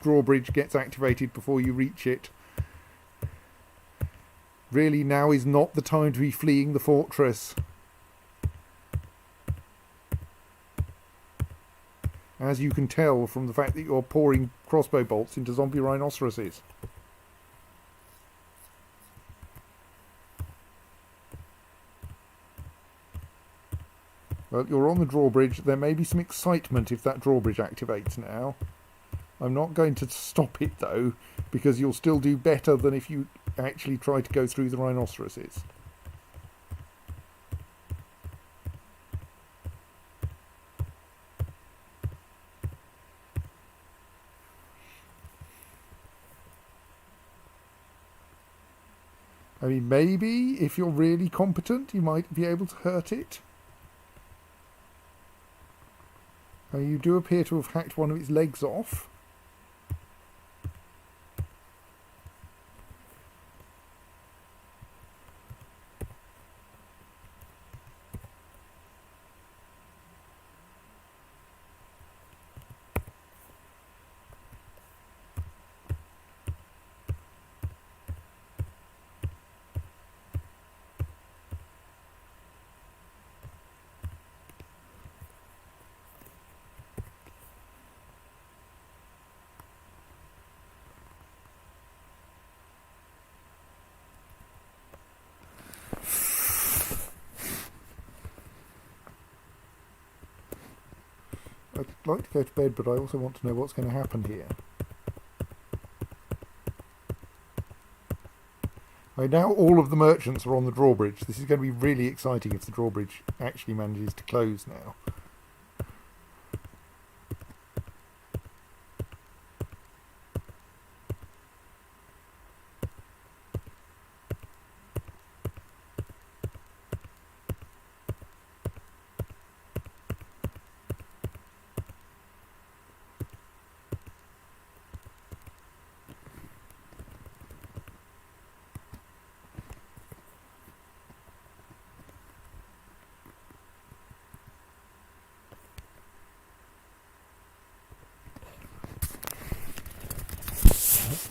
drawbridge gets activated before you reach it. Really, now is not the time to be fleeing the fortress. As you can tell from the fact that you're pouring crossbow bolts into zombie rhinoceroses. Well, you're on the drawbridge. There may be some excitement if that drawbridge activates now. I'm not going to stop it, though, because you'll still do better than if you actually try to go through the rhinoceroses. I mean, maybe, if you're really competent, you might be able to hurt it. You do appear to have hacked one of its legs off. I'd like to go to bed, but I also want to know what's going to happen here. Now all of the merchants are on the drawbridge. This is going to be really exciting if the drawbridge actually manages to close now.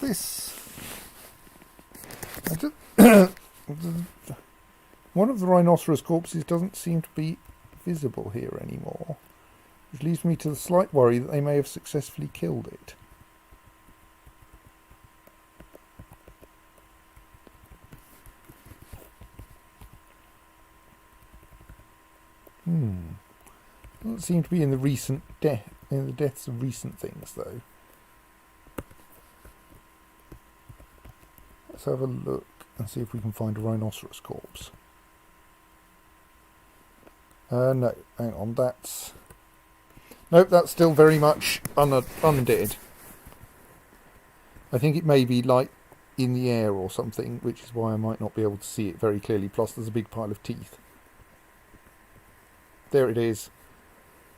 This one of the rhinoceros corpses doesn't seem to be visible here anymore, which leaves me to the slight worry that they may have successfully killed it. Doesn't seem to be in the recent deaths of recent things, though. Let's have a look and see if we can find a rhinoceros corpse. No, hang on, that's... Nope, that's still very much undead. I think it may be, like, in the air or something, which is why I might not be able to see it very clearly, plus there's a big pile of teeth. There it is.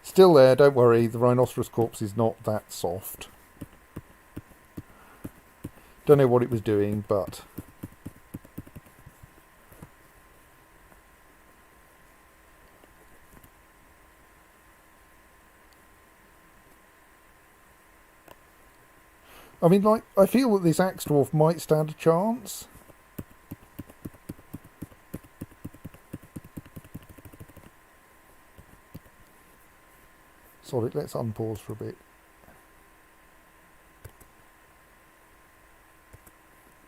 Still there, don't worry, the rhinoceros corpse is not that soft. Don't know what it was doing, but... I mean, like, I feel that this axe dwarf might stand a chance. Sorry, let's unpause for a bit.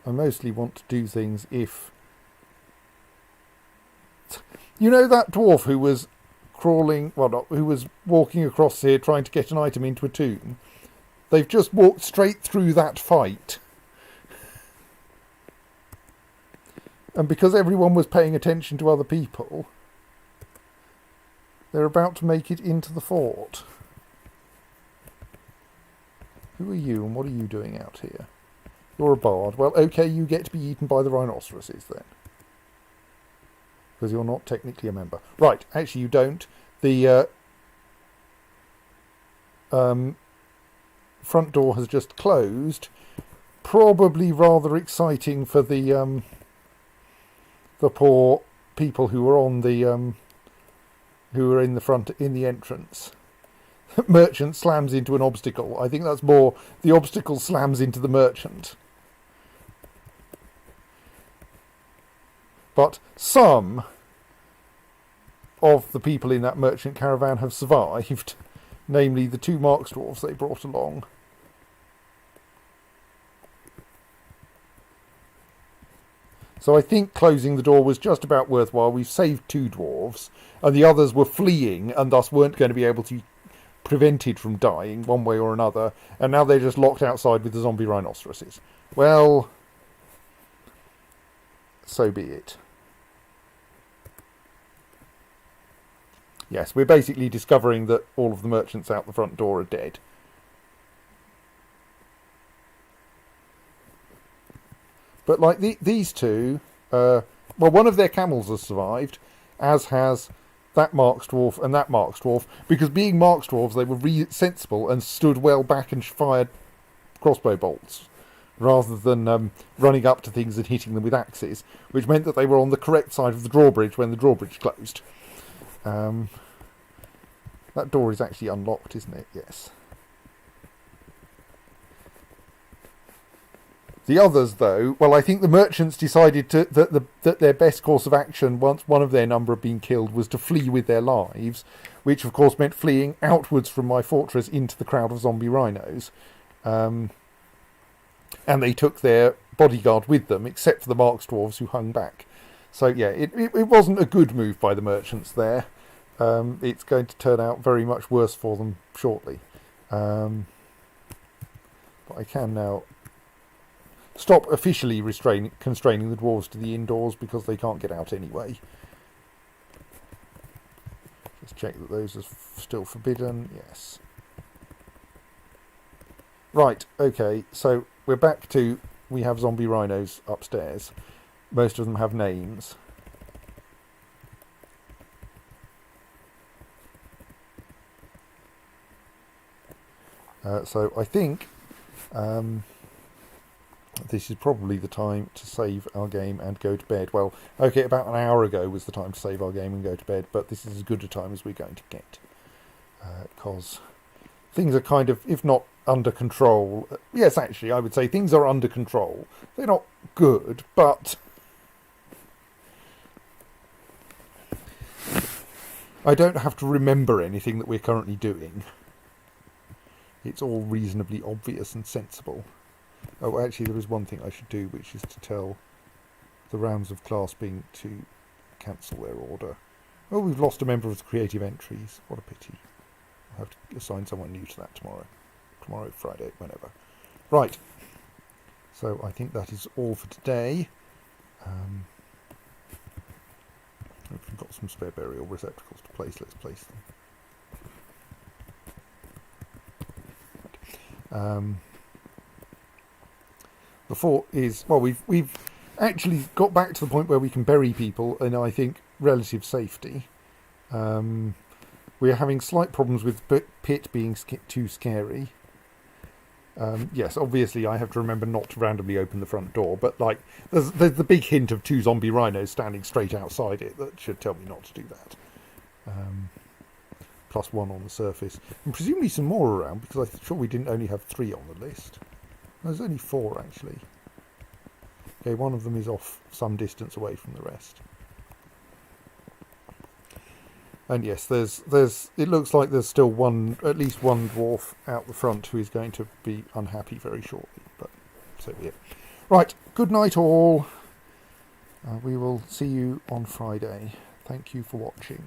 I mostly want to do things if... You know that dwarf who was crawling... Well, not, who was walking across here trying to get an item into a tomb? They've just walked straight through that fight. And because everyone was paying attention to other people, they're about to make it into the fort. Who are you and what are you doing out here? You're a bard. Well, okay, you get to be eaten by the rhinoceroses then. Because you're not technically a member. Right, actually you don't. The front door has just closed. Probably rather exciting for the poor people who were on the who were in the front in the entrance. Merchant slams into an obstacle. I think that's more the obstacle slams into the merchant. But some of the people in that merchant caravan have survived, namely the 2 Marks dwarves they brought along. So I think closing the door was just about worthwhile. We've saved 2 dwarves, and the others were fleeing and thus weren't going to be able to be prevented from dying one way or another, and now they're just locked outside with the zombie rhinoceroses. Well, so be it. Yes, we're basically discovering that all of the merchants out the front door are dead. But like these 2, well, one of their camels has survived, as has that Marks dwarf and that Marks dwarf, because being Marks dwarves, they were sensible and stood well back and fired crossbow bolts, rather than running up to things and hitting them with axes, which meant that they were on the correct side of the drawbridge when the drawbridge closed. That door is actually unlocked, isn't it? Yes. The others, though, well, I think the merchants decided that their best course of action, once one of their number had been killed, was to flee with their lives, which of course meant fleeing outwards from my fortress into the crowd of zombie rhinos. And they took their bodyguard with them, except for the Marks dwarves who hung back. So yeah, it wasn't a good move by the merchants there. It's going to turn out very much worse for them shortly. But I can now stop officially constraining the dwarves to the indoors because they can't get out anyway. Just check that those are still forbidden. Yes. Right, okay, so we're back to, we have zombie rhinos upstairs. Most of them have names. So I think this is probably the time to save our game and go to bed. Well, okay, about an hour ago was the time to save our game and go to bed, but this is as good a time as we're going to get. Because things are kind of, if not under control, yes, actually, I would say things are under control. They're not good, but I don't have to remember anything that we're currently doing. It's all reasonably obvious and sensible. Oh, actually, there is one thing I should do, which is to tell the Rams of Clasping to cancel their order. Oh, we've lost a member of the creative entries. What a pity. I'll have to assign someone new to that tomorrow. Tomorrow, Friday, whenever. Right. So I think that is all for today. If we've got some spare burial receptacles to place, let's place them. The fort is, well, we've actually got back to the point where we can bury people in, I think, relative safety. We're having slight problems with pit being too scary. Yes, obviously I have to remember not to randomly open the front door, but like there's the big hint of 2 zombie rhinos standing straight outside it that should tell me not to do that. Plus 1 on the surface, and presumably some more around, because I'm sure we didn't only have 3 on the list. There's only 4 actually. Okay, one of them is off some distance away from the rest. And yes, there's it looks like there's still at least one dwarf out the front who is going to be unhappy very shortly, but so be it. Right, good night all. We will see you on Friday. Thank you for watching.